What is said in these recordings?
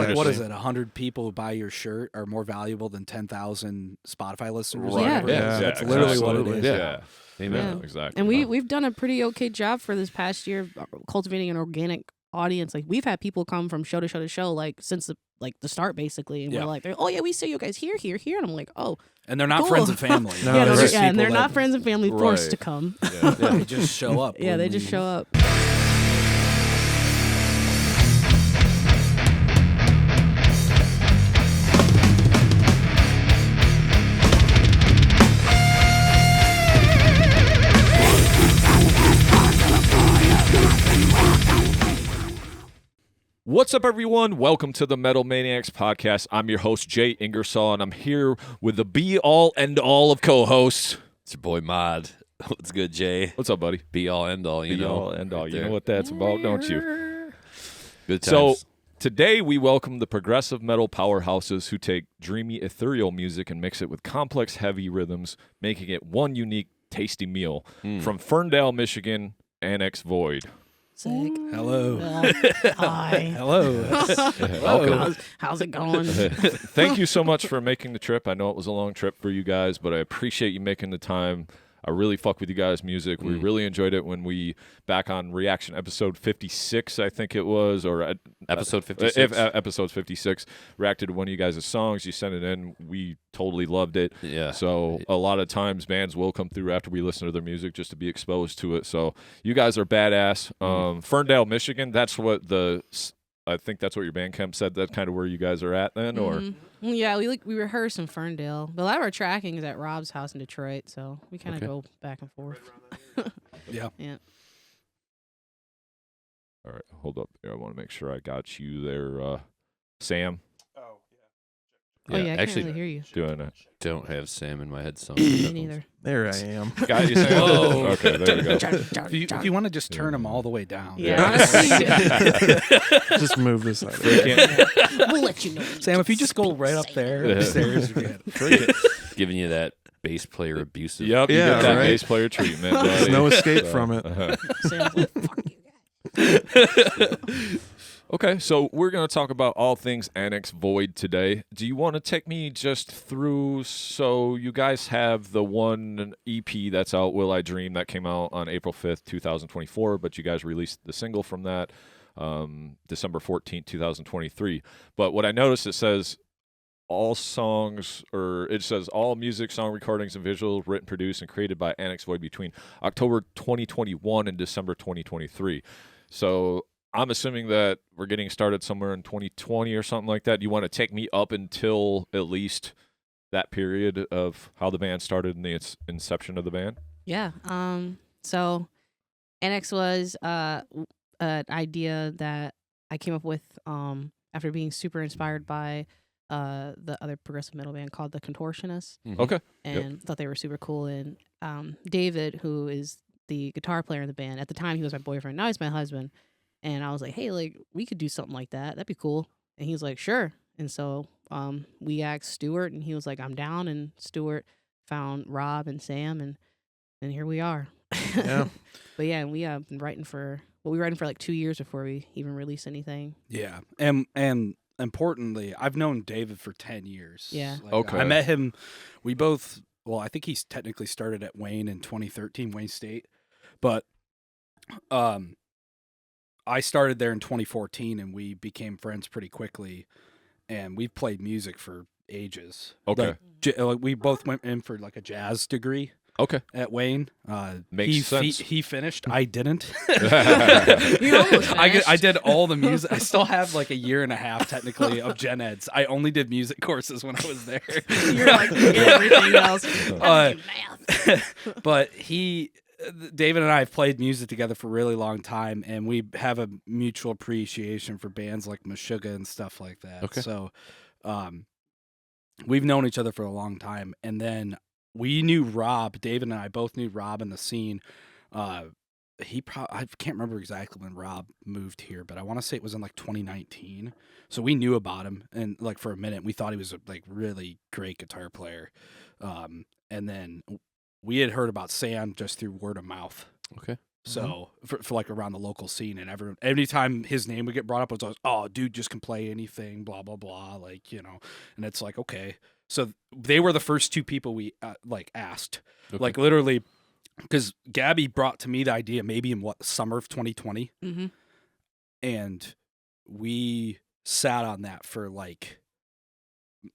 like, what is it? 100 people who buy your shirt are more valuable than 10,000 Spotify listeners. Right. Yeah. That's literally what it is. Yeah. Amen. Yeah. Exactly. And we've done a pretty okay job for this past year cultivating an organic audience. Like we've had people come from show to show like since the start basically, and we're like, oh yeah, we see you guys here, and I'm like, oh. And they're not cool. friends and family. And they're not friends and family forced to come. Yeah. They just show up. Yeah, they just show up. What's up, everyone? Welcome to the Metal Maniacs Podcast. I'm your host, Jay Ingersoll, and I'm here with the be-all, end-all of co-hosts. It's your boy, Mod. What's good, Jay? What's up, buddy? Be-all, end-all, you know. Be-all, end-all. You know what that's about, don't you? Good times. So, today we welcome the progressive metal powerhouses who take dreamy, ethereal music and mix it with complex, heavy rhythms, making it one unique, tasty meal. From Ferndale, Michigan, Annex Void. Sick. Hello. Hi. Hello. Welcome. How's it going? Thank you so much for making the trip. I know it was a long trip for you guys, but I appreciate you making the time. I really fuck with you guys' music. We really enjoyed it when we, back on Reaction episode 56, I think it was, or episode 56. Episode 56, reacted to one of you guys' songs. You sent it in. We totally loved it. Yeah. So a lot of times bands will come through after we listen to their music just to be exposed to it. So you guys are badass. Ferndale, Michigan, I think that's what your Bandcamp said. That's kind of where you guys are at then, or? Yeah, we rehearse in Ferndale. But a lot of our tracking is at Rob's house in Detroit, so we kind of go back and forth. Yeah. All right, hold up there. I want to make sure I got you there, Sam. Oh yeah, I actually, can't really hear you. Doing it. Don't have Sam in my headphones. Me neither. There I am. Got you, Sam? Whoa. Okay, there we go. If you want to just turn them all the way down. Yeah, honestly. Just move this out. We'll let you know. Sam, if you just go right up there, upstairs, you're good. Giving you that bass player abusive. Yep, you Yeah, get that right. bass player treatment. There's buddy. no escape from it. Sam's like, fuck you guys. Okay, so we're going to talk about all things Annex Void today. Do you want to take me just through, so you guys have the one EP that's out, Will I Dream, that came out on April 5th, 2024, but you guys released the single from that December 14th, 2023. But what I noticed, it says all songs, or it says all music, song recordings, and visuals written, produced, and created by Annex Void between October 2021 and December 2023. So I'm assuming that we're getting started somewhere in 2020 or something like that. Do you want to take me up until at least that period of how the band started and the inception of the band? Yeah. So Annex was an idea that I came up with after being super inspired by the other progressive metal band called The Contortionists. Okay. And thought they were super cool. And David, who is the guitar player in the band, at the time he was my boyfriend, now he's my husband. And I was like, hey, like, we could do something like that. That'd be cool. And he was like, sure. And so we asked Stuart, and he was like, I'm down. And Stuart found Rob and Sam, and here we are. Yeah. But yeah, we have been writing for like 2 years before we even released anything. Yeah. And importantly, I've known David for 10 years. Yeah. Okay. I met him. I think he's technically started at Wayne in 2013, Wayne State. But I started there in 2014, and we became friends pretty quickly, and we've played music for ages. Okay. We both went in for like a jazz degree. Okay. At Wayne. Makes sense. He finished. I didn't. You almost finished. I did all the music. I still have like a year and a half technically of gen eds. I only did music courses when I was there. You're like everything else. I do math. But David and I have played music together for a really long time, and we have a mutual appreciation for bands like Meshuggah and stuff like that. Okay. So we've known each other for a long time. And then we knew Rob. David and I both knew Rob in the scene. I can't remember exactly when Rob moved here, but I want to say it was in like 2019. So we knew about him, and like for a minute, we thought he was a like really great guitar player. And then we had heard about Sam just through word of mouth. Okay. So for like around the local scene, and anytime his name would get brought up, it was always, oh, dude just can play anything, blah blah blah, like, you know. And it's like, okay, so they were the first two people we like asked, like literally, because Gabby brought to me the idea maybe in summer of 2020, and we sat on that for like,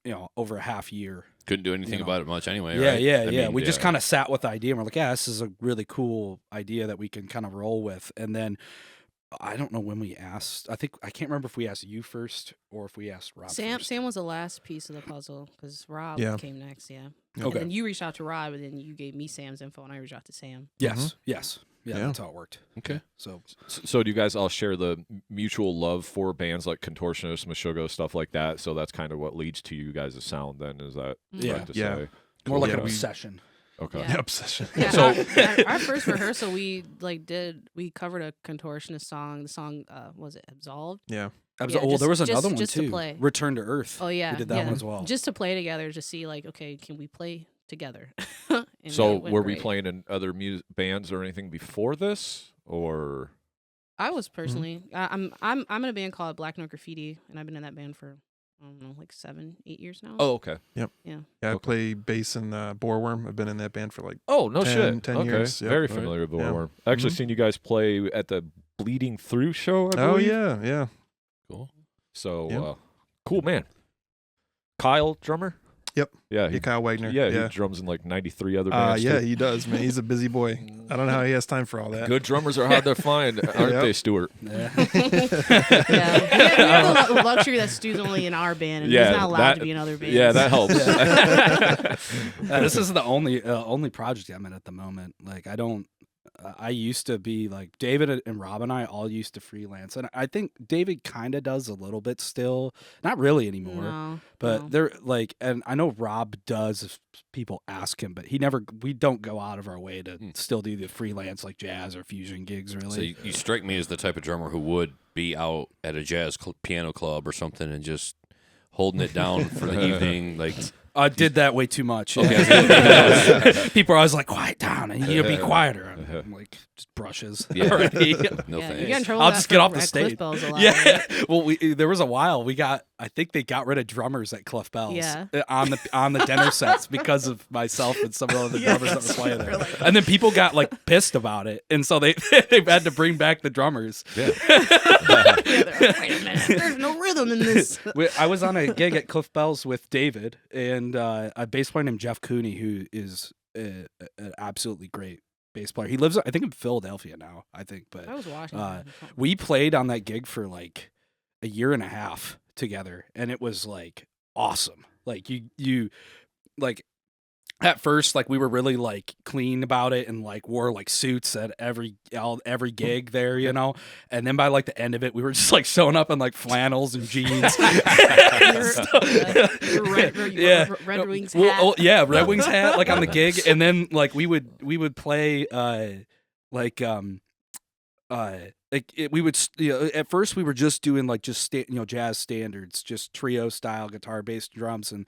you know, over a half year. Couldn't do anything about it much anyway, Yeah, right? yeah. I mean, we just kind of sat with the idea, and we're like, yeah, this is a really cool idea that we can kind of roll with. And then I don't know when we asked. I can't remember if we asked you first or if we asked Rob first. Sam was the last piece of the puzzle because Rob came next, Okay. And then you reached out to Rob, and then you gave me Sam's info, and I reached out to Sam. Yes, yes. Yeah, that's how it worked. Okay. So do you guys all share the mutual love for bands like Contortionist, Meshuggah, stuff like that? So that's kind of what leads to you guys' sound then, is that right to say? More like an obsession. Okay. Yeah. Obsession. Yeah, So our first rehearsal, we covered a Contortionist song. The song was it Absolved? Yeah. Well, there was another one just too. to play. Return to Earth. Oh yeah, we did that one as well. Just to play together, to see like, okay, can we play together? So were we playing in other bands or anything before this, or? I was personally. I'm in a band called Black Note Graffiti, and I've been in that band for I don't know, like 7-8 years now. Oh, okay. Yep. Yeah. Yeah, I play bass in Boreworm. I've been in that band for like 10 10 years. Yep. Very familiar with Boreworm. I actually seen you guys play at the Bleeding Through show, I believe. Oh, yeah. Cool. So, cool, man. Kyle, drummer? Yep. Yeah. Kyle Wagner. Yeah, he drums in like 93 other bands. Yeah, too. he does, man. He's a busy boy. I don't know how he has time for all that. Good drummers are hard to find, aren't they, Stuart? Yeah. We have the luxury that Stu's only in our band, and he's not allowed to be in other bands. Yeah, that helps. This is the only project I'm in at the moment. Like, I used to be like David and Rob and I all used to freelance, and I think David kind of does a little bit still, not really anymore. But they're like, and I know Rob does if people ask him, but we don't go out of our way to still do the freelance like jazz or fusion gigs. Really, So you strike me as the type of drummer who would be out at a jazz piano club or something and just holding it down for the evening, like. I did that way too much. Okay. People are always like, quiet down, and you be quieter. I'm like, just brushes already. No thanks. You get in trouble I'll just get off the at stage. Cliff Bell's a lot, Yeah. right? Well, there was a while I think they got rid of drummers at Cliff Bell's on the dinner sets because of myself and some of the drummers that were playing there. And then people got like pissed about it, and so they had to bring back the drummers. They're like, wait a minute, there's no rhythm in this. I was on a gig at Cliff Bell's with David and a bass player named Jeff Cooney, who is an absolutely great bass player. He lives, I think, in Philadelphia now. But I was watching. we played on that gig for like a year and a half together, and it was like awesome. Like you like. At first, like we were really like clean about it and like wore like suits at every gig there, you know. And then by like the end of it, we were just like showing up in like flannels and jeans. Red Wings hat. Red Wings hat, like on the gig. And then like we would play we would at first we were just doing like jazz standards, just trio style guitar, bass, drums, and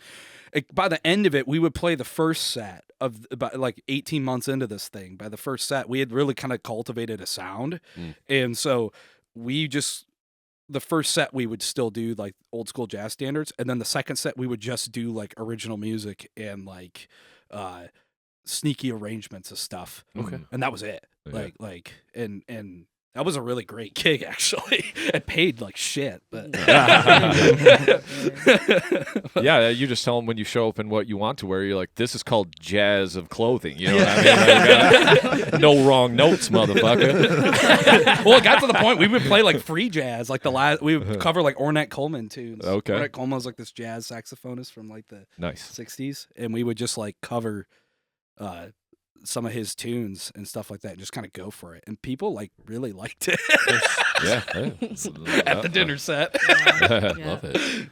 by the end of it we would play the first set of about like 18 months into this thing. By the first set we had really kind of cultivated a sound, and so the first set we would still do like old school jazz standards, and then the second set we would just do like original music and like sneaky arrangements of stuff. Okay. And that was it. Yeah. Like and that was a really great gig, actually. It paid like shit, but yeah, you just tell them when you show up in what you want to wear. You're like, this is called jazz of clothing. You know what I mean? No wrong notes, motherfucker. Well, it got to the point we would play like free jazz, like we would cover like Ornette Coleman tunes. Okay, Ornette Coleman was like this jazz saxophonist from like the 60s, and we would just like cover some of his tunes and stuff like that, and just kind of go for it, and people like really liked it. At the dinner set. Love it.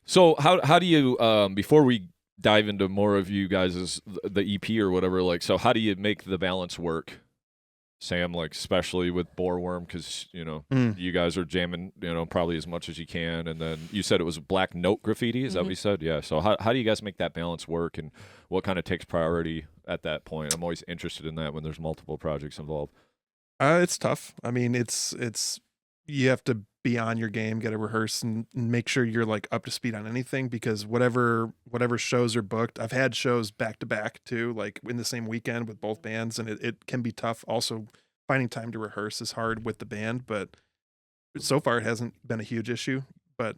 So how do you before we dive into more of you guys' the EP or whatever, like, so how do you make the balance work, Sam, like especially with Boreworm, because you guys are jamming probably as much as you can, and then you said it was Black Note Graffiti, is that what you said? Yeah. So how do you guys make that balance work, and what kind of takes priority at that point? I'm always interested in that when there's multiple projects involved. It's tough. I mean, it's you have to be on your game, got to rehearse and make sure you're like up to speed on anything, because whatever shows are booked. I've had shows back to back too, like in the same weekend with both bands, and it can be tough. Also, finding time to rehearse is hard with the band, but so far it hasn't been a huge issue. But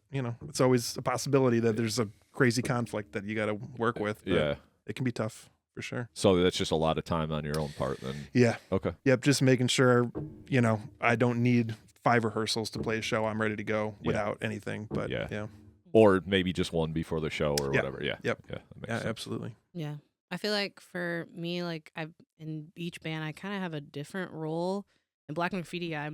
it's always a possibility that there's a crazy conflict that you got to work with. But Yeah. it can be tough for sure. So that's just a lot of time on your own part then. Yeah. Okay. Yep. Just making sure, I don't need 5 rehearsals to play a show. I'm ready to go without anything. But yeah. Or maybe just one before the show or whatever. Yeah. Yep. Yeah. That makes Yeah, sense. absolutely. Yeah. I feel like for me, like in each band, I kind of have a different role. In Black Graffiti, I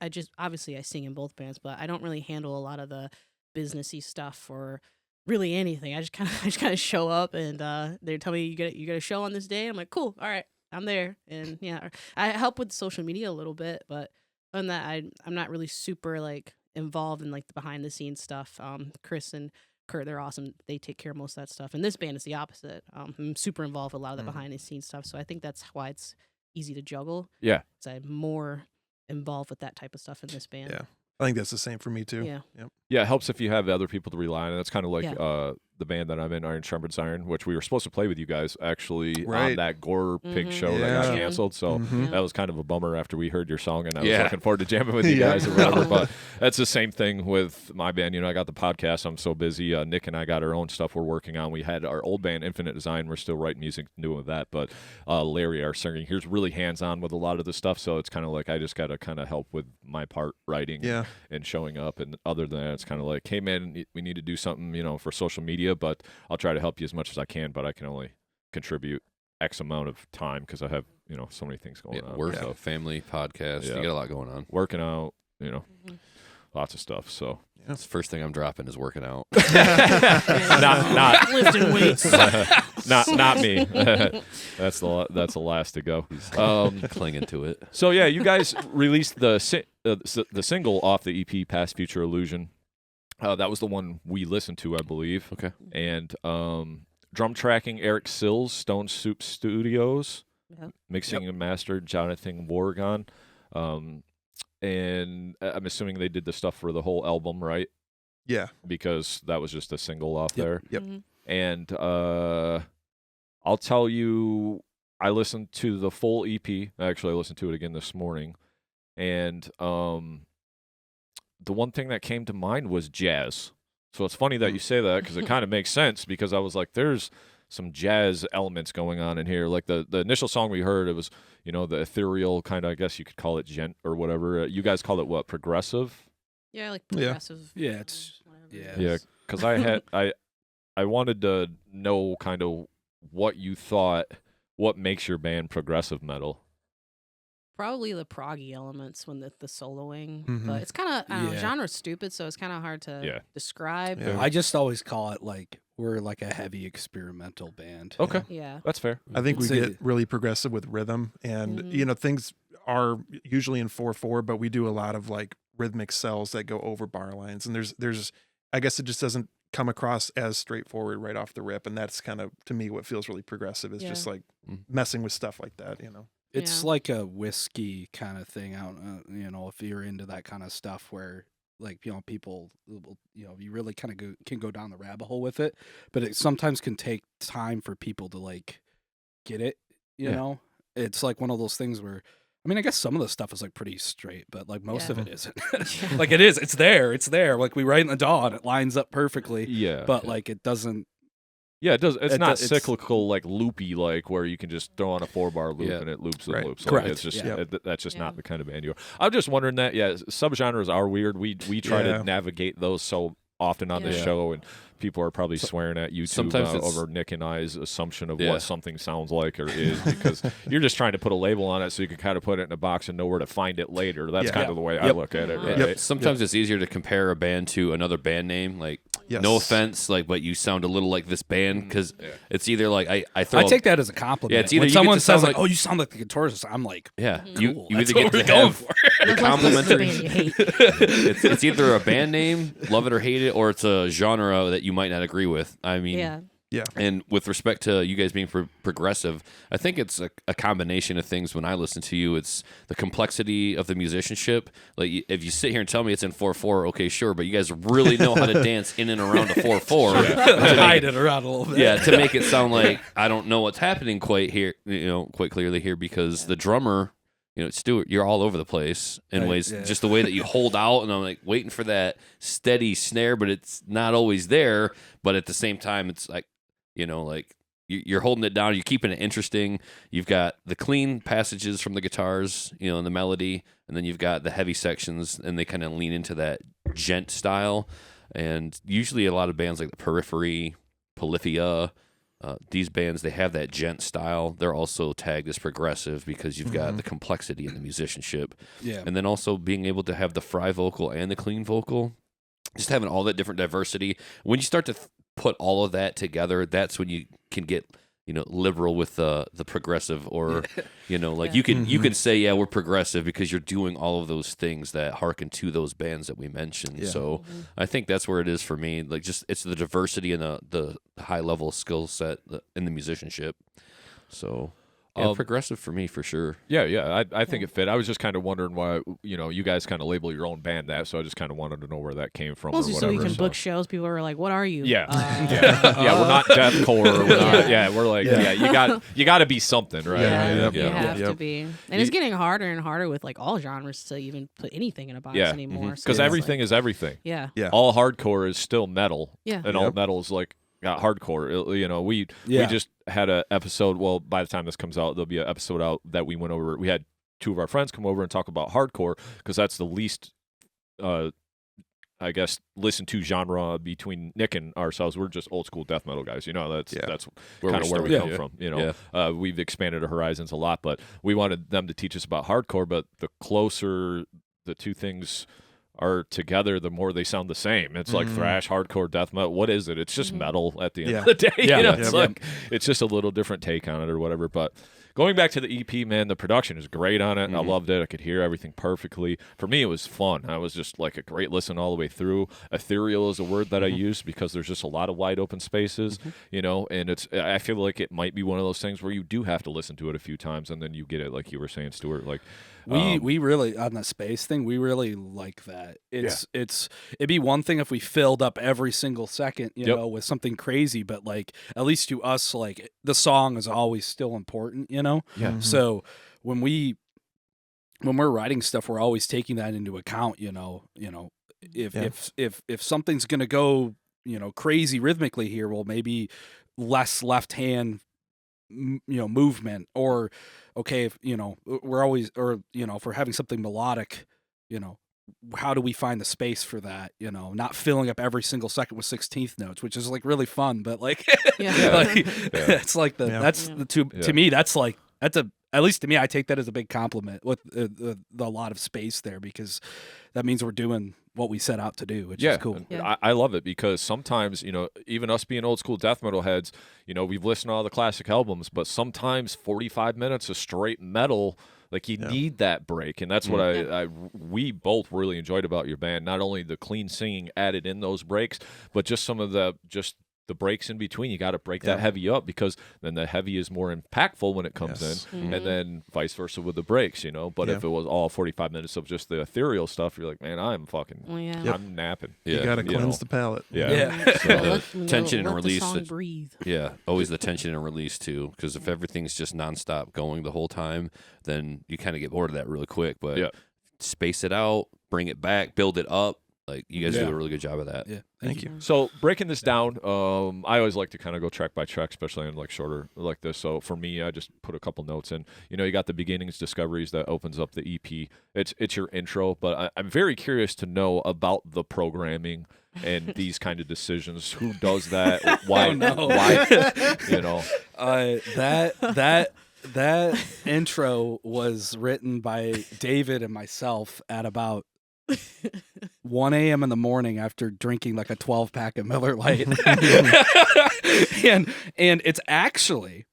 just obviously I sing in both bands, but I don't really handle a lot of the businessy stuff or really anything. I just kind of show up and they tell me you get a show on this day. I'm like, cool, all right, I'm there. And yeah, I help with social media a little bit, but other than that, I'm not really super like involved in like the behind the scenes stuff. Chris and Kurt, they're awesome. They take care of most of that stuff. And this band is the opposite. I'm super involved with a lot of the behind the scenes stuff. So I think that's why it's easy to juggle. Yeah. Because I'm more involved with that type of stuff in this band. Yeah. I think that's the same for me too. Yeah. Yep. Yeah, it helps if you have other people to rely on. That's kind of like Yeah. The band that I'm in, Iron Shepherd's Iron, which we were supposed to play with you guys actually on Right. that Gore Pig Mhm. show that got Yeah. canceled. So Mhm. that was kind of a bummer after we heard your song, and I was Yeah. looking forward to jamming with you Yeah. guys or whatever. But that's the same thing with my band. I got the podcast. I'm so busy. Nick and I got our own stuff we're working on. We had our old band, Infinite Design. We're still writing music and doing that. But Larry, our singer, he's really hands-on with a lot of the stuff. So it's kind of like I just got to kind of help with my part writing Yeah. and showing up. And other than that, it's kind of like, hey, man, we need to do something, for social media, but I'll try to help you as much as I can, but I can only contribute X amount of time because I have, so many things going on. Work, So family, podcast. Yeah. You got a lot going on. working out, lots of stuff. So That's the first thing I'm dropping is working out. not Lifting weights. not me. That's the last to go. Clinging to it. So yeah, you guys released the single off the EP, Past Future Illusion. That was the one we listened to, I believe. Okay. And drum tracking, Eric Sills, Stone Soup Studios. Yep. Mixing and mastered, Jonathan Wargon. And I'm assuming they did the stuff for the whole album, right? Yeah. Because that was just a single off there. Yep. Mhm. And I'll tell you, I listened to the full EP. Actually, I listened to it again this morning. And the one thing that came to mind was jazz. So it's funny that you say that because it kind of makes sense, because I was like, there's some jazz elements going on in here. Like the initial song we heard, it was, the ethereal kind of, I guess you could call it djent or whatever. You guys call it what, progressive? Yeah, like Yeah. progressive. Yeah, it's- whatever. yeah. Yeah, because I wanted to know kind of what you thought, what makes your band progressive metal. Probably the proggy elements when the soloing, Mhm. but it's kind of Yeah. genre stupid, so it's kind of hard to describe. Yeah. I just always call it like we're like a heavy experimental band. Okay, Yeah. that's fair. I think we So- get really progressive with rhythm, and Mhm. things are usually in 4/4, but we do a lot of like rhythmic cells that go over bar lines, and there's I guess it just doesn't come across as straightforward right off the rip, and that's kind of, to me, what feels really progressive is just Yeah. like Mm. messing with stuff like that. It's Yeah. like a whiskey kind of thing out, if you're into that kind of stuff where like, people, you really kind of can go down the rabbit hole with it, but it sometimes can take time for people to like get it, you Yeah. know? It's like one of those things where, I mean, I guess some of the stuff is like pretty straight, but like most of Yeah. it isn't. Like it's there. Like we write in the DAW and it lines up perfectly, Yeah, but like it doesn't. yeah, it does. It's it not does- it's- cyclical, like loopy, like where you can just throw on a 4-bar loop Yeah. and it loops and Right. loops. Like, Correct. it's just Yeah. that's just Yeah. not the kind of band you are. I'm just wondering that. Yeah, subgenres are weird. We try Yeah. to navigate those so often on this Yeah. show, and people are probably swearing at YouTube sometimes it's- over Nick and I's assumption of Yeah. what something sounds like or is, because you're just trying to put a label on it so you can kind of put it in a box and know where to find it later. That's Yeah. kind of the way I Yep. look at it. Mhm. Right? Yep. Sometimes it's easier to compare a band to another band name. Like, Yes. no offense, like, but you sound a little like this band, because it's either like I throw. I take that as a compliment. Yeah, it's either when you get someone to sound says like, like- "Oh, you sound like the guitarist," I'm like, yeah, Mhm. you "Cool, you that's either what get we're to going have for." the Like, what's the complimentary. band you hate? It's either a band name, love it or hate it, or it's a genre that you might not agree with. I mean, Yeah. Yeah. And with respect to you guys being progressive, I think it's a combination of things. When I listen to you, it's the complexity of the musicianship. Like if you sit here and tell me it's in 4/4, okay, sure, but you guys really know how to dance in and around a 4/4. Hide it around a little bit. Yeah, to make it sound like I don't know what's happening quite clearly here, because the drummer, Stuart, you're all over the place in ways, just the way that you hold out, and I'm like waiting for that steady snare, but it's not always there. But at the same time, it's like, like you're holding it down, you're keeping it interesting. You've got the clean passages from the guitars, and the melody, and then you've got the heavy sections, and they kind of lean into that djent style. And usually a lot of bands like the Periphery, Polyphia, these bands, they have that djent style. They're also tagged as progressive because you've got the complexity in the musicianship. Yeah. And then also being able to have the fry vocal and the clean vocal, just having all that different diversity. When you start to put all of that together, that's when you can get liberal with the progressive, or you can say, yeah, we're progressive because you're doing all of those things that harken to those bands that we mentioned. Yeah. So I think that's where it is for me. Like, just it's the diversity and the high level skill set in the musicianship. So progressive for me, for sure. Yeah. I think it fit. I was just kind of wondering why, you guys kind of label your own band that, so I just kind of wanted to know where that came from. Mostly or so whatever, you can book shows. People are like, "What are you?" Yeah, yeah, we're not deathcore. We're not. Yeah, we're like, you got to be something, right? Yeah, Yeah. you have to be. And it's getting harder and harder with like all genres to even put anything in a box anymore. Because everything is everything. Yeah. All hardcore is still metal. Yeah. And all metal is like hardcore. We just had an episode. Well, by the time this comes out, there'll be an episode out that we went over. We had two of our friends come over and talk about hardcore, because that's the least, I guess, listened to genre between Nick and ourselves. We're just old school death metal guys. That's kind of where we come from. We've expanded our horizons a lot, but we wanted them to teach us about hardcore. But the closer the two things are together, the more they sound the same. It's like thrash, hardcore, death metal. What is it? It's just metal at the end of the day. It's like it's just a little different take on it or whatever. But going back to the EP, man, the production is great on it. I loved it. I could hear everything perfectly. For me, it was fun. I was just like a great listen all the way through. Ethereal is a word that I use because there's just a lot of wide open spaces, and I feel like it might be one of those things where you do have to listen to it a few times and then you get it, like you were saying, Stuart. Like we really, on the space thing, we really like that. It'd be one thing if we filled up every single second, with something crazy, but like at least to us, like the song is always still important, So when we're writing stuff, we're always taking that into account, if something's gonna go, crazy rhythmically here, well, maybe less left hand movement, or okay, if we're always, or if we're having something melodic, how do we find the space for that, not filling up every single second with 16th notes, which is like really fun, but like it's like to me that's at least to me, I take that as a big compliment with the lot of space there, because that means we're doing what we set out to do, which is cool. I love it, because sometimes, even us being old school death metal heads, we've listened to all the classic albums, but sometimes 45 minutes of straight metal, like you need that break. And that's what we both really enjoyed about your band. Not only the clean singing added in those breaks, but just some of the breaks in between. You got to break that heavy up, because then the heavy is more impactful when it comes in, and then vice versa with the breaks, But if it was all 45 minutes of just the ethereal stuff, you're like, man, I'm fucking, I'm napping. You got to cleanse the palate. So the tension and release. Breathe. Always the tension and release too, because if everything's just nonstop going the whole time, then you kind of get bored of that really quick. But space it out, bring it back, build it up. Like, you guys do a really good job of that. Yeah, thank you. So breaking this down, I always like to kind of go track by track, especially in like shorter like this. So for me, I just put a couple notes in. You got the beginnings, discoveries that opens up the EP. It's your intro, but I'm very curious to know about the programming and these kind of decisions. Who does that? Why? Why? That intro was written by David and myself at about 1 a.m. in the morning after drinking like a 12-pack of Miller Lite. and it's actually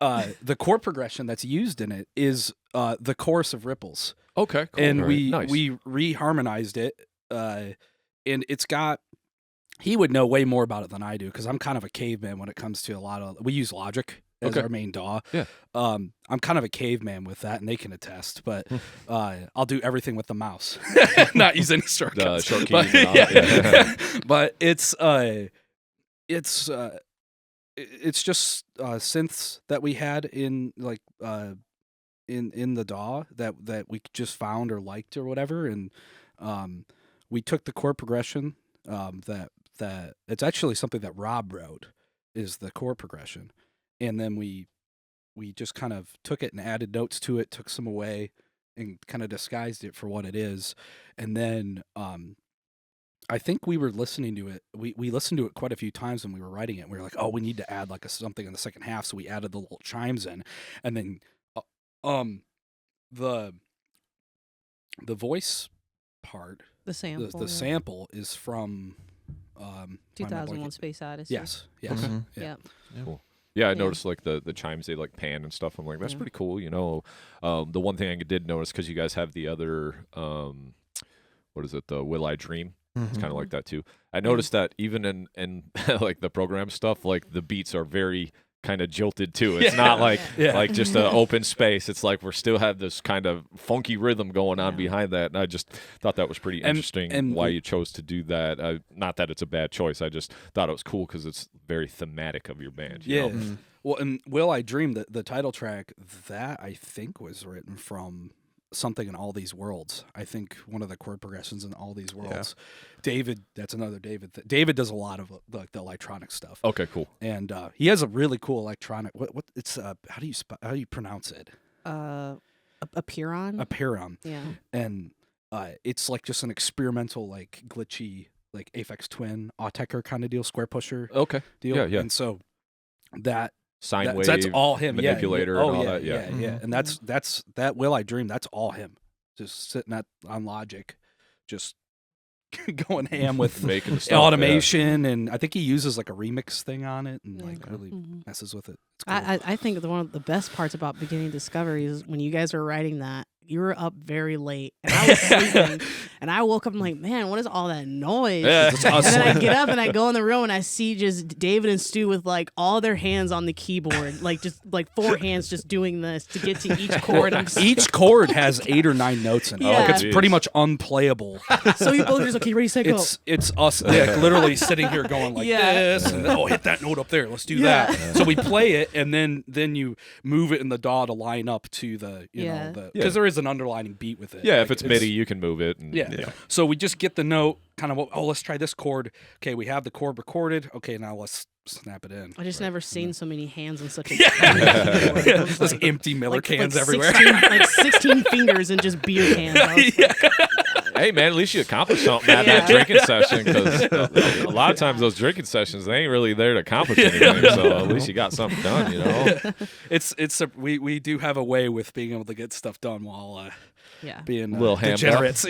the chord progression that's used in it is the chorus of Ripples. Okay, cool. And we reharmonized it, and it's got he would know way more about it than I do because I'm kind of a caveman when it comes to a lot of. We use Logic as our main DAW. Yeah. I'm kind of a caveman with that, and they can attest. But I'll do everything with the mouse, not use any shortcuts. Short keys. But, yeah. but it's just synths that we had in like in the DAW that we just found or liked or whatever, and we took the chord progression that it's actually something that Rob wrote is the chord progression, and then we just kind of took it and added notes to it, took some away, and kind of disguised it for what it is, and then I think we were listening to it. We listened to it quite a few times when we were writing it. We were like, oh, we need to add like something in the second half, so we added the little chimes in, and then the voice part, The sample. the sample is from 2001 Space Odyssey. Yes. Okay. Yeah. Cool. Yeah, I Yeah. noticed like the chimes, they like pan and stuff. I'm like, that's pretty cool. You know, the one thing I did notice, because you guys have the other, what is it? The Will I Dream? It's kind of like that too. I noticed that even in like the program stuff, like the beats are very kind of jilted too. It's not like like just an open space. It's like we still have this kind of funky rhythm going on behind that. And I just thought that was pretty interesting and why you chose to do that. Not that it's a bad choice. I just thought it was cool because it's very thematic of your band. You know? Well, and Will I Dream, the title track, that I think was written from something in All These Worlds. I think one of the chord progressions in All These Worlds. David, that's another David. David does a lot of the electronic stuff. Okay, cool. And he has a really cool electronic. What it's how do you pronounce it? Apeiron. Apeiron. Yeah. And it's like just an experimental, like glitchy, like Aphex Twin, Autechre kind of deal, square pusher Okay. deal. Yeah, yeah. And so that Sine wave. that's all him. Manipulator Yeah. and all yeah, that. Yeah. yeah. And that's that Will I Dream. That's all him. Just sitting on Logic, just going ham with Making the stuff, automation, and I think he uses like a remix thing on it, and like really Mhm. messes with it. It's cool. I think one of the best parts about Beginning Discovery is when you guys were writing that, you were up very late, and I was sleeping, and I woke up and I'm like, man, what is all that noise? Yeah. And then I get up and I go in the room and I see just David and Stu with like all their hands on the keyboard, like just like 4 hands just doing this to get to each chord. I'm just, Each chord has 8 or 9 notes in it. Like Yeah. it's pretty much unplayable. so we both just okay, ready, set, go. It's us like literally sitting here going like Yeah. this, and hit that note up there. Let's do Yeah. that. So we play it, and then you move it in the DAW to line up to the Yeah. because there is an underlining beat with it. Yeah, Like, if it's MIDI, you can move it. And, Yeah. So we just get the note, kind of, let's try this chord. Okay, we have the chord recorded. Okay, now let's snap it in. I just never seen so many hands on such a Yeah. tiny keyboard. It was There's like- empty Miller like cans 16 everywhere. like 16 fingers and just beer cans. I was like, Hey, man, at least you accomplished something at that Yeah. drinking session, because a lot of times those drinking sessions, they ain't really there to accomplish anything. So at least you got something done, you know? We do have a way with being able to get stuff done while yeah. being Little hammed up. degenerates.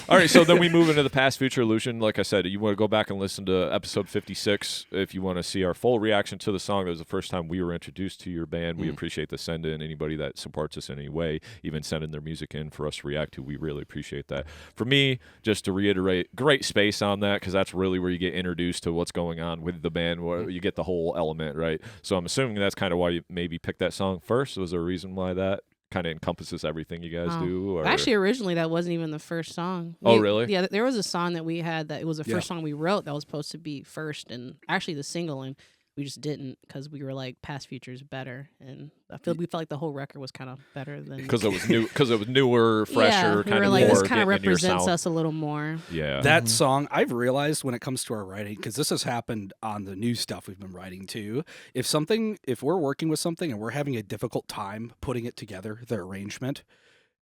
All right, so then we move into the past future illusion. Like I said, you want to go back and listen to episode 56 if you want to see our full reaction to the song. That was the first time we were introduced to your band. We appreciate the send in. Anybody that supports us in any way, even sending their music in for us to react to, we really appreciate that. For me, just to reiterate, great space on that, because that's really where you get introduced to what's going on with the band, where you get the whole element, right? So I'm assuming that's kind of why you maybe picked that song first. Was there a reason why that kind of encompasses everything you guys do? Or? Actually, originally that wasn't even the first song. Oh, really? Yeah, there was a song that we had that it was the first song we wrote that was supposed to be first, and actually the single, and we just didn't because we were like, past future's better, and we felt like the whole record was kind of better than because it was new, because it was newer, fresher, we kind were of like, more this kind of getting into your represents sound. us a little more. Yeah, That song, I've realized when it comes to our writing, because this has happened on the new stuff we've been writing too. If we're working with something and we're having a difficult time putting it together, the arrangement,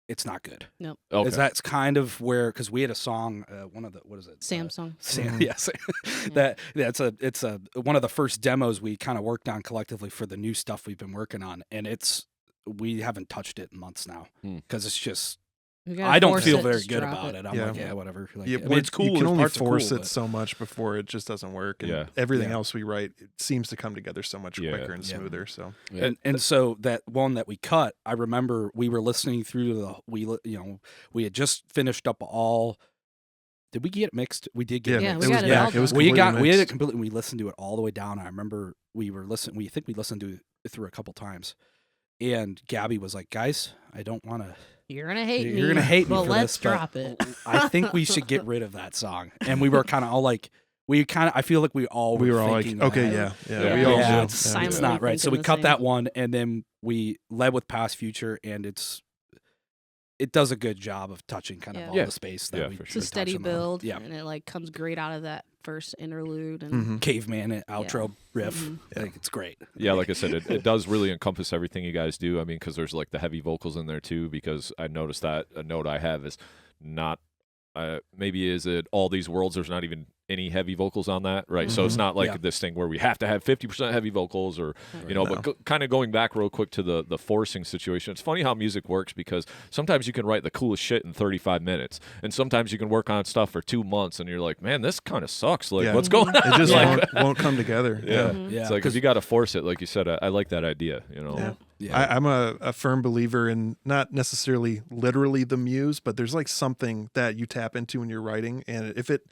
it's not good. Nope. Okay. Is that's kind of where, because we had a song, what is it? Samsung. Sam, yes. It's one of the first demos we kind of worked on collectively for the new stuff we've been working on, and we haven't touched it in months now because it's just. I don't feel very good about it. I'm like, whatever. Like, I mean, it's cool. You can There's only parts are force cool, it but- so much before it just doesn't work. And Yeah. everything else we write, it seems to come together so much Yeah. quicker and Yeah. smoother. So Yeah. And so that one that we cut, I remember we were listening through we had just finished up all Did we get it mixed? We did get Yeah, it we mixed. got it all It was done. we completely had it mixed. completely. We listened to it all the way down. I remember we listened to it through a couple times, and Gabby was like, "Guys, I don't want to. You're gonna hate me. You're gonna hate me but for let's this, but drop it. I think we should get rid of that song." And we were kind of all like, I feel like we were all like, thinking okay, that. Yeah. we all Yeah, do. it's silently not right. So thinking we the cut same. that one, and then we led with Past Future, and it does a good job of touching kind of Yeah. all Yeah. the space that Yeah, we for It's sure. a steady touch on. build, Yeah. and it like comes great out of that first interlude. And Mhm. Caveman outro riff. Mhm. I think it's great. Yeah, like I said, it does really encompass everything you guys do. I mean, because there's like the heavy vocals in there too. Because I noticed that a note I have is not. Maybe is it All These Worlds? There's not even any heavy vocals on that, right? So it's not like Yeah. this thing where we have to have 50% heavy vocals, or you know. No. But kind of going back real quick to the forcing situation. It's funny how music works because sometimes you can write the coolest shit in 35 minutes, and sometimes you can work on stuff for 2 months, and you're like, man, this kind of sucks. Like, Yeah. what's going on? It just Like, won't come together. Yeah. Yeah, It's like if you got to force it, like you said, I like that idea. You know. Yeah. yeah. I'm a firm believer in not necessarily literally the muse, but there's like something that you tap into when you're writing, and if it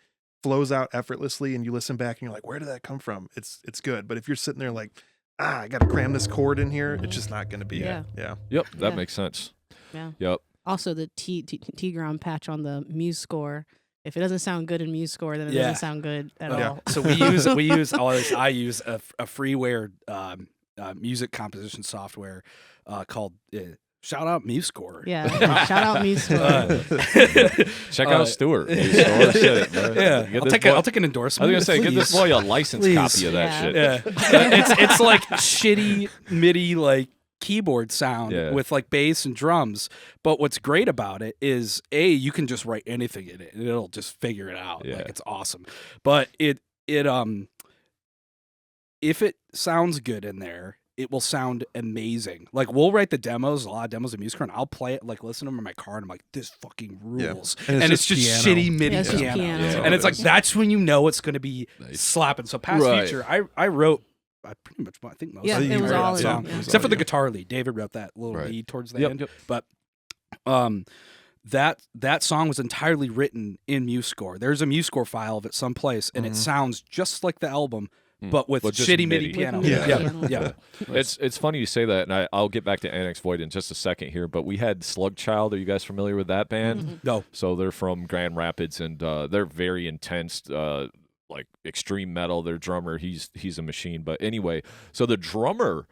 flows out effortlessly and you listen back and you're like, where did that come from? It's good. But if you're sitting there like, I got to cram this chord in here, it's just not going to be. Yeah. Yeah. Yep, that Yeah. makes sense. Yeah. Yep. Also, the T-ground patch on the Muse score. If it doesn't sound good in Muse score, then it Yeah. doesn't sound good at Yeah. all. So I use a freeware music composition software called shout out MuseScore. Yeah. Shout out Muse score. Check out Stuart. Shit, bro. Yeah, Get I'll this take boy- I'll take an I endorsement. was gonna say, get this please. boy a license Please. copy of that Yeah. shit. Yeah, it's like shitty MIDI like keyboard sound Yeah. with like bass and drums. But what's great about it is you can just write anything in it and it'll just figure it out. Yeah. Like it's awesome. But it if it sounds good in there, it will sound amazing. Like we'll write the demos, a lot of demos of music, and I'll play it, like listen to them in my car, and I'm like, this fucking rules. And And it's it's just just piano. shitty MIDI Yeah, it's just piano. piano. Yeah. And it's like It is. that's when you know it's gonna be Nice. slapping. So Past Right. Future, I wrote I pretty much I think most Yeah, of it was wrote all that in song. it. Yeah. Except for the Yeah. guitar lead. David wrote that little Right. lead towards the Yep. end. But that song was entirely written in MuseScore. There's a MuseScore file of it someplace, and it sounds just like the album, but with But just shitty MIDI MIDI. piano. With Yeah. MIDI yeah, piano. yeah. It's funny you say that, and I'll get back to Annex Void in just a second here. But we had Slugchild. Are you guys familiar with that band? No. So they're from Grand Rapids, and they're very intense, like extreme metal. Their drummer, he's a machine. But anyway, so the drummer,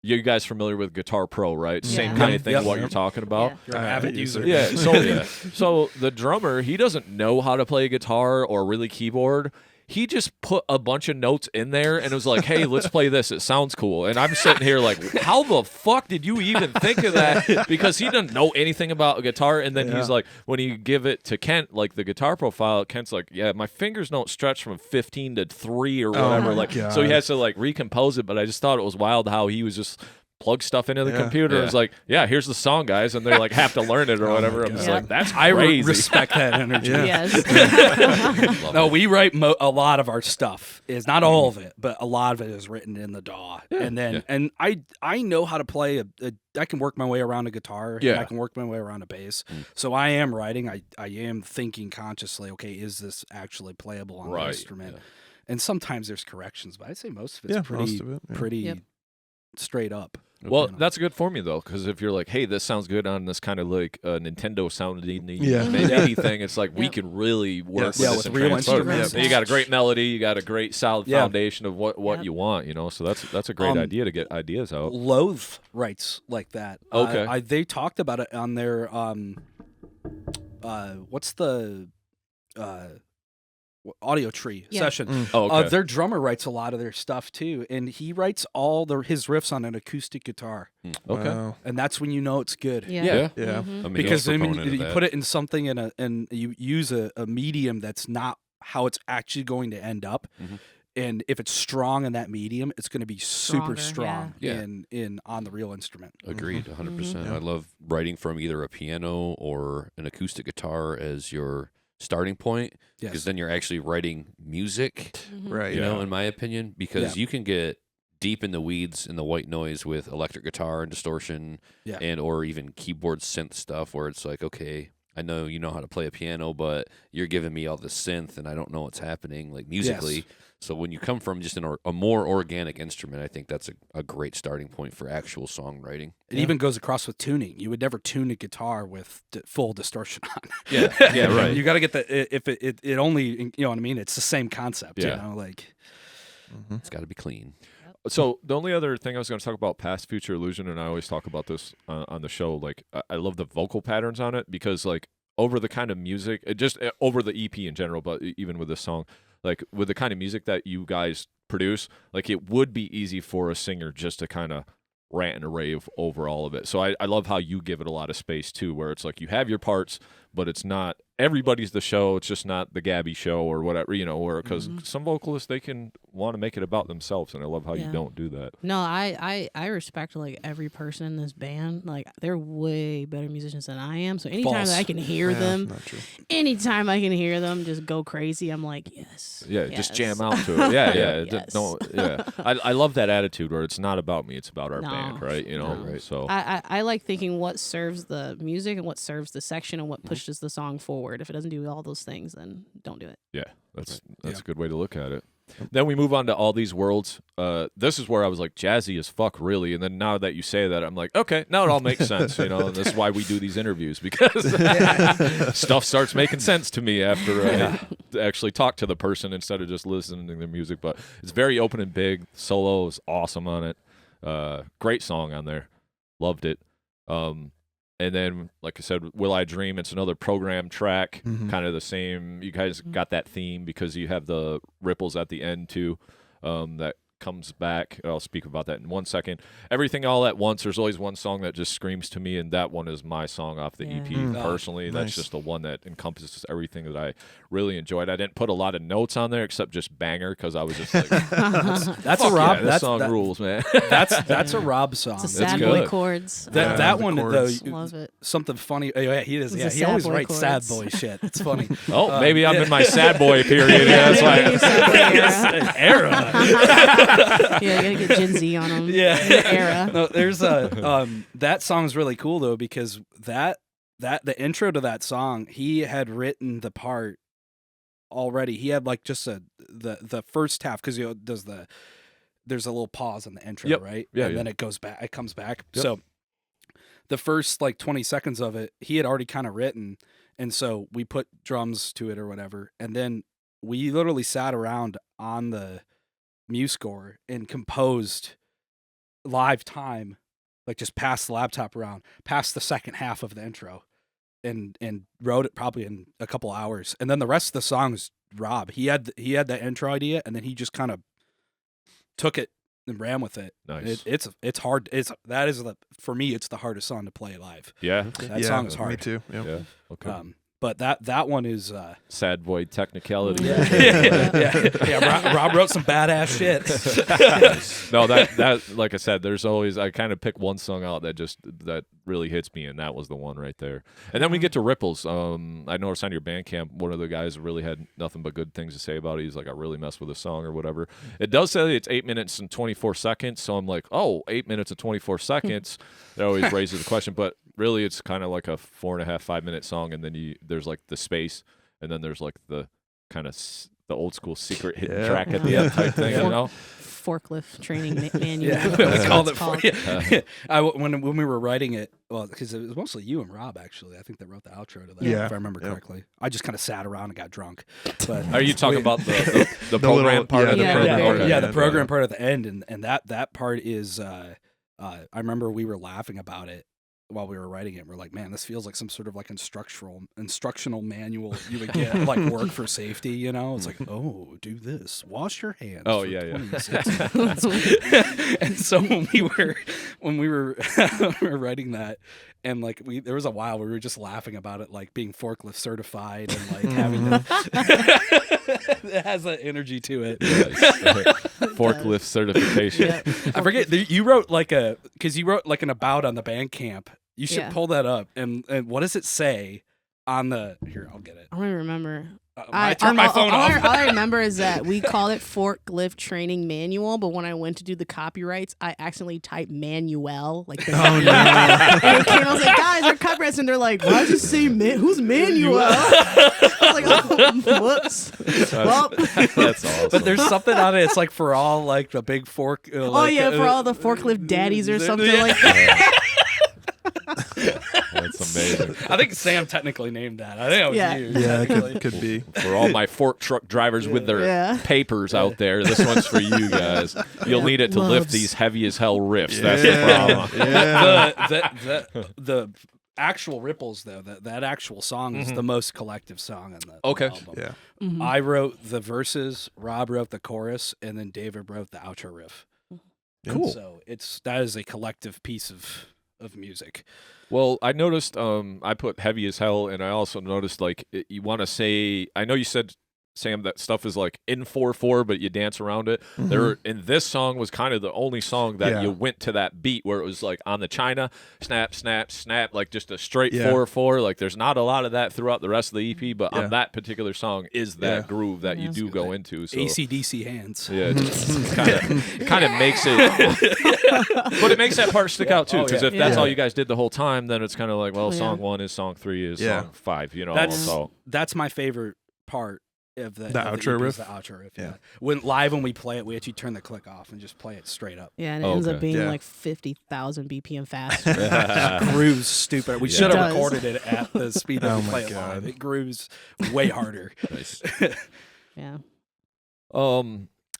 you guys familiar with Guitar Pro, right? Same Yeah. kind of thing. Yep. What you're talking about. Yeah. You're an I avid use user. it. Yeah. So Yeah. so the drummer, he doesn't know how to play guitar or really keyboard. He just put a bunch of notes in there and it was like, hey, let's play this. It sounds cool. And I'm sitting here like, how the fuck did you even think of that? Because he doesn't know anything about a guitar. And then he's like, when you give it to Kent, like the guitar profile, Kent's like, yeah, my fingers don't stretch from 15 to 3 or whatever. my Like, God. so he has to like recompose it. But I just thought it was wild how he was just plug stuff into the Yeah. computer. Yeah. It's like, yeah, here's the song, guys, and they're like have to learn it or Oh, whatever. my I'm just God. like, that's I crazy. respect that energy. Yeah. Yes. Love No, it. we write a lot of our stuff. Is not all of it, but a lot of it is written in the DAW. And then, yeah. and I know how to play I can work my way around a guitar. Yeah. And I can work my way around a bass. So I am writing. I am thinking consciously. Okay, is this actually playable on the Right, instrument? yeah. And sometimes there's corrections, but I'd say most of it's Yeah, pretty most of it, yeah. pretty Yep. straight up. Well, You know. that's good for me though, because if you're like, "Hey, this sounds good on this kind of like Nintendo sounding Yeah. MIDI thing," it's like we Yep. can really work Yes. with Yeah, this with and real transfer it. instruments. And you got a great melody, you got a great solid Yeah. foundation of what Yep. you want, you know. So that's a great idea to get ideas out. Loathe writes like that. Okay. They talked about it on their what's the auditory Yeah. session. Oh, okay. Their drummer writes a lot of their stuff too, and he writes all his riffs on an acoustic guitar, Okay. Wow. and that's when you know it's good. Yeah. Yeah. Yeah. Mhm. I'm a Because huge I mean, proponent of you that. put it in something and you use a medium that's not how it's actually going to end up. Mhm. And if it's strong in that medium, it's going to be super Stronger, strong yeah. in on the real instrument. Agreed, 100%. Yeah. I love writing from either a piano or an acoustic guitar as your starting point, because Yes. then you're actually writing music, Mhm. Right. you know, Yeah. in my opinion, because Yeah. you can get deep in the weeds in the white noise with electric guitar and distortion Yeah. and or even keyboard synth stuff where it's like, okay, I know you know how to play a piano, but you're giving me all the synth, and I don't know what's happening, like musically. Yes. So when you come from just a more organic instrument, I think that's a great starting point for actual songwriting. It even goes across with tuning. You would never tune a guitar with full distortion on. Yeah, yeah, right. You got to get the if it only, you know what I mean. It's the same concept. Yeah. You know, like It's got to be clean. So the only other thing I was going to talk about, past future illusion, and I always talk about this on the show. Like I love the vocal patterns on it, because like over the kind of music, just over the EP in general, but even with this song, like with the kind of music that you guys produce, like it would be easy for a singer just to kind of rant and rave over all of it. So I love how you give it a lot of space too, where it's like you have your parts, but it's not everybody's the show. It's just not the Gabby show or whatever, you know, or because some vocalists, they can want to make it about themselves. And I love how you don't do that. No, I respect like every person in this band. Like they're way better musicians than I am. So anytime that I can hear them, anytime I can hear them just go crazy, I'm like, yes. Yeah, yes. just jam out to it. Yeah, yeah. Yes. I love that attitude where it's not about me, it's about our band, right? You know, No. so I like thinking what serves the music and what serves the section and what pushes the song forward. If it doesn't do all those things, then don't do it. yeah, that's a good way to look at it. Then we move on to All These Worlds. This is where I was like, jazzy as fuck, really. And then now that you say that, I'm like, okay, now it all makes sense. You know, and that's why we do these interviews, because stuff starts making sense to me after I actually talk to the person instead of just listening to their music. But it's very open and big. Solo is awesome on it. Great song on there. Loved it. And then, like I said, Will I Dream, it's another program track, kind of the same. You guys got that theme because you have the ripples at the end, too, that comes back. I'll speak about that in 1 second. Everything All at Once, there's always one song that just screams to me, and that one is my song off the EP, personally. Nice. That's just the one that encompasses everything that I really enjoyed. I didn't put a lot of notes on there except just banger, because I was just like, that's a Rob. this song rules, man. That's a Rob song. It's a sad good. boy chords. That one chords. though, Love it. something funny. Oh, yeah, he is. It's Yeah, a he sad always boy writes sad chords. boy shit. It's funny. Oh, maybe I'm in my sad boy period. Yeah, that's why. Era. Yeah, you gotta get Gen Z on them. Yeah. Era. No, there's that song's really cool though, because the intro to that song, he had written the part already. He had like just the first half, because there's a little pause in the intro, right? Yeah, and yeah. then it comes back. Yep. So the first like 20 seconds of it, he had already kind of written, and so we put drums to it or whatever, and then we literally sat around on the MuseScore and composed live time, like just passed the laptop around, passed the second half of the intro, and wrote it probably in a couple hours. And then the rest of the song is Rob. He had that intro idea, and then he just kind of took it and ran with it. Nice. It's hard. For me, it's the hardest song to play live. Yeah. That song is hard. Me too. Yeah. Yeah. Okay. But that one is Sad boy technicality. Rob wrote some badass shit. No, that like I said, there's always, I kind of pick one song out that really hits me, and that was the one right there. And then we get to Ripples. I noticed on your Bandcamp, one of the guys really had nothing but good things to say about it. He's like, I really messed with the song or whatever. It does say it's 8 minutes and 24 seconds, so I'm like, 8 minutes and 24 seconds. That always raises the question, but really it's kind of like a 4.5, 5 minute song, and then there's like the space, and then there's like the kind of the old school secret hidden track at the end type thing, you know? Forklift training manual. Yeah, we called it. When we were writing it, well, because it was mostly you and Rob, actually. I think that wrote the outro to that, if I remember correctly. I just kind of sat around and got drunk. But are you talking about the program part of the program? Yeah, the program part at the end, and that part is. I remember we were laughing about it while we were writing it. We're like, man, this feels like some sort of like instructional manual you would get like work for safety, you know? It's like, oh, do this, wash your hands. Oh, for yeah. 20 And so when we were writing that, and like there was a while where we were just laughing about it, like being forklift certified and like having it has that energy to it. Forklift certification. Yeah. I forget, you wrote because you wrote like an about on the Bandcamp. You should Yeah. pull that up. And what does it say on the? Here, I'll get it. I don't even remember. I turned my phone off. All I remember is that we call it forklift training manual, but when I went to do the copyrights, I accidentally typed manuel. Like, the Oh, no. And it came, I was like, guys, our copyrights, and they're like, why does it say who's Manuel? I was like, oh, whoops. Well, That's awesome. But there's something on it. It's like for all like the big fork. oh yeah, for all the forklift daddies or something like that. That's amazing. I think Sam technically named that. I think it was Yeah. you. Yeah, technically. it could be. For all my fork truck drivers with their Yeah. papers out there, this one's for you guys. You'll need it to lift Loves. these heavy as hell riffs. That's the problem. Yeah. The actual ripples though, that actual song is the most collective song on the Okay. album. Yeah. Mhm. I wrote the verses, Rob wrote the chorus, and then David wrote the outro riff. Cool. So that is a collective piece of music. Well, I noticed I put heavy as hell, and I also noticed like you want to say. I know you said, Sam, that stuff is like in 4/4, but you dance around it. Mhm. There, and this song was kind of the only song that Yeah. you went to that beat where it was like on the China, snap, snap, snap, like just a straight Yeah. 4/4. Like there's not a lot of that throughout the rest of the EP, but Yeah. on that particular song is that Yeah. groove that you Yeah. do go into. So AC/DC hands. yeah, it just kind of makes it, but it makes that part stick out too. Oh, Because yeah. if that's Yeah. all you guys did the whole time, then it's kind of like, well, Yeah. song 1 is song 3 is Yeah. song 5. You know, That's so my favorite part of the outro EP is riff? The outro riff. Yeah. When we play it, we actually turn the click off and just play it straight up. Yeah, and it ends up Okay. being Yeah. like 50,000 BPM faster. Grooves stupid. We Yeah. should It have does. recorded it at the speed that Oh we my play it God. live. It grooves way harder. Nice. Yeah.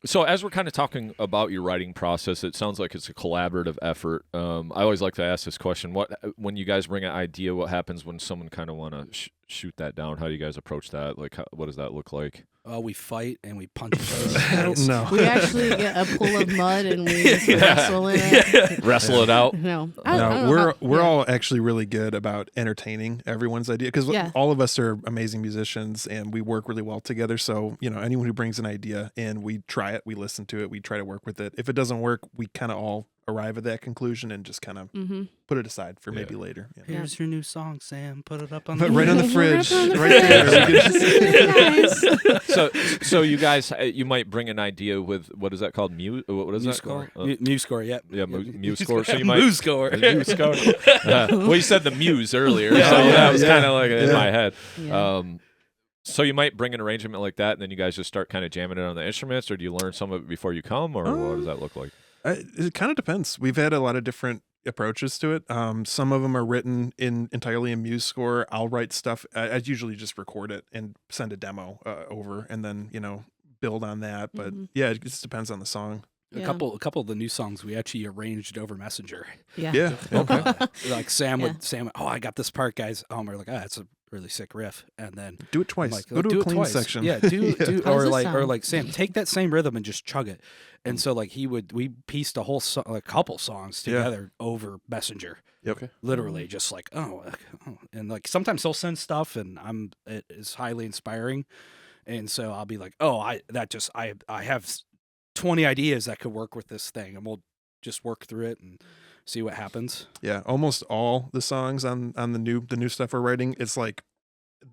So as we're kind of talking about your writing process, it sounds like it's a collaborative effort. I always like to ask this question: when you guys bring an idea, what happens when someone kind of want to shoot that down? How do you guys approach that? Like, what does that look like? We fight and we punch each other. I don't know. We actually get a pool of mud and we just wrestle in it. Wrestle it out. No, I don't No, know we're how- all actually really good about entertaining everyone's idea because Yeah. all of us are amazing musicians and we work really well together. So anyone who brings an idea and we try it, we listen to it, we try to work with it. If it doesn't work, we kind of all arrive at that conclusion and just kind of Mhm. put it aside for maybe later. Yeah. Here's your new song, Sam. Put it up on But the right on the Right fridge, on the right there. fridge. Nice. So you guys, you might bring an idea with what is that called? What is that called? Muse score, yep. Yeah, Muse score. So you might Muse score. Muse score. Well, you said the Muse earlier, so Yeah, that was yeah. kind of like in Yeah. my head. Yeah. So you might bring an arrangement like that, and then you guys just start kind of jamming it on the instruments, or do you learn some of it before you come, or what does that look like? It kind of depends. We've had a lot of different approaches to it. Some of them are written entirely in Muse score. I'll write stuff. I usually just record it and send a demo over, and then build on that. But Mhm. yeah, it just depends on the song. A Yeah. couple of the new songs we actually arranged over Messenger. Yeah. Yeah. Okay. Like Sam Yeah. would, oh, I got this part, guys. We're like, that's a really sick riff. And then Do it I'm twice. like, Go to do a it clean twice. section. Yeah, do How does or this like sound? Sam, take that same rhythm and just chug it. And so like we pieced a whole couple songs Yeah. together over Messenger. Yep. Literally just like oh, and like sometimes he'll send stuff and it is highly inspiring. And so I'll be like, oh, I have 20 ideas that could work with this thing, and we'll just work through it and see what happens. Yeah. Almost all the songs on the new stuff we're writing, it's like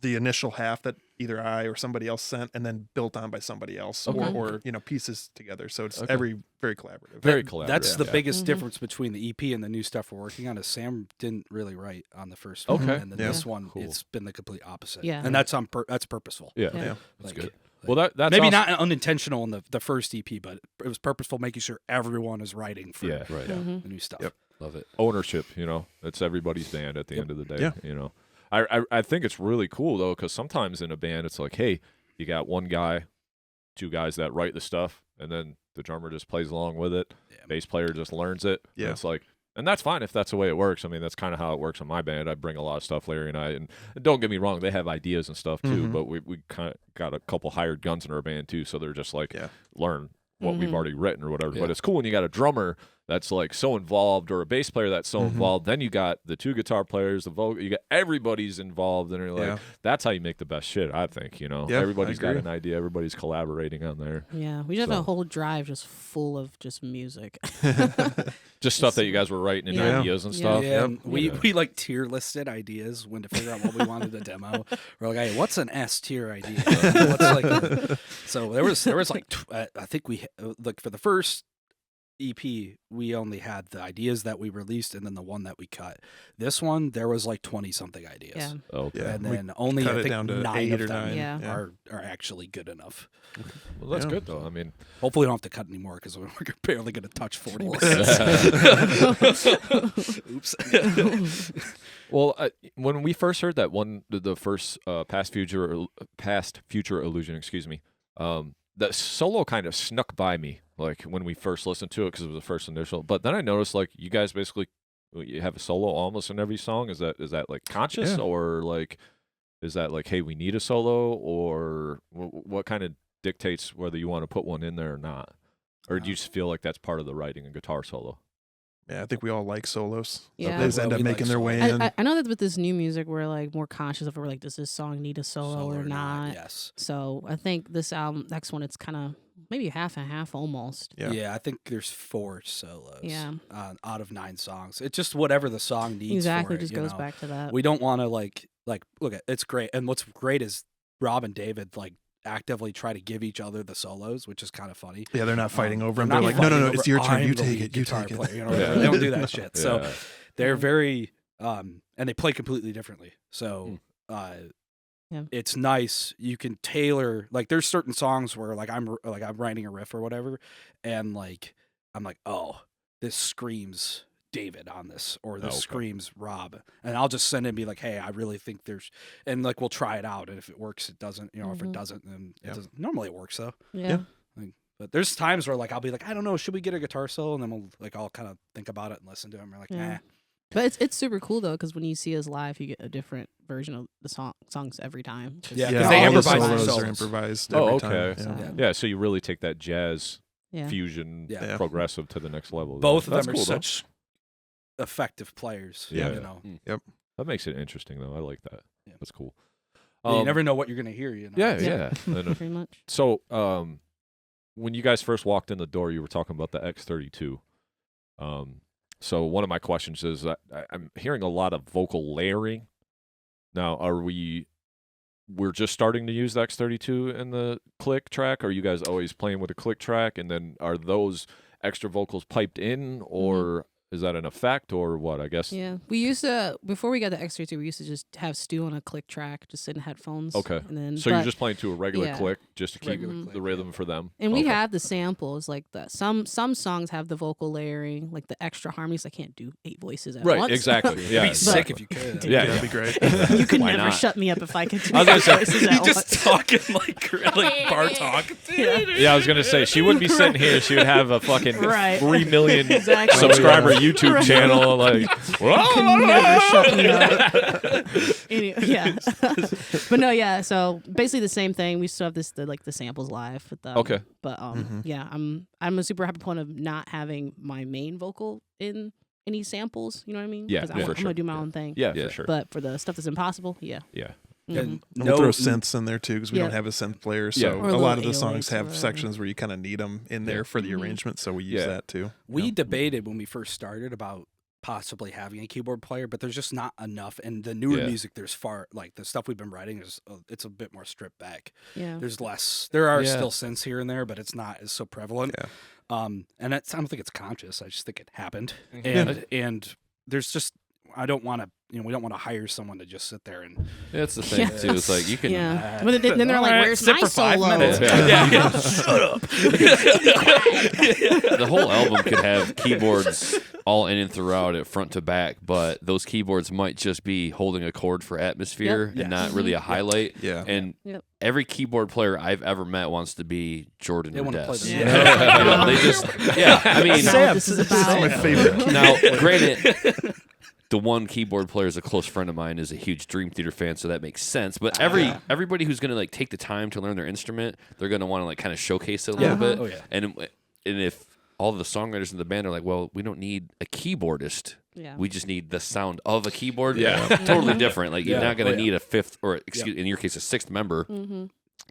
the initial half that either I or somebody else sent, and then built on by somebody else, Okay. or pieces together. So it's Okay. very collaborative. Very collaborative. That's the yeah. biggest Mhm. difference between the EP and the new stuff we're working on. Is Sam didn't really write on the first one, Okay. and then Yeah. this one Cool. it's been the complete opposite. Yeah. and that's that's purposeful. Yeah, Yeah. that's Like, good. Well, that's maybe awesome. not unintentional in the first EP, but it was purposeful, making sure everyone is writing for Yeah. Right. Mhm. the new stuff. Yep. Love it. Ownership. It's everybody's band at the Yep. end of the day. Yeah. I think it's really cool though, because sometimes in a band it's like, hey, you got one guy, two guys that write the stuff, and then the drummer just plays along with it. Yeah. Bass player just learns it. And Yeah. it's like, and that's fine if that's the way it works. I mean, that's kind of how it works in my band. I bring a lot of stuff, Larry and I, and don't get me wrong, they have ideas and stuff too, Mhm. but we kind of got a couple hired guns in our band too, so they're just like, Yeah. learn what we've Mhm. already written or whatever. Yeah. But it's cool when you got a drummer that's like so involved, or a bass player that's so involved. Then you got the 2 guitar players, the vocal, you got everybody's involved, and you're like, that's how you make the best shit, I think, you know. Yeah, everybody's got an idea, everybody's collaborating on there. Yeah, we just have a whole drive just full of just music. Just stuff that you guys were writing in ideas and stuff. Yeah, we like tier listed ideas when to figure out what we wanted to demo. We're like, hey, what's an S tier idea? What's like so there was like I think we like for the first EP we only had the ideas that we released and then the one that we cut. This one there was like 20 something ideas. Yeah. Okay. And then only I think down to 9 8 of or them 9 are actually good enough. Well, that's good though. I mean, hopefully we don't have to cut anymore because we're barely going to touch 40 minutes. Oops. well, when we first heard that one, the first past future illusion, excuse me, that solo kind of snuck by me, like when we first listened to it, because it was the first initial. But then I noticed, like, you guys basically you have a solo almost in every song. Is that like conscious, or like is that like, hey, we need a solo, or what kind of dictates whether you want to put one in there or not, or do you just feel like that's part of the writing and guitar solo? Yeah, I think we all like solos. Yeah. They just end up making their way in. I know that with this new music, we're like more conscious of, we're like, does this song need a solo or not? Yes. So I think this album, next one, it's kind of maybe half and half almost. Yeah, I think there's 4 solos. Yeah. Out of 9 songs. It's just whatever the song needs. Exactly, for it, just goes back to that. We don't want to like look at it's great, and what's great is Rob and David like actively try to give each other the solos, which is kind of funny. Yeah, they're not fighting over them. They're They're like, no, it's your turn. You take it. You take it. You know, they don't do that shit. So they're very, and they play completely differently. So it's nice. You can tailor, like there's certain songs where like I'm writing a riff or whatever, and like I'm like, oh, this screams David on this, or this screams Rob, and I'll just send it and be like, hey, I really think there's, and like we'll try it out, and if it works, it doesn't, you know, if it doesn't, then it doesn't. Normally it works though. Yeah. Like, but there's times where like I'll be like, I don't know, should we get a guitar solo, and then we'll like I'll kind of think about it and listen to him. We're like, nah. But it's super cool though, because when you see us live, you get a different version of the songs every time. Yeah, because they all the improvise solos solos. are improvised. Oh, every okay. time. Yeah, so you really take that jazz Yeah. fusion Yeah. progressive to the next level. Both of That's them are cool, though. such effective players. Yeah. You know, That makes it interesting though. I like that. Yeah. That's cool. you never know what you're gonna hear. You know. Yeah. And, Pretty much. so, when you guys first walked in the door, you were talking about the X32. So one of my questions is, I'm hearing a lot of vocal layering. Now, we're just starting to use the X32 in the click track? Or are you guys always playing with a click track? And then are those extra vocals piped in, or is that an effect, or what? I guess. Yeah, we used to, before we got the X32, we used to just have Stu on a click track, just in headphones. Okay. And then, So you're just playing to a regular yeah. click, just to keep Regular click, the rhythm for them. And we Okay. have the samples, like some songs have the vocal layering, like the extra harmonies. I can't do 8 voices at Right, once. exactly. It'd Yeah. be sick if you could. Yeah, That'd be great. You could Why never not? shut me up if I could do I was gonna 8 say, voices You at just once. talking like bar talk. Yeah, I was gonna say she wouldn't be sitting here. She would have a fucking Right. 3 million Exactly. subscriber YouTube Right. channel. Like, Could never shut me up. Anyway, yeah. But no, yeah. So basically the same thing. We still have the samples live with them. Okay. But yeah, I'm a super happy point of not having my main vocal in any samples. You know what I mean? Yeah, Because yeah, I'm for sure. gonna do my own thing. yeah, Yeah. for sure. But for the stuff that's impossible, yeah. Yeah. And We'll throw synths in there too, because we Yeah. don't have a synth player. So Yeah. Or a a lot of little the songs 808s or have whatever. sections where you kind of need them in there for the arrangement. So we use Yeah. that too. we debated when we first started about possibly having a keyboard player, but there's just not enough. And the newer Yeah. music, there's like the stuff we've been writing is it's a bit more stripped back. Yeah. There's less. There are Yeah. still synths here and there, but it's not as so prevalent. Yeah. And I don't think it's conscious. I just think it happened. Mhm. And there's just I don't want to. We don't want to hire someone to just sit there and. Yeah, that's the thing Yeah. too. It's like you can. Yeah. But then they're like, "Where's sit my for 5 solo?" minutes. Yeah. Shut up. The whole album could have keyboards all in and throughout it, front to back, but those keyboards might just be holding a chord for atmosphere Yep. and not really a highlight. Yeah. And Yep. every keyboard player I've ever met wants to be Jordan They wanna play Rudess. the- You Yeah. know, they just, I mean, That's not what this is about. my favorite. now, granted, the one keyboard player is a close friend of mine, is a huge Dream Theater fan, so that makes sense. But everybody who's gonna take the time to learn their instrument, they're gonna want to kind of showcase it a little bit. Oh, yeah. And if all the songwriters in the band are like, well, we don't need a keyboardist. Yeah. We just need the sound of a keyboard. Yeah. Totally different. Like, you're not going to Oh, yeah. need a fifth or, in your case, a sixth member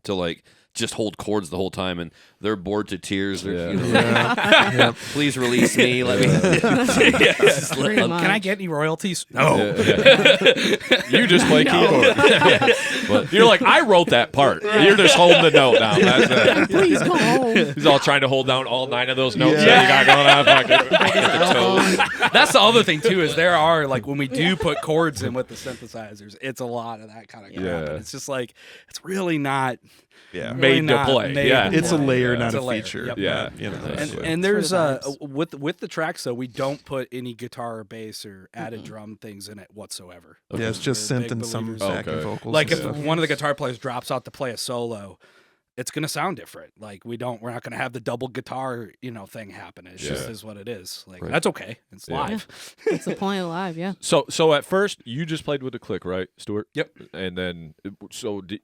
to, like, just hold chords the whole time, and they're bored to tears. They're, you know, please release me. Let me. Pretty much. Can I get any royalties? No. You just play keyboard. But you're like, I wrote that part. You're just holding the note down. That's it. Please go home. He's all trying to hold down all 9 of those notes Yeah. that you got going on. That's the other thing too, is there are, like, when we do put chords in with the synthesizers, it's a lot of that kind of crap. Yeah. And it's just like, it's really not Yeah. really Made to not play. made Yeah. to It's a play. layer, It's not a a layer. feature. Yep. Yeah. You know, And, so- and there's For the vibes. with the tracks though, we don't put any guitar or bass or added drum things in it whatsoever. yeah, it's just We're synth big and some believers. backing Okay. vocals. Like and if stuff. one of the guitar players drops out to play a solo, it's gonna sound different. Like we're not gonna have the double guitar, thing happen. It's just Yeah. is what it is. Like Right. that's okay. It's Yeah. live. It's the point of live, yeah. So at first, you just played with the click, right, Stuart? Yep. And then,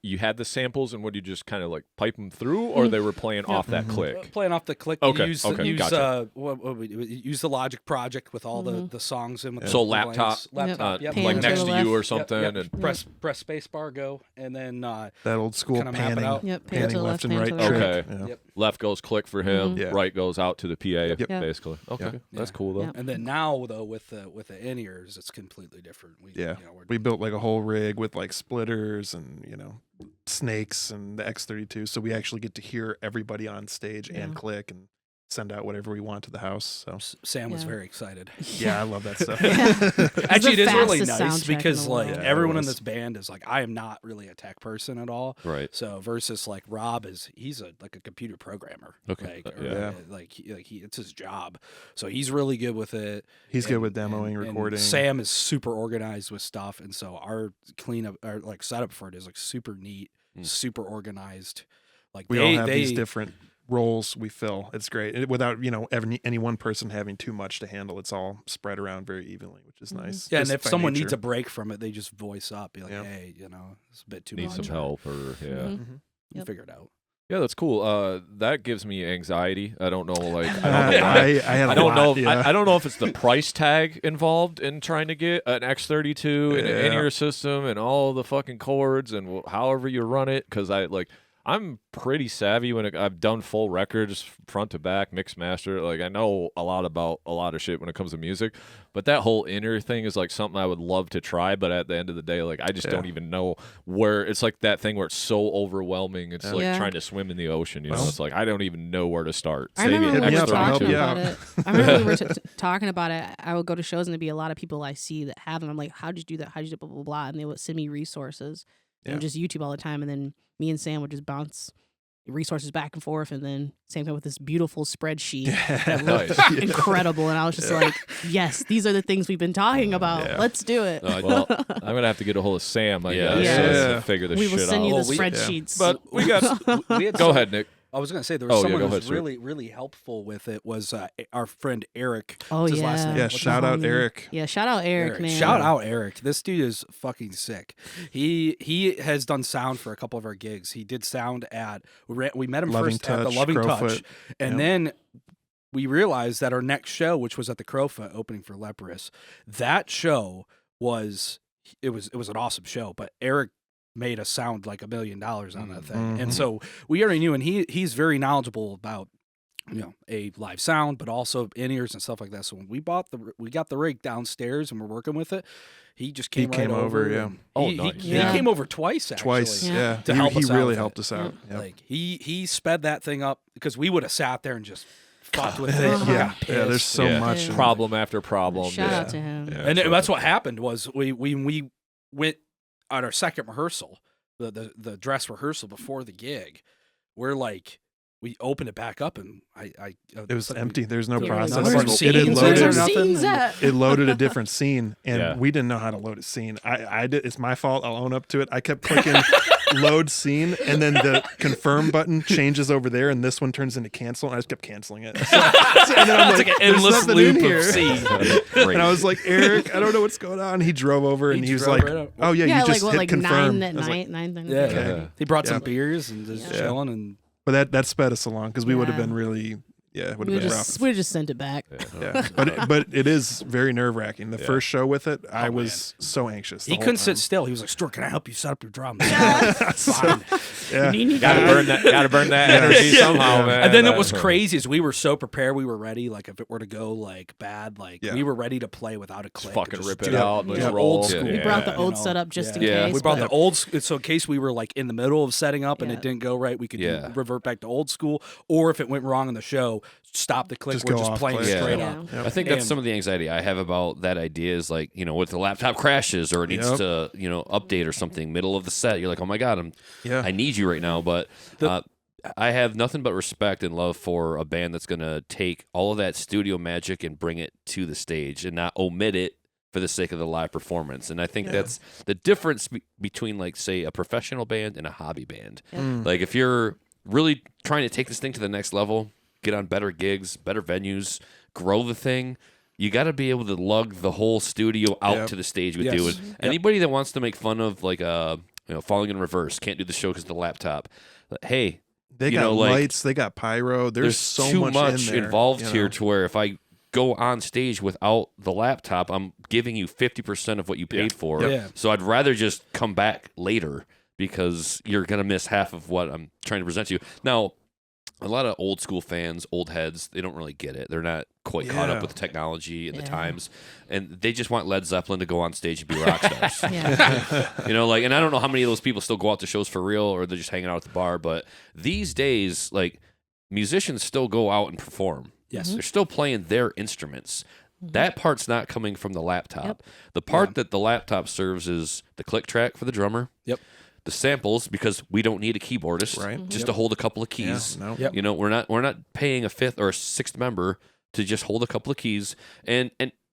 you had the samples, and would you just kind of like pipe them through, or they were playing off that click? Playing off the click. Okay, Use, okay, use, gotcha. use the Logic Project with all the songs in. With So the laptop, blanks. laptop, yep. Pan like to next the to left. you or Yep, something, yep. and press space bar, go, and then that old school kinda map it panning, out. Yep, pan panning to the left left, and pan right to the trick. right. Yeah. Yep. left goes click for him, Yeah. right goes out to the PA, Yep. basically. Okay, Yep. that's Yeah. cool though. Yep. And then now though with the in-ears, it's completely different. Yeah. We're We built like a whole rig with like splitters and snakes and the X32, so we actually get to hear everybody on stage and Yeah. click and send out whatever we want to the house. So Sam was Yeah. very excited. yeah, I love that stuff. Actually, it is really fastest nice soundtrack in because the like world. Yeah, it everyone in was. this band is like, I am not really a tech person at all. Right. So versus like Rob he's a computer programmer. Okay. Like, Yeah. it's his job. So he's really good with it. He's good And- with demoing, and recording. Sam is super organized with stuff, and so our cleanup, our like setup for it is like super neat, super organized. Like We they, all have they, these different roles we fill. It's great. Without, any one person having too much to handle. It's all spread around very evenly, which is nice. Yeah, and just if by someone needs nature. a break from it, they just voice up, be like, Yeah. hey, it's a bit too Need much. some help, or Mhm. Mhm. We'll figure it out. Yeah, that's cool. That gives me anxiety. I don't know, like, I don't know I why. had a I don't lot, know. If, yeah. I don't know if it's the price tag involved in trying to get an X32 and an Yeah. in-ear system and all the fucking chords and however you run it. Because I'm pretty savvy when I've done full records front to back, mix master. Like, I know a lot about a lot of shit when it comes to music. But that whole inner thing is like something I would love to try. But at the end of the day, like, I just don't even know where. It's like that thing where it's so overwhelming. It's like Yeah. trying to swim in the ocean. You know, Well- it's like I don't even know where to start. I remember hit when me we up, were I'll help talking you about out. it. I remember we were talking about it. I would go to shows and there'd be a lot of people I see that have them. I'm like, how'd you do that? How'd you do blah, blah, blah? And they would send me resources and Yeah. just YouTube all the time. And then me and Sam would just bounce resources back and forth. And then same thing with this beautiful spreadsheet that looked Nice. incredible. And I was just like, yes, these are the things we've been talking about. Yeah. Let's do it. Well, I'm gonna have to get a hold of Sam. I Yeah. guess, Yeah. to figure this we will shit send out. you Well, the we- spreadsheets. But we got. We had Go some- ahead, Nick. I was gonna say there was Oh, yeah, someone go who ahead, was sir. really, really helpful with it. Was our friend Eric? oh, What's his last yeah. name? Yeah, What's his shout out homie. Eric. Yeah, shout out Eric, man. Shout out Eric. This dude is fucking sick. He has done sound for a couple of our gigs. He did sound at we met him Loving first at the Touch, Loving Crowfoot. Touch, and Yep. then we realized that our next show, which was at the Crowfoot opening for Leprous, that show was an awesome show. But Eric made us sound like $1 million on that thing, and Mhm. so we already knew. And he's very knowledgeable about a live sound, but also in-ears and stuff like that. So when we got the rig downstairs and we're working with it, he just came came right over, yeah. and Oh, he, nice. he Yeah. came over twice, actually. Twice, Yeah. yeah. To He, help he us out really with helped it. us out. Yep. Like he sped that thing up because we would have sat there and just fucked with it. Yeah. and yeah, got yeah. There's pissed. so Yeah. much. Yeah. Problem after problem. Shout yeah. out to him. Yeah, And so- that's what happened was we went at our second rehearsal, the dress rehearsal before the gig. We're like, we opened it back up and It was like we- empty. There's no Yeah, process. none of our It had scenes Where's or our loaded. nothing, scenes and- at? It loaded a different scene, and Yeah. we didn't know how to load a scene. I did. It's my fault. I'll own up to it. I kept clicking load scene, and then the confirm button changes over there, and this one turns into cancel. And I just kept canceling it. So, and then I'm like, an "There's endless nothing in loop here." of scenes. Great. And I was like, Eric, I don't know what's going on. He drove over, and he was drove like, right up. "Oh yeah, Yeah, you just like hit like confirm." 9 at I was like, night, 9:30. Yeah, Okay. Yeah. he brought some Yeah. beers and just Yeah. chilling and but that sped us along because we would have Yeah. been really, Yeah, it would We have been just rough. just sent it back. Yeah, but it is very nerve wracking. The first show with it, I Oh, was so anxious. He couldn't sit still. He was like, Stuart, can I help you set up your drums? Fine. Yeah. Gotta burn that energy somehow, man. And then it was crazy as we were so prepared, we were ready. Like if it were to go like bad, like Yeah. we were ready to play without a click. fucking Just rip do it out. Let's Yeah. roll. Old school. We brought the you old know? setup just in Yeah. case. We brought but- the old, so in case we were like in the middle of setting up and Yeah. it didn't go right, we could Yeah. revert back to old school. Or if it went wrong in the show, stop the click. Just We're go just off playing click. straight Yeah. up. Yep. I think that's And- some of the anxiety I have about that idea is like, if the laptop crashes or it needs Yep. to, update or something middle of the set, you're like, oh my God, I need you right now. But I have nothing but respect and love for a band that's going to take all of that studio magic and bring it to the stage and not omit it for the sake of the live performance. And I think that's the difference between, like, say, a professional band and a hobby band. Like, if you're really trying to take this thing to the next level, get on better gigs, better venues, grow the thing, you got to be able to lug the whole studio out to the stage with you. And anybody that wants to make fun of, like, Falling in Reverse, can't do the show because of the laptop. Hey, They got lights, they got pyro. There's so too much in there, involved here to where if I go on stage without the laptop, I'm giving you 50% of what you paid for. Yeah. So I'd rather just come back later because you're going to miss half of what I'm trying to present to you. Now, a lot of old school fans, old heads, they don't really get it. They're not quite caught up with the technology and the times. And they just want Led Zeppelin to go on stage and be rock stars. And I don't know how many of those people still go out to shows for real or they're just hanging out at the bar. But these days, like, musicians still go out and perform. Yes. They're still playing their instruments. That part's not coming from the laptop. Yep. The part that the laptop serves is the click track for the drummer. Yep. The samples, because we don't need a keyboardist, Right. just to hold a couple of keys. no. Yep. We're not paying a fifth or a sixth member to just hold a couple of keys, and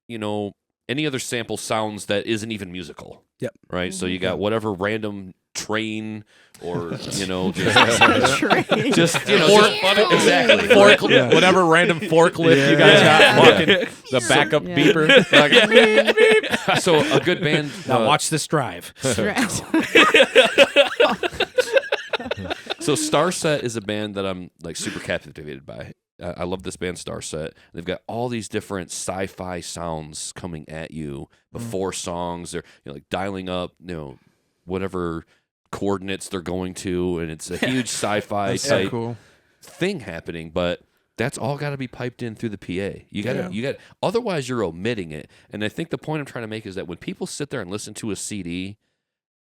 any other sample sounds that isn't even musical. Yep. Right. So you got whatever random train or Train. exactly Whatever random forklift you guys got, fucking the backup Yeah. beeper. So a good band. Now watch this drive. So Starset is a band that I'm like super captivated by. I love this band Starset. They've got all these different sci-fi sounds coming at you before songs. They're like dialing up, whatever coordinates they're going to, and it's a huge sci-fi That's so type cool. thing happening. But that's all got to be piped in through the PA. You got otherwise you're omitting it. And I think the point I'm trying to make is that when people sit there and listen to a CD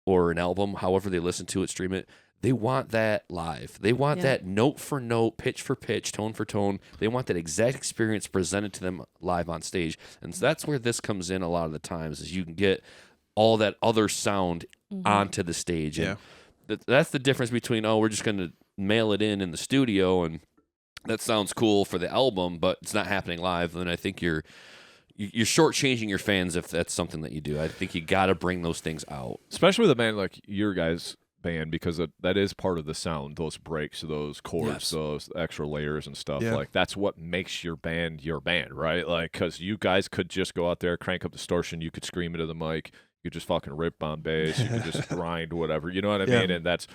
or an album, however they listen to it, stream it, they want that live. They want that note for note, pitch for pitch, tone for tone. They want that exact experience presented to them live on stage. And so that's where this comes in a lot of the times, is you can get all that other sound onto the stage. And that's the difference between, we're just going to mail it in the studio and that sounds cool for the album, but it's not happening live. And I think you're shortchanging your fans if that's something that you do. I think you got to bring those things out. Especially with a band like your guys' band, because that is part of the sound, those breaks, those chords, those extra layers and stuff. Like, that's what makes your band, right? Like, because you guys could just go out there, crank up distortion, you could scream into the mic, you could just fucking rip on bass, you could just grind whatever, you know what I mean? And that's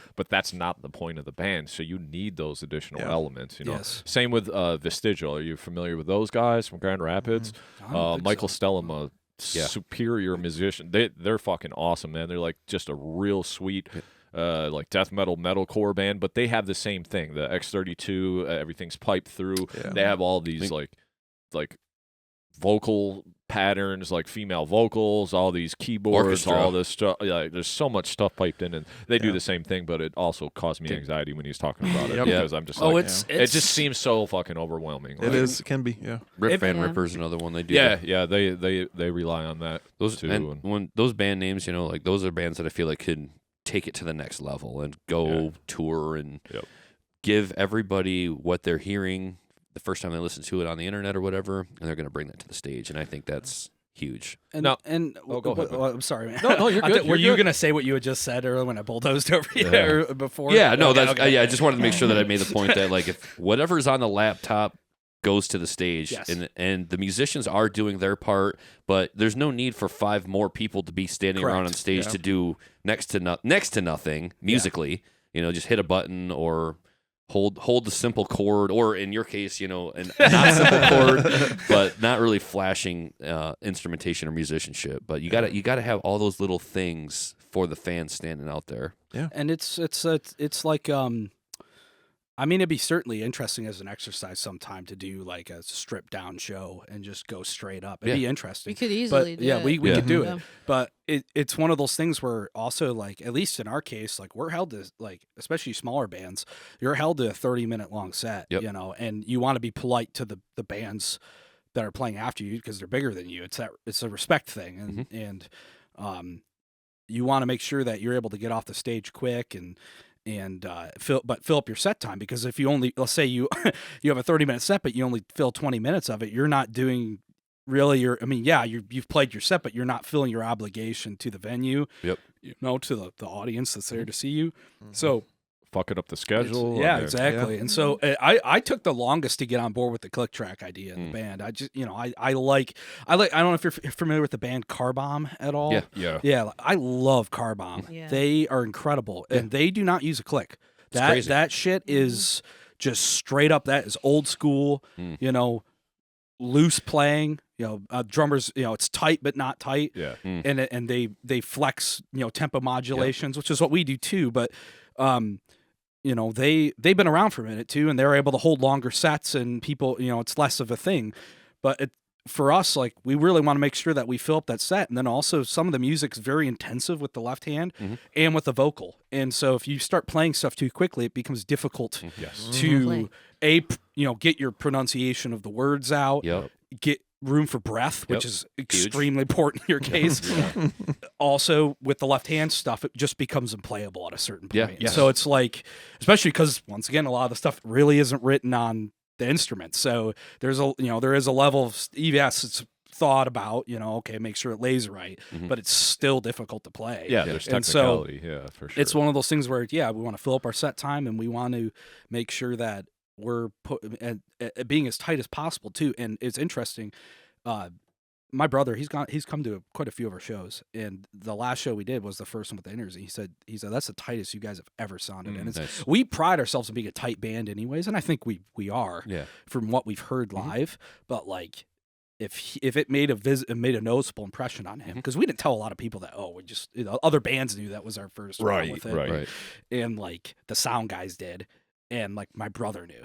not the point of the band. So you need those additional elements, Same with Vestigial. Are you familiar with those guys from Grand Rapids? Michael Stellum, superior musician. They're fucking awesome, man. They're like just a real sweet like death metalcore band, but they have the same thing. The X32, everything's piped through. They have all these like vocal patterns, like female vocals, all these keyboards, Orchestra. all this stuff. There's so much stuff piped in, and they do the same thing. But it also caused me anxiety when he was talking about it because I'm just it just seems so fucking overwhelming. It can be. Rip Van Ripper's another one they do. They rely on that Those too. and when those band names, like those are bands that I feel like could take it to the next level and go tour and give everybody what they're hearing the first time they listen to it on the internet or whatever, and they're going to bring that to the stage. And I think that's huge. And, No. and go ahead, I'm sorry, man. No, you're good. Were You're you good. going to say what you had just said earlier when I bulldozed over you or before? Yeah, no, Okay, that's okay. I just wanted to make sure that I made the point that like if whatever's on the laptop goes to the stage and the musicians are doing their part, but there's no need for 5 more people to be standing around on stage to do next to nothing musically. Just hit a button or hold the simple chord, or in your case, a not simple chord, but not really flashing instrumentation or musicianship. But you gotta have all those little things for the fans standing out there. Yeah, and it's like I mean, it'd be certainly interesting as an exercise sometime to do like a stripped down show and just go straight up. It'd be interesting. We could easily do it. we could do Yeah. it. But it's one of those things where also, like, at least in our case, like, we're held to, like, especially smaller bands, you're held to a 30-minute long set, Yep. and you want to be polite to the bands that are playing after you because they're bigger than you. It's a respect thing. And you want to make sure that you're able to get off the stage quick and fill up your set time, because if you only, let's say you have a 30-minute set but you only fill 20 minutes of it, you're not doing really you've played your set, but you're not filling your obligation to the venue, Yep. To the audience that's there to see you. So Fucking up the schedule. yeah, I mean, exactly. Yeah. And so I took the longest to get on board with the click track idea in the band. I just I don't know if you're familiar with the band Car Bomb at all. Yeah. Yeah, I love Car Bomb. Yeah. They are incredible, and they do not use a click. crazy. That shit is just straight up. That is old school. Loose playing. Drummers. It's tight but not tight. Yeah. And they flex. Tempo modulations, which is what we do too. But they've been around for a minute too, and they're able to hold longer sets, and people, it's less of a thing. But for us, like, we really want to make sure that we fill up that set, and then also some of the music's very intensive with the left hand and with the vocal, and so if you start playing stuff too quickly, it becomes difficult Yes. to get your pronunciation of the words out, Yep. get room for breath, which Yep. is extremely important in your case. Also, with the left hand stuff, it just becomes unplayable at a certain point. Yeah. So it's like, especially because, once again, a lot of the stuff really isn't written on the instruments. So there is a level of, yes, it's thought about, okay, make sure it lays right, but it's still difficult to play. Yeah, there's And so technicality. Yeah, for sure. it's one of those things where, we want to fill up our set time, and we want to make sure that we're being as tight as possible too. And it's interesting. My brother, he's come to quite a few of our shows, and the last show we did was the first one with the inners. And he said that's the tightest you guys have ever sounded. And Nice. we pride ourselves on being a tight band, anyways, and I think we are from what we've heard live. But like, if it made a noticeable impression on him, because we didn't tell a lot of people that we just other bands knew that was our first run with it, right. and like the sound guys did, and like my brother knew.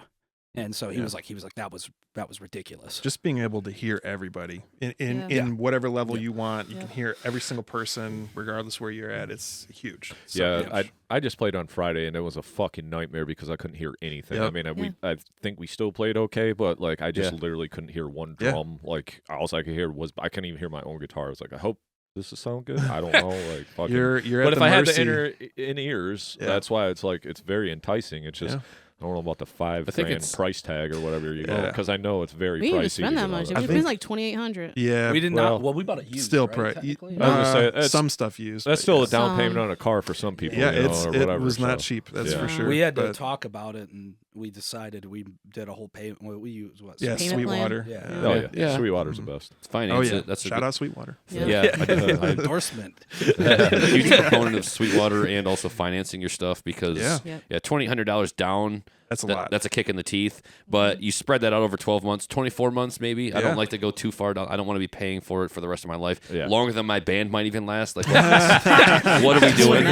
And so he was like, that was ridiculous. Just being able to hear everybody in whatever level you want. You can hear every single person, regardless where you're at. It's huge. So, I just played on Friday, and it was a fucking nightmare because I couldn't hear anything. Yep. I mean, I think we still played okay, but like I just literally couldn't hear one drum. Like all I could hear was, I couldn't even hear my own guitar. I was like, I hope this will sound good. I don't know. Like fucking. You're but at if the I had mercy. the in ears, that's why it's like it's very enticing. It's just. I don't know about the $5,000 price tag or whatever you go, because I know it's very we pricey. didn't even spend that much. I We spent like $2,800. Yeah, we did not. Well, we bought a used. Still, right, technically? I was gonna say, some stuff used. That's but still yeah. a down payment on a car for some people. Yeah, or whatever. it was not so. cheap. That's Yeah. for sure. We had to but- talk about it, and we decided we did a whole payment. We used what? Yeah, Payment plan? Sweetwater. Yeah. Oh yeah, Yeah. Sweetwater's the best. It's fine. Oh yeah, That's shout out Sweetwater. Yeah, I do. endorsement. Huge proponent of Sweetwater and also financing your stuff, because Yeah. $2,800 down. That's a lot. That's a kick in the teeth. But you spread that out over 12 months, 24 months maybe. I Yeah. don't like to go too far down. I don't want to be paying for it for the rest of my life. Yeah. Longer than my band might even last. Like, what are we doing?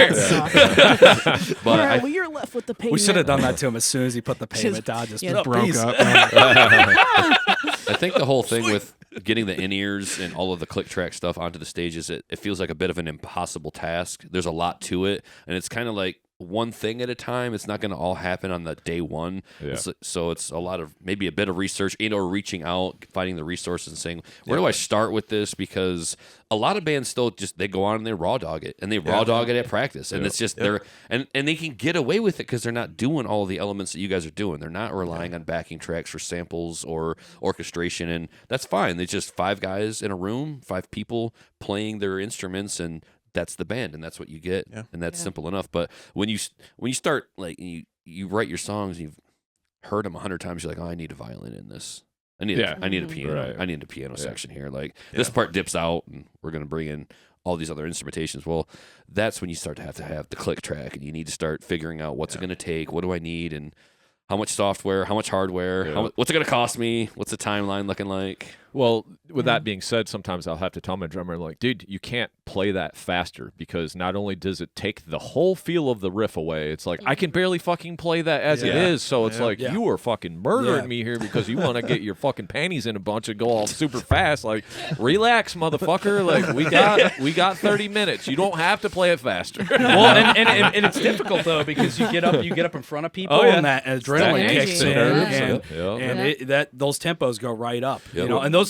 But I, well, you're left with the payment. We should have done that to him as soon as he put the payment down. Just yeah, Broke peace. up. I think the whole thing with getting the in-ears and all of the click track stuff onto the stages, it feels like a bit of an impossible task. There's a lot to it, and it's kind of like one thing at a time. It's not going to all happen on the day one. Yeah. So it's a lot of maybe a bit of research and or reaching out, finding the resources and saying, where do I start with this? Because a lot of bands still just, they go on and they raw dog it, and they raw dog it at practice. And it's just, they're, and they can get away with it because they're not doing all the elements that you guys are doing. They're not relying on backing tracks for samples or orchestration. And that's fine. It's just 5 guys in a room, 5 people playing their instruments, and that's the band, and that's what you get, and that's simple enough. But when you start, like, you write your songs, and you've heard them 100 times, you're like, oh, I need a violin in this. I need a piano. Right. I need a piano section here. Like this part dips out, and we're gonna bring in all these other instrumentations. Well, that's when you start to have the click track, and you need to start figuring out what's it gonna take, what do I need, and how much software, how much hardware, what's it going to cost me? What's the timeline looking like? Well, with that being said, sometimes I'll have to tell my drummer, like, dude, you can't play that faster because not only does it take the whole feel of the riff away, it's like, I can barely fucking play that as it is. So it's like, you are fucking murdering me here because you want to get your fucking panties in a bunch and go all super fast. Like, relax, motherfucker. Like, we got 30 minutes. You don't have to play it faster. Well, and it's difficult though because you get up in front of people and that adrenaline kicks in, and those tempos go right up. You know, and those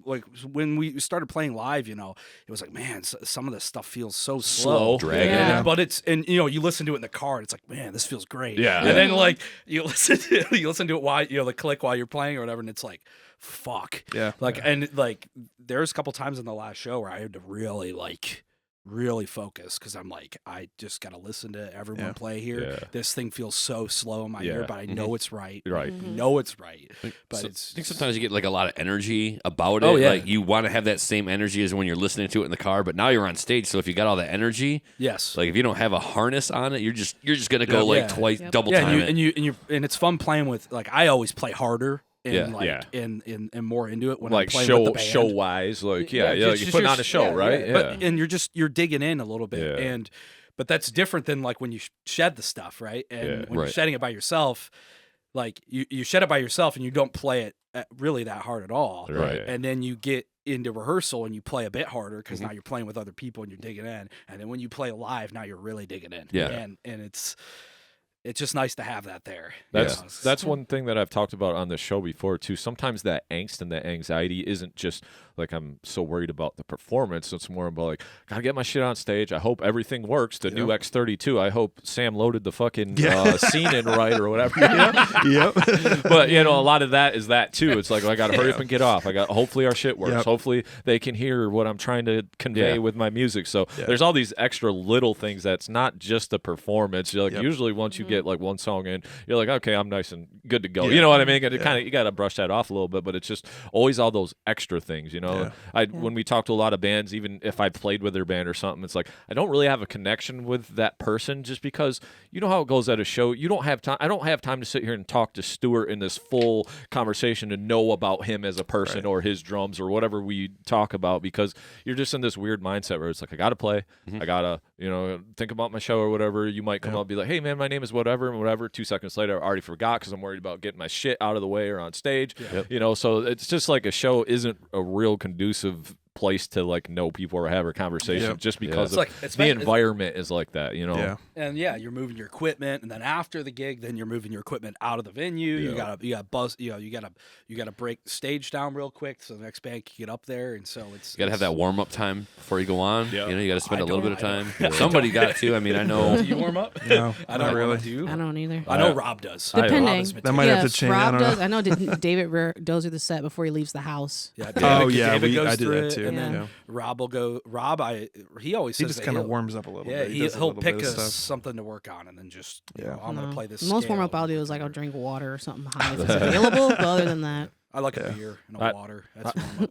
like when we started playing live, you know, it was like, man, some of this stuff feels so slow, dragging. But it's, and you know, you listen to it in the car, and it's like, man, this feels great. Yeah. And then like you listen to it while, you know, the click while you're playing or whatever, and it's like, fuck. Yeah. Like, and like there's a couple times in the last show where I had to really focus because I'm like, I just got to listen to everyone play here. Yeah. This thing feels so slow in my ear, but I know it's right. Right. Know it's right. But I it's think sometimes you get like a lot of energy about it. Oh, yeah. Like you want to have that same energy as when you're listening to it in the car, but now you're on stage. So if you got all that energy, yes. like if you don't have a harness on it, you're just gonna go like twice, double Yeah, time it. And it's fun playing with, like, I always play harder. And and more into it when like I'm playing with the band. show wise, like you just put on a show, right? Yeah. But, and you're digging in a little bit, but that's different than like when you shed the stuff, right? And when you're shedding it by yourself, like you shed it by yourself and you don't play it really that hard at all, right? And then you get into rehearsal and you play a bit harder because now you're playing with other people and you're digging in, and then when you play live, now you're really digging in, and it's just nice to have that there. That's one thing that I've talked about on the show before too. Sometimes that angst and that anxiety isn't just like I'm so worried about the performance. It's more about like, gotta get my shit on stage. I hope everything works. The new X32. I hope Sam loaded the fucking scene in right or whatever. But you know, a lot of that is that too. It's like, I gotta hurry up and get off. Hopefully our shit works. Hopefully they can hear what I'm trying to convey with my music. So there's all these extra little things that's not just the performance. You're like usually once you get like one song in, you're like, okay, I'm nice and good to go. You know what I mean? You gotta brush that off a little bit, but it's just always all those extra things, you know. When we talk to a lot of bands, even if I played with their band or something, it's like I don't really have a connection with that person just because you know how it goes at a show. You don't have time. I don't have time to sit here and talk to Stuart in this full conversation and know about him as a person or his drums or whatever we talk about, because you're just in this weird mindset where it's like, I gotta play, I gotta, you know, think about my show or whatever. You might come up and be like, hey man, my name is whatever and whatever. 2 seconds later, I already forgot because I'm worried about getting my shit out of the way or on stage. You know, so it's just like a show isn't a real conducive place to like know people or have a conversation just because the environment is like that, you know. And you're moving your equipment, and then after the gig, then you're moving your equipment out of the venue. You gotta buzz, you gotta break the stage down real quick so the next band can get up there, and so it's you gotta have that warm up time before you go on. You know, you gotta spend a little bit of time. Somebody got to. I mean, I know. Do you warm up? No, I don't really. I don't either. I know Rob does. Depending. That might have to change. Rob does. I know David goes through the set before he leaves the house. David goes I did through that it, too. and then Rob will go. He always says he just kind of warms up a little bit. He'll pick something to work on, and then just I'm gonna play this. The most warm up I'll do is like I'll drink water or something behind if it's available. But other than that, I like a beer and a water. That's warm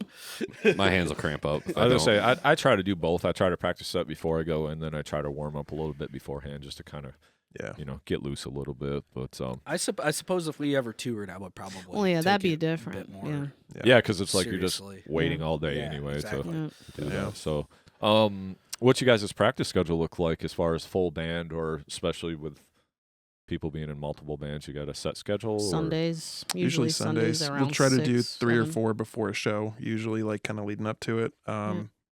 up. My hands will cramp up. I was gonna say I try to do both. I try to practice set before I go, and then I try to warm up a little bit beforehand just to kind of you know, get loose a little bit. But I suppose if we ever toured, I would probably. Well, that'd be different. A bit more. Yeah, because it's like you're just waiting all day anyway. Exactly. So, what's you guys' practice schedule look like as far as full band, or especially with people being in multiple bands? You got a set schedule? Sundays, usually Sundays. Around We'll try to 6, do 3 or 7. 4 before a show. Usually, like kind of leading up to it.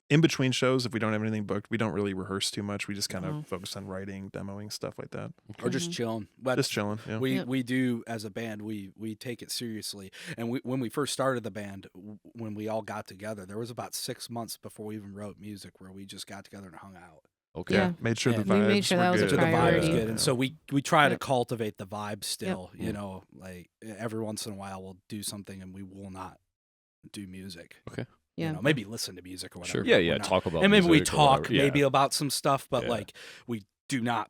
In between shows, if we don't have anything booked, we don't really rehearse too much. We just kind of focus on writing, demoing, stuff like that. Or just chilling. But just chilling. Yeah. We do, as a band, we take it seriously. And when we first started the band, when we all got together, there was about 6 months before we even wrote music where we just got together and hung out. Okay. Yeah. Made sure the And vibes we made sure that were was a good. The vibe priority. was good. And so we try to cultivate the vibe still. Yep. You know, like every once in a while we'll do something and we will not do music. Okay. Yeah. You know, maybe listen to music or whatever. Sure. Yeah. Talk about and maybe we music or talk whatever. maybe about some stuff, but like we do not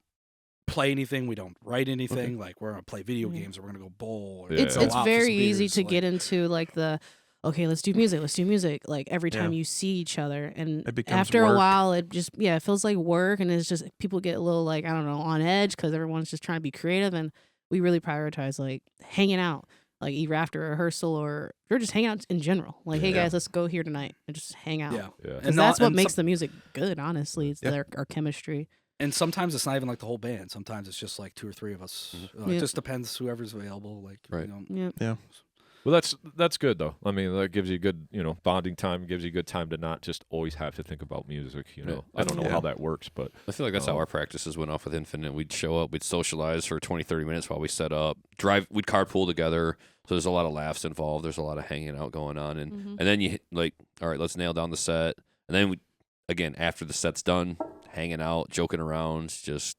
play anything. We don't write anything. Like we're gonna play video games or we're gonna go bowl. Or It's go out for very some easy beers, to like, get into like the let's do music like every time you see each other, and It becomes after work. a while it just it feels like work, and it's just people get a little like, I don't know, on edge because everyone's just trying to be creative, and we really prioritize like hanging out, like either after rehearsal or just hanging out in general. Like, hey guys, let's go here tonight and just hang out. Yeah. Because that's what makes the music good, honestly. It's our chemistry. And sometimes it's not even like the whole band. Sometimes it's just like 2 or 3 of us. It just depends whoever's available. Like, right. Yeah. Well, that's good though. I mean, that gives you good, bonding time. Gives you good time to not just always have to think about music. I don't know how that works, but I feel like that's how our practices went off with Infinite. We'd show up, we'd socialize for 20, 30 minutes while we set up, we'd carpool together. So there's a lot of laughs involved. There's a lot of hanging out going on, and then you like, all right, let's nail down the set, and then again after the set's done, hanging out, joking around. Just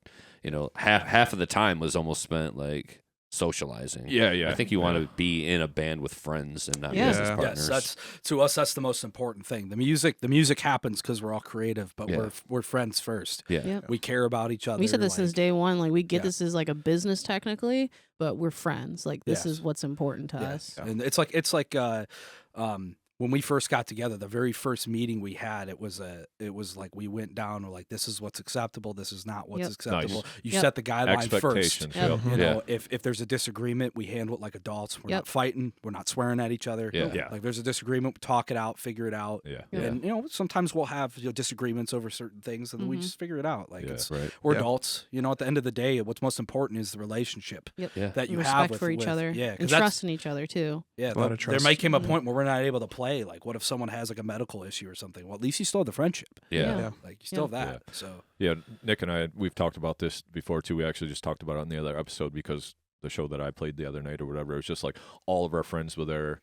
half of the time was almost spent like socializing. Yeah. I think you want to be in a band with friends and not business partners. Yes, to us that's the most important thing. The music happens because we're all creative, but we're friends first. We care about each other. We said this since day one. Like, we get this as like a business technically, but we're friends. Like, this is what's important to us. And it's like when we first got together, the very first meeting we had, it was like we went down, we're like, this is what's acceptable, this is not what's acceptable. Nice. You set the guideline first. Expectations. If there's a disagreement, we handle it like adults. We're not fighting, we're not swearing at each other. Like, there's a disagreement, we talk it out, figure it out. And sometimes we'll have disagreements over certain things, and then we just figure it out. Like, we're adults. At the end of the day, what's most important is the relationship that you respect have for each other. and trust in each other too. Yeah, there might come a point where we're not able to play. Like, what if someone has like a medical issue or something? Well, at least you still have the friendship. Like, you still have that. So Nick and I, we've talked about this before too. We actually just talked about it on the other episode because the show that I played the other night or whatever, it was just like all of our friends were there.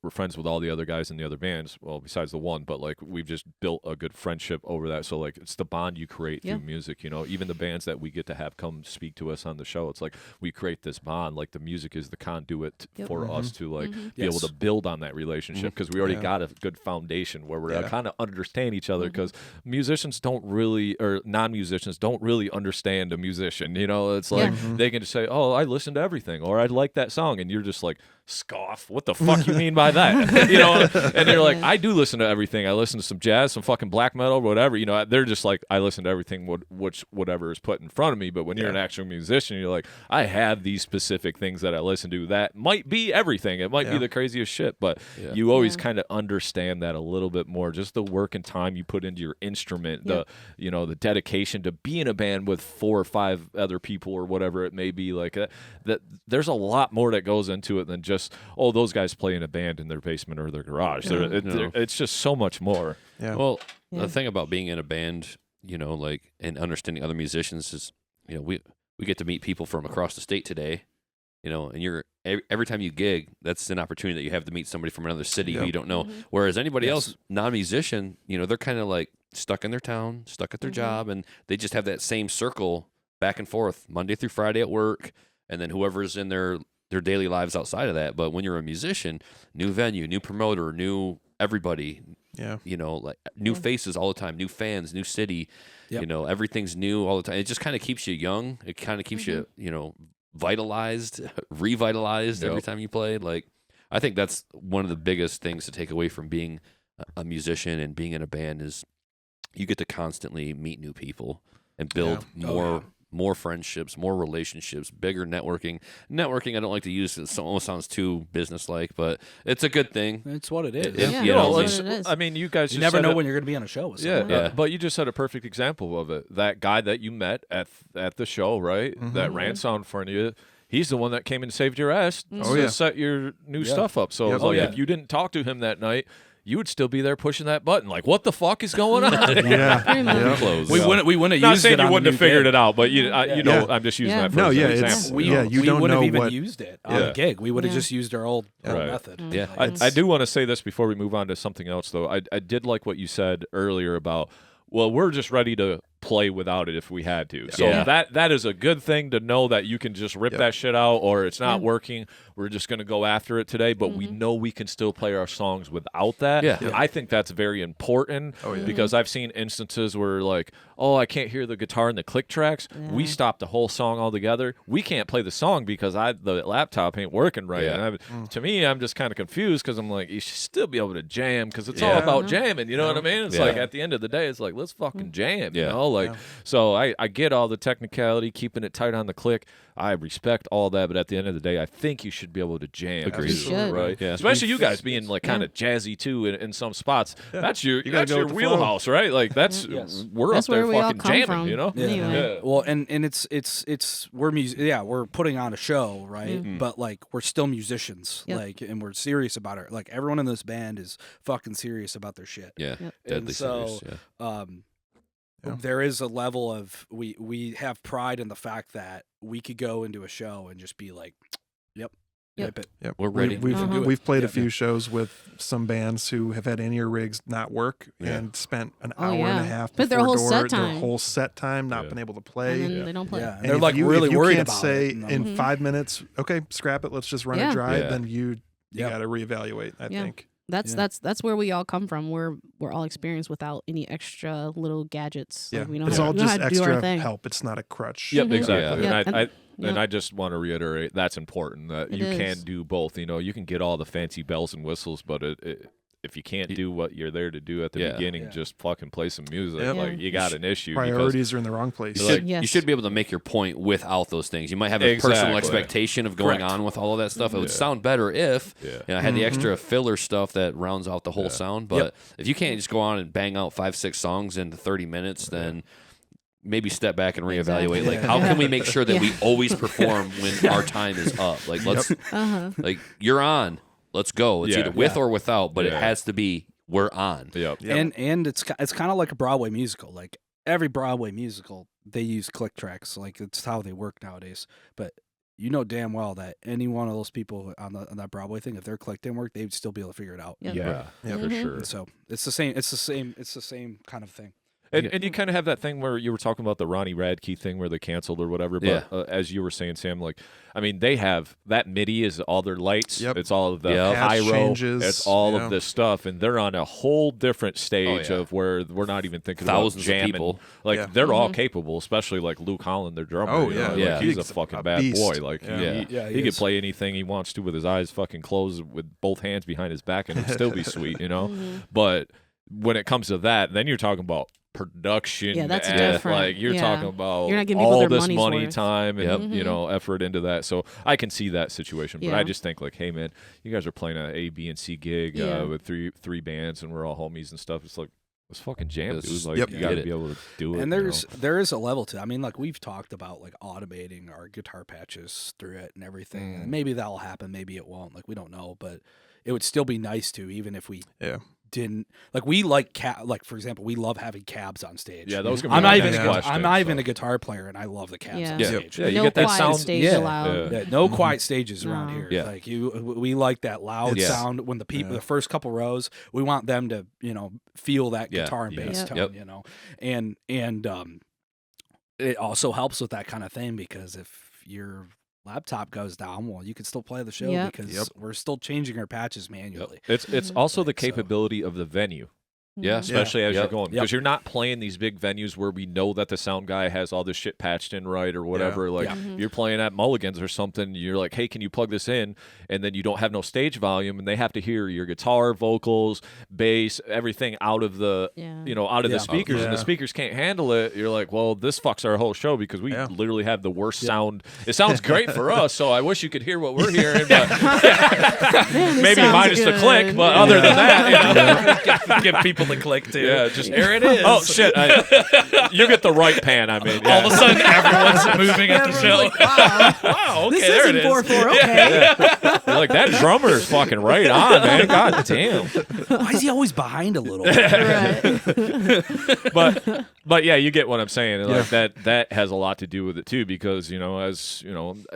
We're friends with all the other guys in the other bands, well, besides the one, but like we've just built a good friendship over that. So like it's the bond you create through music, even the bands that we get to have come speak to us on the show, it's like we create this bond. Like, the music is the conduit for us to like be able to build on that relationship because we already got a good foundation where we're kind of understand each other, because musicians don't really, or non-musicians don't really understand a musician. It's like they can just say, oh, I listen to everything, or I like that song, and you're just like, scoff, what the fuck you mean by that? And they're like, I do listen to everything. I listen to some jazz, some fucking black metal, whatever. They're just like, I listen to everything whatever is put in front of me. But when you're an actual musician, you're like, I have these specific things that I listen to that might be everything. It might be the craziest shit, but you always kind of understand that a little bit more. Just the work and time you put into your instrument, the dedication to be in a band with 4 or 5 other people or whatever it may be. Like that there's a lot more that goes into it than just, those guys play in a band in their basement or their garage. It's just so much more. Well, the thing about being in a band, like, and understanding other musicians is, we get to meet people from across the state today, and you're every time you gig, that's an opportunity that you have to meet somebody from another city who you don't know. Whereas anybody else, non-musician, they're kind of like stuck in their town, stuck at their job, and they just have that same circle back and forth Monday through Friday at work, and then whoever's in their daily lives outside of that. But when you're a musician, new venue, new promoter, new everybody, like new faces all the time, new fans, new city, everything's new all the time. It just kind of keeps you young. It kind of keeps you, vitalized, revitalized every time you play. Like, I think that's one of the biggest things to take away from being a musician and being in a band is you get to constantly meet new people and build more friendships, more relationships, bigger networking. Networking, I don't like to use. It almost sounds too business-like, but it's a good thing. It's what it is. What it is. I mean, you guys you just never know when you're going to be on a show with someone. But you just had a perfect example of it. That guy that you met at the show, right? That ran sound for you. He's the one that came and saved your ass to set your new stuff up. So if you didn't talk to him that night, you would still be there pushing that button. Like, what the fuck is going on? We wouldn't have Not used saying it. You wouldn't have figured it out, but I'm just using that for an example. We don't wouldn't know have even what used it on the gig. We would have just used our old method. Yeah. I do want to say this before we move on to something else, though. I did like what you said earlier about, well, we're just ready to play without it if we had to. So that is a good thing to know, that you can just rip that shit out, or it's not working. We're just going to go after it today, but we know we can still play our songs without that. I think that's very important because I've seen instances where like, I can't hear the guitar and the click tracks. We stop the whole song altogether. We can't play the song because the laptop ain't working right. And to me, I'm just kind of confused because I'm like, you should still be able to jam because it's all about jamming. You know what I mean? It's like at the end of the day, it's like, let's fucking jam. You know? know, like, so I get all the technicality, keeping it tight on the click. I respect all that, but at the end of the day, I think you should be able to jam. Agreed. You should. Right? Yeah. Especially you guys being like kind of jazzy too in some spots. That's your gotta that's go your with the flow. wheelhouse, right? Like that's we're That's up there where we all fucking come jamming, from. you know? Anyway. Well, and it's we're putting on a show, right? But like we're still musicians, Yep. like, and we're serious about it. Like everyone in this band is fucking serious about their shit. Yeah, Yep. deadly And so, serious. Yeah. There is a level of we have pride in the fact that we could go into a show and just be like, yep. Type it. Yep. We're ready. We've played a Yeah. few shows with some bands who have had in-ear rigs not work and spent an Oh, hour and yeah. a half But their before whole set their time. whole set time not been able to play. And then they don't play. Yeah, And they're if like you, really if you worried can't about say it. in 5 minutes, okay, scrap it, let's just run Yeah. it dry, Yeah. then you Yep. got to reevaluate, I Yeah. think. That's where we all come from. We're all experienced without any extra little gadgets. Yeah. Like, we know It's how, all we know just how to do our extra thing. help. It's not a crutch. Yep, Mhm. exactly. Yeah. And Yeah. I just want to reiterate that's important that It you is. can do both. You know, you can get all the fancy bells and whistles, but if you can't do what you're there to do at the beginning, Yeah. just fucking play some music. Yep. Like you got an issue. Priorities are in the wrong place. You should, Yes. you should be able to make your point without those things. You might have a personal Exactly. expectation of going Correct. on with all of that stuff. It would sound better if I had the extra filler stuff that rounds out the whole sound. But if you can't just go on and bang out 5-6 songs in 30 minutes, then maybe step back and reevaluate. Exactly. Like, how can we make sure that we always perform when our time is up? Like, let's like you're on. Let's go. It's Yeah. either with or without, but it Yeah. has to be we're on. Yep. And it's kind of like a Broadway musical. Like every Broadway musical, they use click tracks. Like it's how they work nowadays. But you know damn well that any one of those people on that Broadway thing, if their click didn't work, they'd still be able to figure it out. Yep. Yeah, for Mhm. sure. So it's the same. It's the same kind of thing. And you kind of have that thing where you were talking about the Ronnie Radke thing where they canceled or whatever. But as you were saying, Sam, like, I mean, they have that MIDI is all their lights. Yep. It's all of the Yep. pyro. Patch changes, It's all you of know. this stuff. And they're on a whole different stage yeah. of where we're not even thinking Thousands about of jamming. people. Like, Yeah. they're all capable, especially like Luke Holland, their drummer. Oh, you know? yeah. Like, Yeah. he's a He's fucking a bad beast. boy. Like, Yeah. Yeah, he he could is. play anything he wants to with his eyes fucking closed with both hands behind his back and it'd still be sweet, you know? But when it comes to that, then you're talking about production. Yeah, that's and, different. Like you're Yeah. talking about You're not giving people all their this money's money, worth. time, and Yep. you know, effort into that. So I can see that situation. But Yeah. I just think like, hey man, you guys are playing a A, B, and C gig Yeah. with three bands, and we're all homies and stuff. It's like let's fucking jam, Let's dude. just Like Yep. you got to get be it. able to do it. And you there is a level to. I mean, like we've talked about like automating our guitar patches through it and everything. And maybe that'll happen, maybe it won't. Like we don't know, but it would still be nice to, even if we Yeah. didn't. Like we like like for example, we love having cabs on stage. Yeah, those can be I'm my not even next a, question, I'm not even so. a guitar player, and I love the cabs on Yeah. stage. Yeah, you no get that quiet sound. stage Yeah. allowed. Yeah. Yeah, no quiet stages around No. here. Yeah. Like we like that loud It's- sound when the people, the first couple rows, we want them to, feel that Yeah. guitar and bass Yep. tone, Yep. and it also helps with that kind of thing because if your laptop goes down, well, you can still play the show Yep. because we're still changing our patches manually. It's also the Right, so- capability of the venue. Yeah. Especially as you're Yep. going, because you're not playing these big venues where we know that the sound guy has all this shit patched in right or whatever. Like Yeah. you're playing at Mulligan's or something, you're like, hey, can you plug this in? And then you don't have no stage volume, and they have to hear your guitar, vocals, bass, everything out of the out of the speakers, and the Yeah. speakers can't handle it. You're like, well, this fucks our whole show because we Yeah. literally have the worst sound. It sounds great for us, so I wish you could hear what we're hearing, but maybe sounds minus the good. click. But other than that, Give people the click too. yeah, just Here it is. Oh shit! You get the right pan. I mean, All of a sudden, everyone's moving at the show. Like, wow, wow, okay, this there it isn't is. 4/4. Okay. You're like that drummer is fucking right on, man. God damn. Why is he always behind a little? Right. But yeah, you get what I'm saying. Like that has a lot to do with it too, because as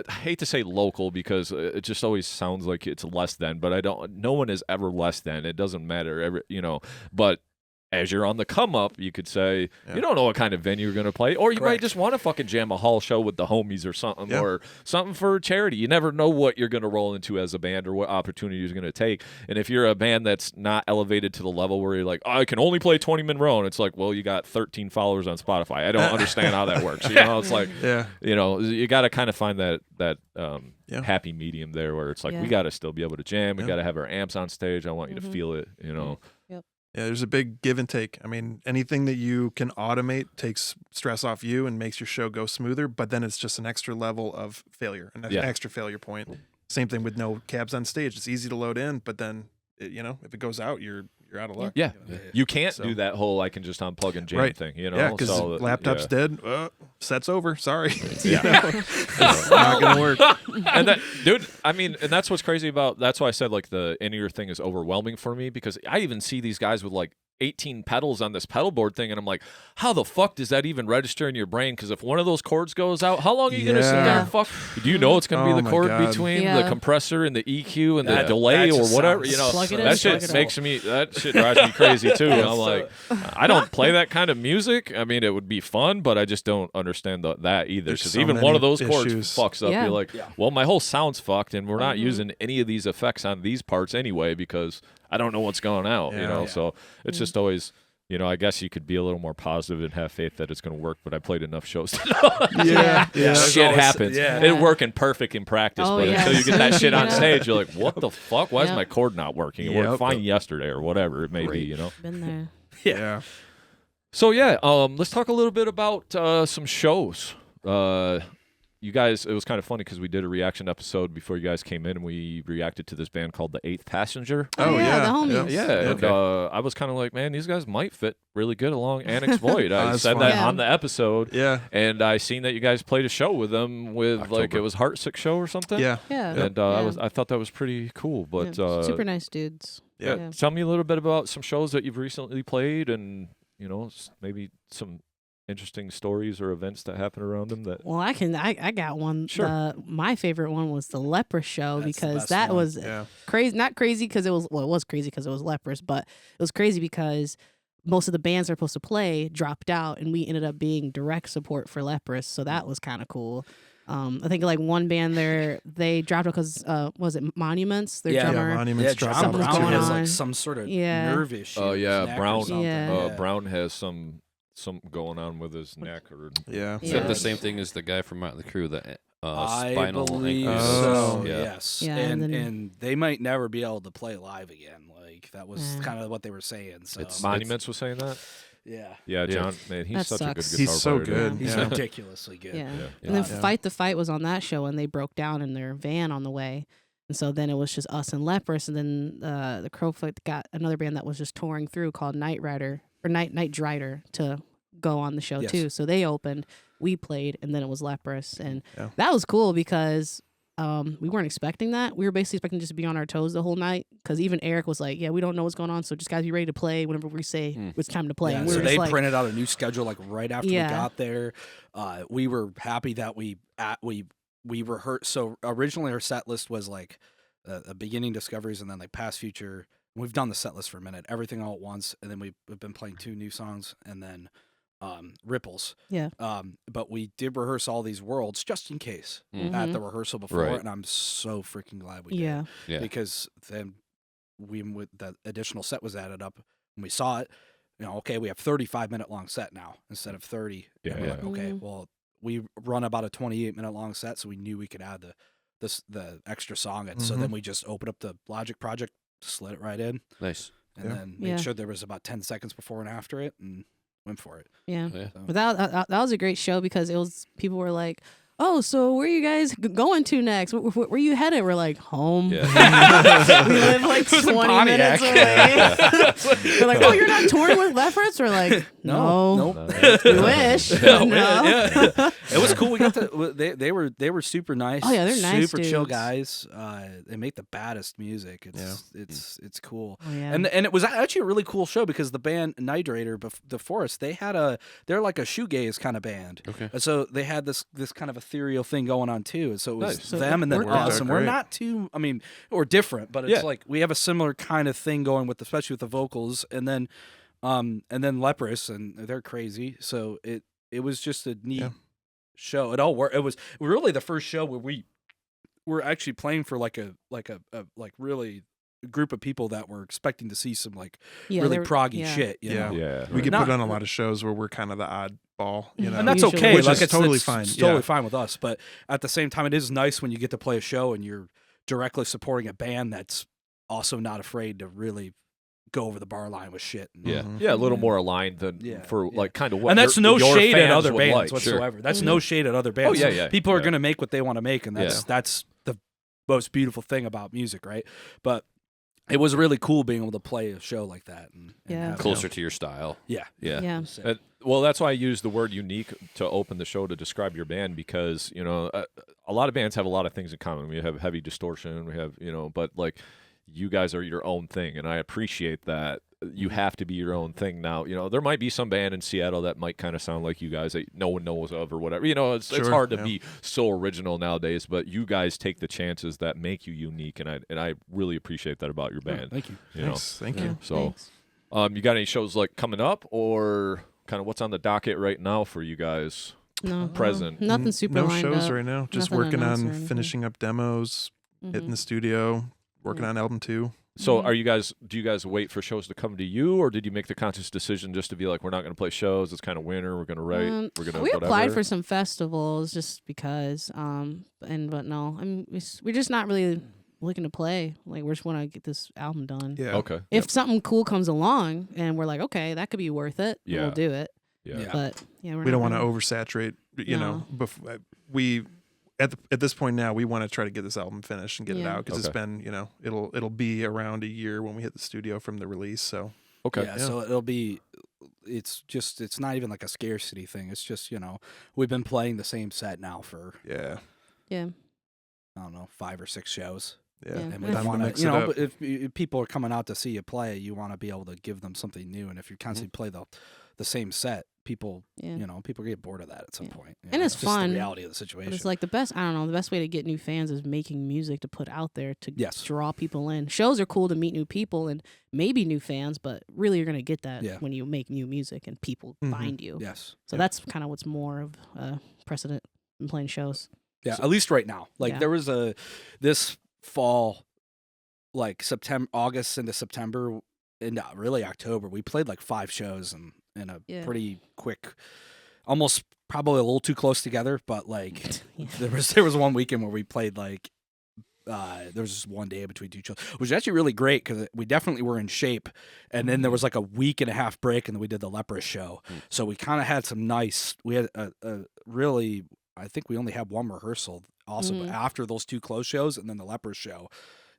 I hate to say local because it just always sounds like it's less than, but no one is ever less than. It doesn't matter, but. As you're on the come up, you could say, you don't know what kind of venue you're going to play, or you might Correct. just want to fucking jam a hall show with the homies or something, Yeah. or something for charity. You never know what you're going to roll into as a band or what opportunity you're going to take. And if you're a band that's not elevated to the level where you're like, I can only play 20 men row, and it's like, well, you got 13 followers on Spotify. I don't understand how that works. It's like, Yeah. you got to kind of find that Yeah. happy medium there where it's like, Yeah. we got to still be able to jam. We Yeah. got to have our amps on stage. I want you to feel it, Yep. Yeah, there's a big give and take. I mean, anything that you can automate takes stress off you and makes your show go smoother, but then it's just an extra level of failure, an extra failure point. Same thing with no cabs on stage. It's easy to load in, but then, if it goes out, you're out of luck. Yeah. You can't do that whole I can just unplug and jam thing, Yeah, because laptop's dead. Set's over. Sorry. It's not going to work. And that, dude, I mean, and that's what's crazy about, that's why I said like the in-ear thing is overwhelming for me, because I even see these guys with like 18 pedals on this pedal board thing, and I'm like, how the fuck does that even register in your brain? Because if one of those cords goes out, how long are you going to sit there and fuck? Do you know it's going to be the cord between the compressor and the EQ and the delay or whatever? That shit makes me, that shit drives me crazy too. And I'm like, I don't play that kind of music. I mean, it would be fun, but I just don't understand that either. Because even one of those chords fucks up. You're like, well, my whole sound's fucked, and we're not using any of these effects on these parts anyway because I don't know what's going out, So it's just always, I guess you could be a little more positive and have faith that it's going to work, but I played enough shows to know. Shit happens. It'll work perfect in practice, but until you get that shit on stage, you're like, what the fuck? Why is my cord not working? It worked fine yesterday or whatever it may be, Been there. Yeah. So, let's talk a little bit about some shows. You guys, it was kind of funny because we did a reaction episode before you guys came in, and we reacted to this band called The Eighth Passenger. Oh, yeah. The homies. Yeah. And I was kind of like, man, these guys might fit really good along Annex Void. I said that on the episode. Yeah. And I seen that you guys played a show with them with like, it was Heartsick Show or something. Yeah. And I thought that was pretty cool. But super nice dudes. Yeah. Tell me a little bit about some shows that you've recently played and, maybe some interesting stories or events that happen around them. Well, I got one. Sure. My favorite one was the Leprous show. That's because that was crazy. Not crazy because it was crazy because it was Leprous, but it was crazy because most of the bands they're supposed to play dropped out, and we ended up being direct support for Leprous, so that was kind of cool. I think like one band there, they dropped out because was it Monuments? Their drummer, Monuments John dropped Brown going has on. like some sort of nerve issue. Oh neck Brown. or something. Brown has some going on with his neck or Is that the same thing as the guy from Motley Crue, the spinal believe ankle? so. Yeah. Yes. Yeah, and they might never be able to play live again. Like that was kind of what they were saying. So Monuments was saying that. Yeah, John, man, he's That such a good sucks. guitar He's so player, dude. good. he's ridiculously good. Yeah. And then Fight the Fight was on that show, and they broke down in their van on the way. And so then it was just us and Leprous, and then the Crowfoot got another band that was just touring through called Night Rider or Night Drider to go on the show too. So they opened, we played, and then it was Leprous, and that was cool because we weren't expecting that. We were basically expecting just to be on our toes the whole night because even Eric was like, we don't know what's going on, so just guys be ready to play whenever we say it's time to play. Yeah, and we so were they just printed out a new schedule like right after we got there. We were happy that we rehearsed. So originally our set list was like a beginning discoveries and then like past future. We've done the set list for a minute, everything all at once, and then we've been playing 2 new songs and then Ripples. Yeah. But we did rehearse all these worlds just in case at the rehearsal before, and I'm so freaking glad we did. Yeah. Because then the additional set was added up and we saw it. Okay, we have 35-minute long set now instead of 30. Yeah. And we're like, okay, well, we run about a 28-minute long set, so we knew we could add the extra song in. So then we just opened up the Logic project, slid it right in. Nice. And then made sure there was about 10 seconds before and after it and went for it. Yeah. So. But that was a great show because people were like, oh, so where are you guys going to next? Where you headed? We're like, home. Yeah. We live like 20 minutes away. We're like, oh, you're not touring with Leprous? We're like, no. We wish. No. It was cool. We got they were super nice. Oh yeah, they're nice super chill dudes. guys. They make the baddest music. It's cool. Oh, yeah. And it was actually a really cool show because the band Night Raider before us, they're like a shoegaze kind of band. Okay. And so they had this kind of ethereal thing going on too. And so it was Nice. them and then us. And we're not too, we're different, but it's like we have a similar kind of thing going with, especially with the vocals, and then Leprous, and they're crazy. So it was just a neat show. It all worked. It was really the first show where we were actually playing for like a really group of people that were expecting to see some really proggy shit. You know? We get put on a lot of shows where we're kind of the oddball, and that's Usually. okay. Which is it's totally fine. It's totally fine with us. But at the same time, it is nice when you get to play a show and you're directly supporting a band that's also not afraid to really go over the bar line with shit. And, Yeah, a little more aligned than for like kind of what. And that's your no shade at fans other would bands like. whatsoever. Sure. That's no shade at other bands. Oh yeah. People are gonna make what they want to make, and that's the most beautiful thing about music, right? But it was really cool being able to play a show like that and have, closer to your style. Yeah. Well, that's why I use the word unique to open the show to describe your band, because a lot of bands have a lot of things in common. We have heavy distortion, we have but like you guys are your own thing, and I appreciate that. You have to be your own thing now. There might be some band in Seattle that might kind of sound like you guys that no one knows of or whatever. It's hard to be so original nowadays, but you guys take the chances that make you unique, and I really appreciate that about your band. Thank you. Thank you. So, you got any shows like coming up, or kind of what's on the docket right now for you guys? No, present. Nothing super No lined shows up. right now. Just Nothing working announced or on anything. finishing up demos, hitting the studio, working on album 2. So do you guys wait for shows to come to you, or did you make the conscious decision just to be like, we're not going to play shows, it's kind of winter, we're going to write, we're going to We whatever? applied for some festivals just because, but no, we're just not really looking to play. Like, we just want to get this album done. Yeah. Okay. If something cool comes along and we're like, okay, that could be worth it, Yeah. we'll do it. Yeah. But yeah, We don't want to oversaturate. We at this point now, we want to try to get this album finished and get it out, because it's been it'll be around a year when we hit the studio from the release. So Okay. Yeah, so it'll be. It's not even like a scarcity thing. It's just we've been playing the same set now for yeah, Yeah. I don't know 5 or 6 shows. yeah. Yeah. And Time we to want mix to, it up. but if people are coming out to see you play, you want to be able to give them something new. And if you constantly play the same set, people, people get bored of that at some point. And it's just fun. the reality of the situation. But it's like the best way to get new fans is making music to put out there to draw people in. Shows are cool to meet new people and maybe new fans, but really you're going to get that when you make new music and people find you. Yes. So that's kind of what's more of precedent in playing shows. Yeah, at least right now. Like there was this fall, like August into September, and really October, we played like 5 shows in a pretty quick, almost probably a little too close together. But like there was one weekend where we played like there was just one day between 2 shows, which was actually really great because we definitely were in shape. And then there was like a week and a half break, and then we did the Leprous show. So we kind of had some nice. We had a really. I think we only had 1 rehearsal also after those 2 close shows, and then the Leprous show.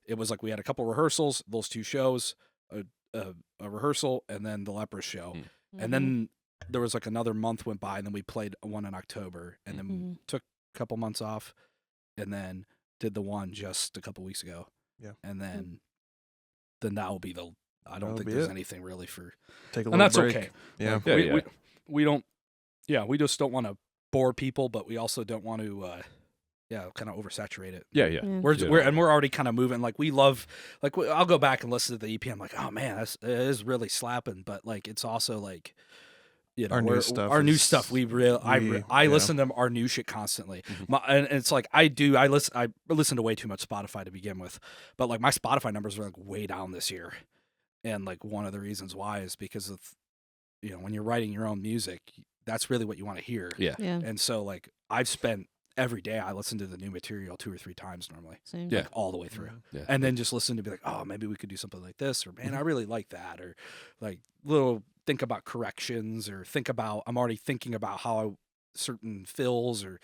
It was like we had a couple rehearsals, those 2 shows, a rehearsal, and then the Leprous show. And then there was like another month went by, and then we played one in October, and then took a couple months off, and then did the one just a couple weeks ago. Yeah. And then that will be I don't think there's anything really for. Take a little and that's break. okay. Yeah. Like, we don't. Yeah, we just don't want to bore people, but we also don't want to kind of oversaturate it. Yeah. We're already kind of moving. Like we love, like I'll go back and listen to the EP. I'm like, oh man, it is really slapping. But like it's also like, our new stuff. Our new stuff. I listen to our new shit constantly. And it's like I listen to way too much Spotify to begin with, but like my Spotify numbers are like way down this year, and like one of the reasons why is because of when you're writing your own music, that's really what you want to hear. Yeah. And so like I've spent every day I listen to the new material 2 or 3 times normally. Same. Like, all the way through. Yeah. And then just listen to be like, oh, maybe we could do something like this, or man, I really like that, or like little think about corrections, or I'm already thinking about how certain fills or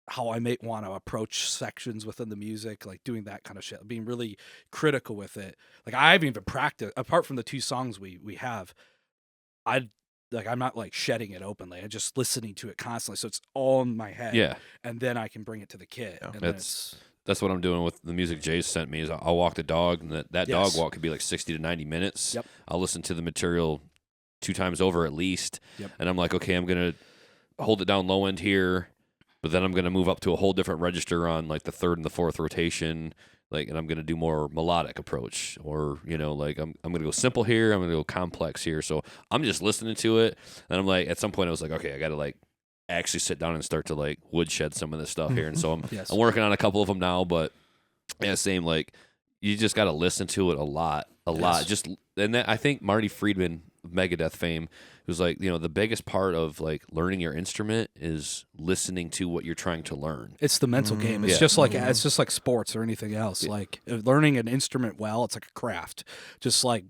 how I may want to approach sections within the music, like doing that kind of shit, being really critical with it. Like I haven't even practiced apart from the 2 songs we have. I'm not like shedding it openly. I'm just listening to it constantly, so it's all in my head. Yeah, and then I can bring it to the kit. Yeah. And that's what I'm doing with the music Jay sent me. Is I'll walk the dog, and that dog walk could be like 60 to 90 minutes. Yep. I'll listen to the material 2 times over at least, and I'm like, okay, I'm gonna hold it down low end here, but then I'm gonna move up to a whole different register on like the 3rd and the 4th rotation. Like, and I'm going to do more melodic approach, or, like I'm going to go simple here. I'm going to go complex here. So I'm just listening to it. And I'm like, at some point I was like, okay, I got to like actually sit down and start to like woodshed some of this stuff here. And so I'm working on a couple of them now, but yeah, same, like you just got to listen to it a lot. Just, and that, I think Marty Friedman Megadeth fame, it was like, the biggest part of like learning your instrument is listening to what you're trying to learn. It's the mental game. It's Yeah. just like sports or anything else. Like learning an instrument well, it's like a craft. Just like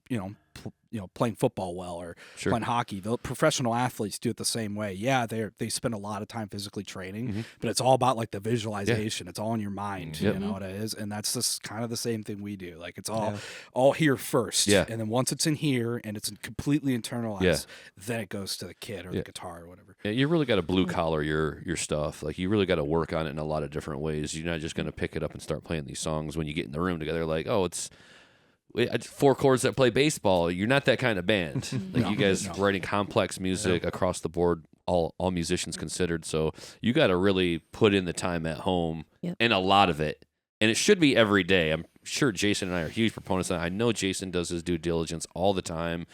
playing football well or Sure. playing hockey. The professional athletes do it the same way. Yeah, they spend a lot of time physically training, but it's all about like the visualization. It's all in your mind. Yep. You know what it is, and that's just kind of the same thing we do. Like it's all here first, Yeah. and then once it's in here and it's completely internalized, Yeah. then it goes to the kid or the guitar or whatever. Yeah, you really got to blue collar your stuff. Like you really got to work on it in a lot of different ways. You're not just going to pick it up and start playing these songs when you get in the room together. Like, oh, it's 4 chords that play baseball. You're not that kind of band. Like you guys writing complex music across the board, all musicians considered. So you got to really put in the time at home and a lot of it. And it should be every day. I'm sure Jason and I are huge proponents of that. I know Jason does his due diligence all the time,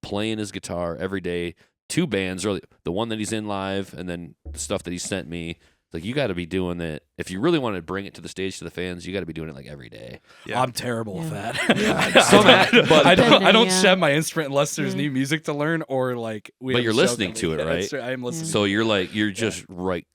playing his guitar every day. 2 bands, really, the one that he's in live and then the stuff that he sent me. Like you got to be doing it. If you really want to bring it to the stage to the fans, you got to be doing it like every day. Yeah. I'm terrible with that. But I don't Yeah. shed my instrument unless there's new music to learn or like we. But have you're a show listening to coming. it, Yeah, right? that's I am listening. So you're just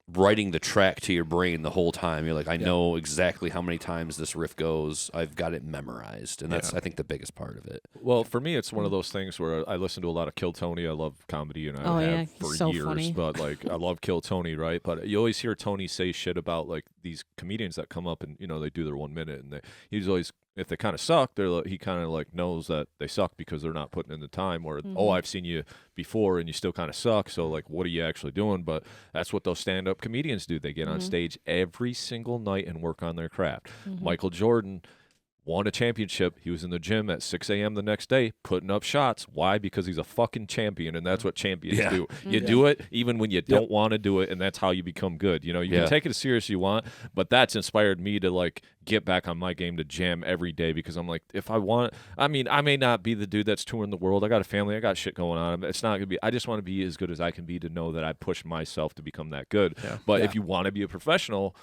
writing the track to your brain the whole time. You're like, I know exactly how many times this riff goes. I've got it memorized, and that's I think the biggest part of it. Well, for me, it's one of those things where I listen to a lot of Kill Tony. I love comedy, and I have for so years. funny. But like, I love Kill Tony, right? But you always hear Tony say shit about like these comedians that come up and they do their 1 minute, and he's always, if they kind of suck, he kind of like knows that they suck because they're not putting in the time. Or I've seen you before and you still kind of suck. So like, what are you actually doing? But that's what those stand-up comedians do. They get on stage every single night and work on their craft. Michael Jordan won a championship. He was in the gym at 6 a.m. the next day putting up shots. Why? Because he's a fucking champion, and that's what champions do. You do it even when you don't want to do it, and that's how you become good. You can take it as serious as you want, but that's inspired me to like get back on my game to jam every day because I'm like, if I want, I may not be the dude that's touring the world. I got a family. I got shit going on. It's not going to be, I just want to be as good as I can be to know that I push myself to become that good. Yeah. But if you want to be a professional,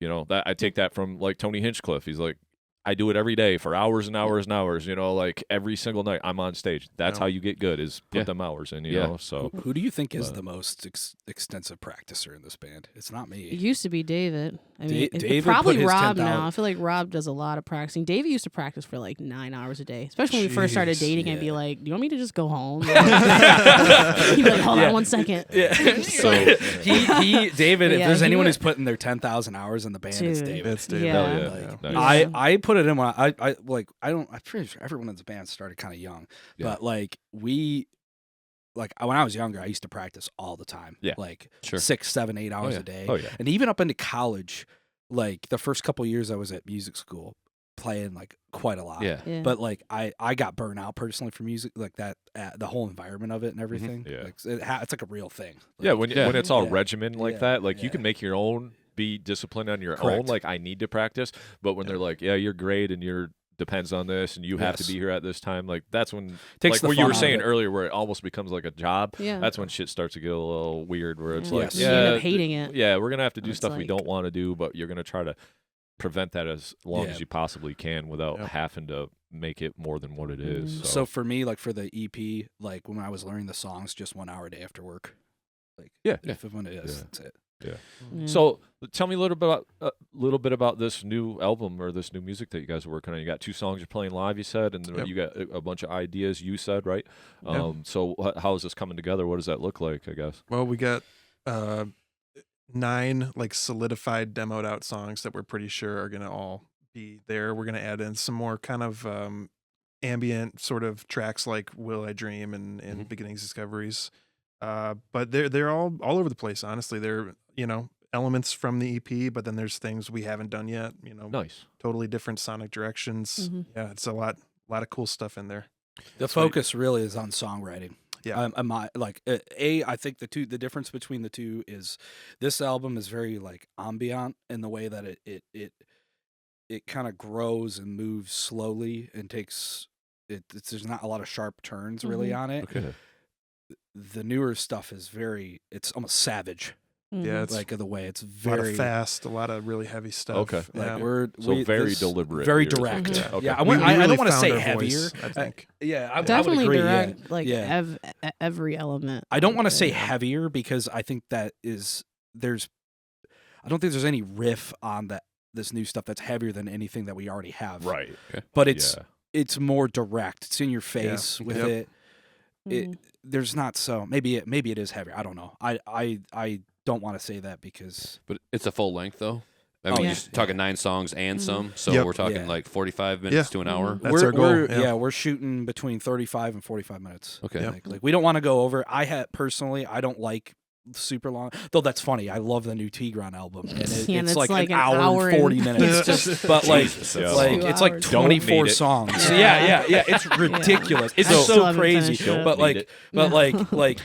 that I take that from like Tony Hinchcliffe. He's like, I do it every day for hours and hours and hours, like every single night I'm on stage. That's how you get good is put them hours in, you know, so. Who do you think is the most extensive practicer in this band? It's not me. It used to be David. I mean, David probably put his Rob 10,000 now. I feel like Rob does a lot of practicing. David used to practice for like 9 hours a day, especially when we first started dating. I'd be like, "Do you want me to just go home?" He'd be like, "Hold on 1 second." Yeah. So David, if Yeah, there's he anyone would- who's putting their 10,000 hours in the band, it's Dude. David. It's David. Yeah. Nice. I put it in when I'm pretty sure everyone in the band started kind of young, but like when I was younger, I used to practice all the time, like 6, 7, 8 hours a day, and even up into college, like the first couple years I was at music school, playing like quite a lot. Yeah. But like I got burnt out personally for music, like that the whole environment of it and everything. Yeah. Like, it's like a real thing. Yeah, when it's all Yeah. regimen like Yeah. that, like you Yeah. can make your own, be disciplined on your Correct. own. Like I need to practice, but when they're like, yeah, you're great and you're depends on this and you have to Yes. be here at this time, like that's when Takes like the what you fun were out of saying it. earlier where it almost becomes like a job. Yeah. That's when shit starts to get a little weird where it's Yeah. like, Yes. You end up hating it. Yeah, we're gonna have to do It's stuff we like- don't want to do, but you're gonna try to prevent that as long Yeah. as you possibly can without having to make it more than what it is. So for me, like for the EP, like when I was learning the songs, just 1 hour a day after work. Like if when it is, Yeah. that's it. Yeah. So tell me a little bit about this new album or this new music that you guys are working on. You got 2 songs you're playing live, you said, and then you got a bunch of ideas, you said, right? So how is this coming together? What does that look like, I guess? Well, we got 9 like solidified demoed out songs that we're pretty sure are gonna all be there. We're gonna add in some more kind of ambient sort of tracks like Will I Dream and Beginnings Discoveries. But they're all over the place, honestly. They're, elements from the EP, but then there's things we haven't done yet, Nice. totally different sonic directions. Yeah, it's a lot of cool stuff in there. The focus really is on songwriting. Yeah. I think the difference between the two is this album is very like ambient in the way that it kind of grows and moves slowly and takes there's not a lot of sharp turns really on it. Okay. The newer stuff is it's almost savage. Yeah, it's like the way it's a lot very of fast, a lot of really heavy stuff. Okay. Yeah. like very deliberate. very you're saying. direct. Mhm. Okay. Yeah, I We don't really want to found say our heavier. voice, I think. I Definitely would agree. direct, like Yeah. every element. I don't want to of say it. heavier because I think that I don't think there's any riff on this new stuff that's heavier than anything that we already have. Right. But it's Yeah. more direct. It's in your face with Yep. it. Mhm. There's not so maybe it is heavier. I don't know. I don't want to say that because But it's a full length though. I Oh, mean, yeah. you're talking 9 songs and Mhm. some, so Yep. we're talking Yeah. like 45 minutes to an hour. Mhm. That's our goal. We're shooting between 35 and 45 minutes. Okay. Yep. Like we don't want to go over. I don't like super long. Though that's funny. I love the new Tigran album, and Yeah, and it's it's like like an an hour hour and 40 and- minutes. It's but like, Jesus, yeah. like 2 it's like hours. Don't 24 need it. songs. Yeah. Yeah. It's ridiculous. It's I still so haven't crazy. finished it. But Need like, it. but No. like,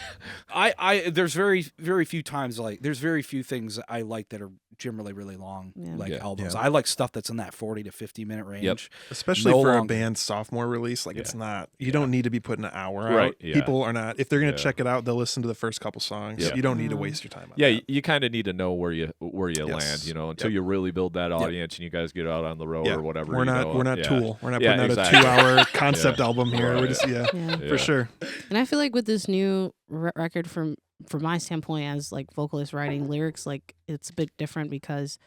I there's very few times there's very few things I like that are generally really long Yeah. albums. Yeah. I like stuff that's in that 40 to 50 minute range. Especially No for longer. a band's sophomore release, like it's Yeah. not. You don't need to be putting an hour Right, out. yeah. People are not. If they're going to Yeah. check it out, they'll listen to the first couple songs. Yeah. You don't need to Mhm. waste your time on Yeah, that. you kind of need to know where you Yes. land, you know, until Yep. you really build that audience and you guys get out on the road Yeah. or whatever. We're you not. know, We're not yeah. Tool. We're not Yeah, putting out exactly. a 2-hour concept Yeah. album here. Right. We're just Yeah. Yeah. for sure. And I feel like with this new record, from my standpoint as like vocalist writing lyrics, like it's a bit different because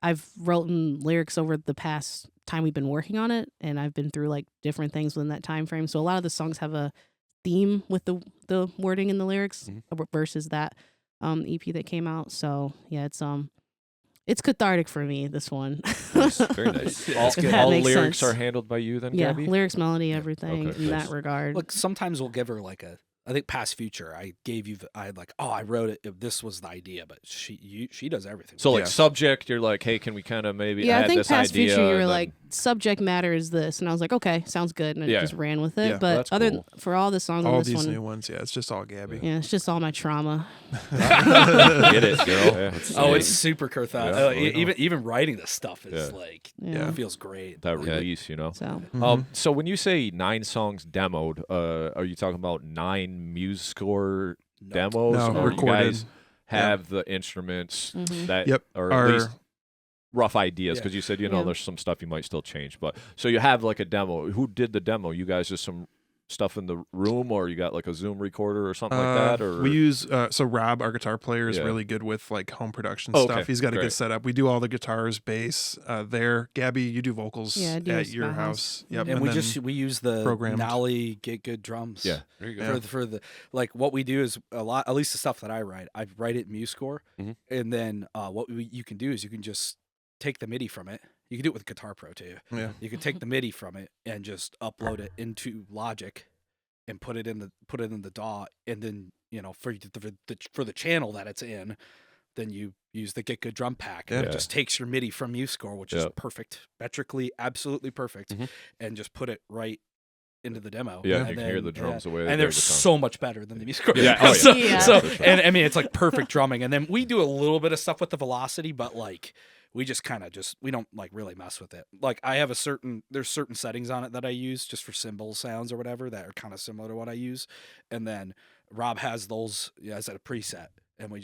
I've written lyrics over the past time we've been working on it, and I've been through like different things within that time frame. So a lot of the songs have a theme with the wording in the lyrics versus that EP that came out. So yeah, it's cathartic for me, this one. Nice. Very nice. All, If that all makes lyrics sense. are handled by you then, Yeah, Gabby? lyrics, melody, everything Okay, in nice. that regard. Look, sometimes we'll give her I think past future. I gave you I wrote it. If this was the idea, but she does everything. So like Yeah. subject, you're like, hey, can we kind of maybe Yeah, add I think this past idea? future you were and like, subject matter is this, and I was like, okay, sounds good, and I Yeah. just ran with it. Yeah, but that's other cool. for all the songs All on this these one, new ones, yeah, it's just all Gabby. yeah, it's just all my trauma. Get it, girl. Yeah. It's super cathartic. Yeah, I know. Even writing this stuff is Yeah. Yeah. it feels great. that Yeah. release, you know. So Mhm. So when you say 9 songs demoed, are you talking about 9 MuseScore demos, No, or recorded. you guys have the instruments mhm. that, Yep. or at Our- least rough ideas? Yeah. Because you said Yeah. there's some stuff you might still change, but so you have like a demo. Who did the demo? You guys just some stuff in the room, or you got like a Zoom recorder or something like that? Or we use so Rob, our guitar player, is Yeah. really good with like home production Oh, stuff. okay. He's got a Great. good setup. We do all the guitars, bass there. Gabby, you do vocals Yeah, I do at as your my house. house. Yep. And we then we use the programmed. Nally Get Good drums. Yeah. There you go. Yeah. For the like what we do is a lot, at least the stuff that I write it in MuseScore, Mhm. and then what you can do is you can just take the MIDI from it. You can do it with Guitar Pro too. Yeah. You can take the MIDI from it and just upload it into Logic, and put it in the DAW, and then for the channel that it's in, then you use the Get Good drum pack, and Yeah. it just takes your MIDI from MuseScore, which is Yeah. perfect, metrically absolutely perfect, Mhm. and just put it right into the demo. Yeah, and you can hear the drums the way and they're they're so much better than the MuseScore. Yeah, oh, yeah. so, Yeah. so For sure. and I mean it's like perfect drumming, and then we do a little bit of stuff with the velocity, but like we just kind of we don't like really mess with it. Like I have there's certain settings on it that I use just for cymbal sounds or whatever that are kind of similar to what I use, and then Rob has those as a preset, and we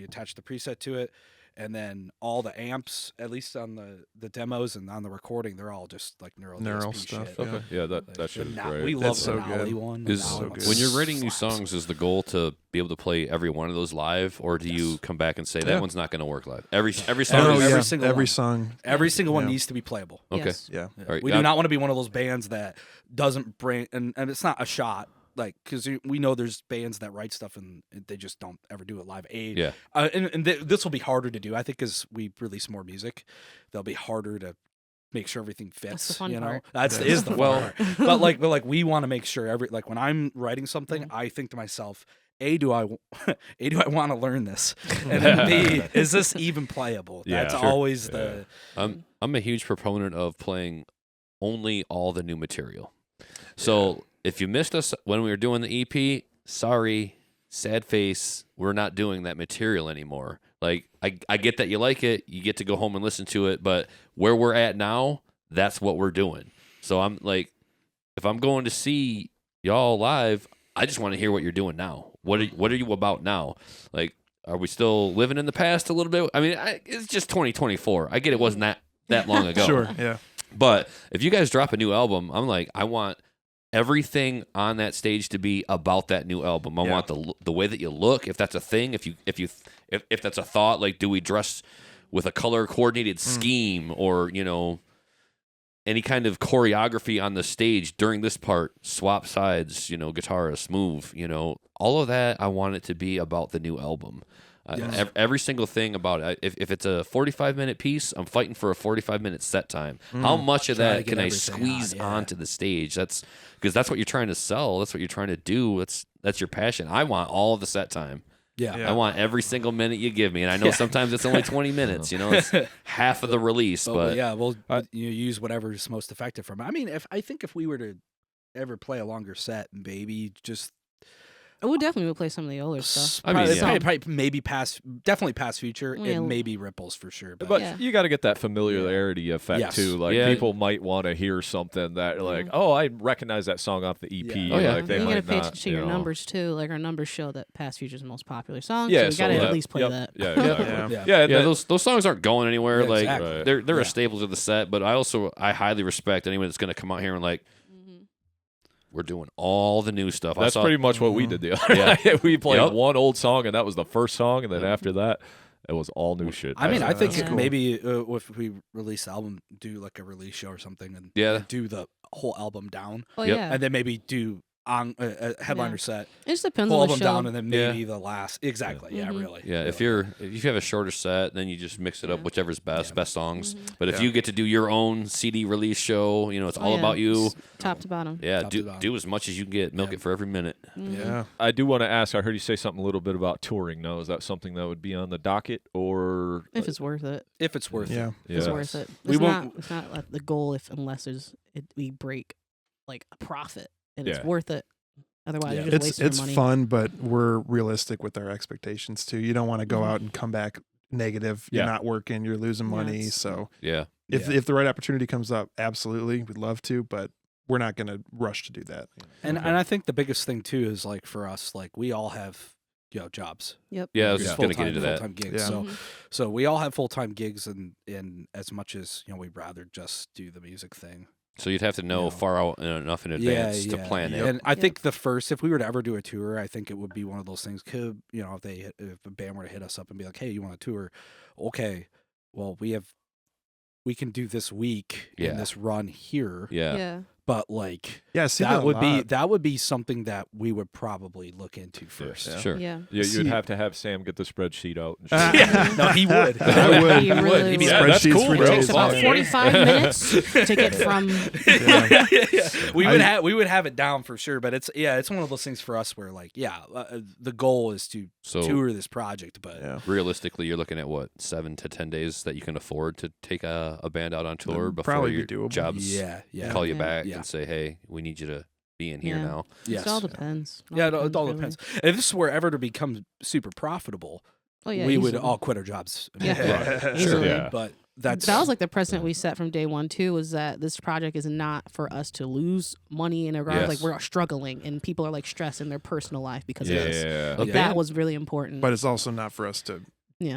attach the preset to it, and then all the amps, at least on the demos and on the recording, they're all just like neural Neural DSP stuff, shit. yeah. Okay, yeah, that Like, shit is the great. We love That's the so Nally good. one. The Is Nally one when you're writing new slaps. songs, is the goal to be able to play every one of those live, or do you come back and say that Yeah. one's not going to work live? Every song. Oh, is- every yeah. single every one. song. Every single one Yeah. needs to be playable. Okay. Yes. Yeah. Yeah. All right, We yeah. do not want to be one of those bands that doesn't bring, and it's not a shot, like, because we know there's bands that write stuff and they just don't ever do it live. Yeah. This will be harder to do, I think, as we release more music. They'll be harder to make sure everything fits. That's the fun you know, part. that's Yeah. is the fun Well- part. But like we want to make sure like when I'm writing something, I think to myself, do I want to learn this? And then B, is this even playable? Yeah, That's sure. always Yeah. the. I'm a huge proponent of playing only all the new material. So if you missed us when we were doing the EP, sorry, sad face, we're not doing that material anymore. Like I get that you like it, you get to go home and listen to it, but where we're at now, that's what we're doing. So I'm like, if I'm going to see y'all live, I just want to hear what you're doing now. What are you about now? Like Are we still living in the past a little bit? I mean, it's just 2024. I get it wasn't that long ago. Sure, yeah. But if you guys drop a new album, I'm like, I want everything on that stage to be about that new album. I want the way that you look, if that's a thing, if that's a thought, like, do we dress with a color coordinated scheme, or, you know, any kind of choreography on the stage during this part, swap sides, you know, guitarists move, you know, all of that. I want it to be about the new album. Every single thing about it. If it's a 45-minute piece, I'm fighting for a 45-minute set time. How much of that can I squeeze onto the stage? That's because that's what you're trying to sell. That's what you're trying to do. That's your passion. I want all the set time. I want every single minute you give me. And I know sometimes it's only 20 minutes. You know, it's half of the release. But you use whatever's most effective from it. I mean, if we were to ever play a longer set, maybe just. We definitely would play some of the older stuff. I mean, probably maybe definitely past future, and maybe ripples for sure. But you got to get that familiarity effect too. Like people might want to hear something that, like, oh, I recognize that song off the EP. Like, they you might got to pay not, attention to you your know. numbers too. Like our numbers show that past future's the most popular song. Yeah, so we got to at least play that. Yeah, exactly. Those songs aren't going anywhere. Yeah, like exactly. they're a staple to the set. But I highly respect anyone that's going to come out here and like. We're doing all the new stuff. That's pretty much what we did the other night. We played one old song, and that was the first song, and then after that, it was all new shit. I mean, I think maybe if we release the album, do like a release show or something, and do the whole album down, and then maybe do on a headliner set. It just depends whole on the album show. down, and then maybe the last. Exactly. Yeah, really. Yeah, if you have a shorter set, then you just mix it up, whichever's best songs. But if you get to do your own CD release show, you know, it's all about you, top to bottom. Yeah, do as much as you can get, milk it for every minute. Yeah. I do want to ask. I heard you say something a little bit about touring. Now, is that something that would be on the docket, or if it's worth it? If it's worth it, it's worth it. It's not like the goal unless we break like a profit, and it's worth it. Otherwise, you're just wasting it's money. fun, but we're realistic with our expectations too. You don't want to go out and come back negative. You're not working. You're losing money. So if the right opportunity comes up, absolutely, we'd love to, but we're not going to rush to do that. And I think the biggest thing too is like for us, like we all have jobs. Yep. Yeah, I was just going to get into that. Full-time gigs. So we all have full-time gigs, and as much as we'd rather just do the music thing. So you'd have to know far out enough in advance to plan it. And I think if we were to ever do a tour, I think it would be one of those things. If a band were to hit us up and be like, "Hey, you want a tour?" Okay, well we can do this week in this run here. Yeah. But like, that would be something that we would probably look into first. Sure. Yeah. You'd have to have Sam get the spreadsheet out. And No, he would. I would. He really He'd be would. That's cool, bro. It takes about 45 minutes to get from. We would have it down for sure, but it's one of those things for us where like the goal is to tour this project, but realistically, you're looking at what 7 to 10 days that you can afford to take a band out on tour before probably your be doable. jobs call you back and say, hey, we need you to be in here now. Yes. It all depends. It all depends. If this were ever to become super profitable, we would all quit our jobs. Easily. But that was like the precedent we set from day one too, was that this project is not for us to lose money in a regard. Like we're struggling and people are like stressed in their personal life because of this. Like, that was really important. But it's also not for us to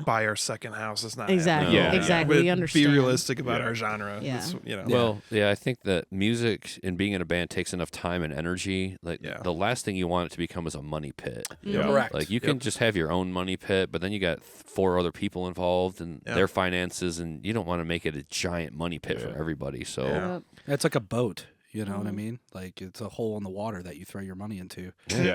buy our second house. It's not exactly. Exactly. We understand. Be realistic about our genre. Yeah. Well, I think that music and being in a band takes enough time and energy. Like the last thing you want it to become is a money pit. Correct. Like you can just have your own money pit, but then you got 4 other people involved and their finances, and you don't want to make it a giant money pit for everybody. So it's like a boat. You know what I mean? Like it's a hole in the water that you throw your money into. Pretty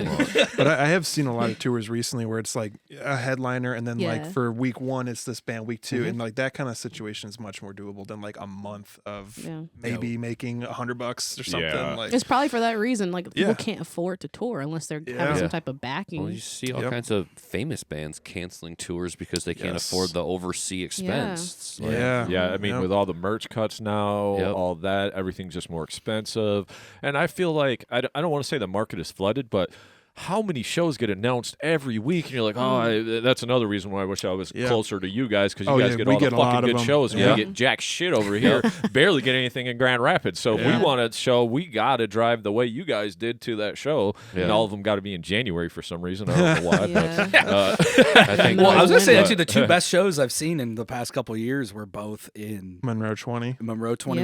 much. But I have seen a lot of tours recently where it's like a headliner, and then like for week 1 it's this band, week 2, and like that kind of situation is much more doable than like a month of maybe making $100 or something. Like it's probably for that reason. Like people can't afford to tour unless they're having some type of backing. Well, you see all kinds of famous bands canceling tours because they can't afford the oversea expense. I mean, with all the merch cuts now, all that, everything's just more expensive. And I feel like I don't want to say the market is flooded, but how many shows get announced every week? And you're like, oh, that's another reason why I wish I was closer to you guys, because you guys get all the fucking good shows, and we get jack shit over here, barely get anything in Grand Rapids. So if we want a show, we got to drive the way you guys did to that show, and all of them got to be in January for some reason. I don't know why. But, I think. Well, I was gonna say actually the two best shows I've seen in the past couple of years were both in Monroe 20 with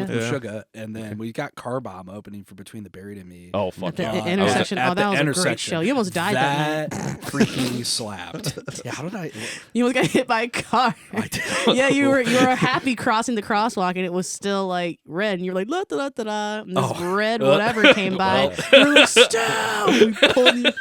Meshuggah, and then we got Car Bomb opening for Between the Buried and Me. Oh fuck! The intersection. At that the was a great show. You almost died that night. Freaking slapped. Yeah, how did I? You almost got hit by a car. I did. Yeah, you were happy crossing the crosswalk, and it was still like red, and you're like la da da da da, and this red whatever came by. You're like, stop! We pulled you.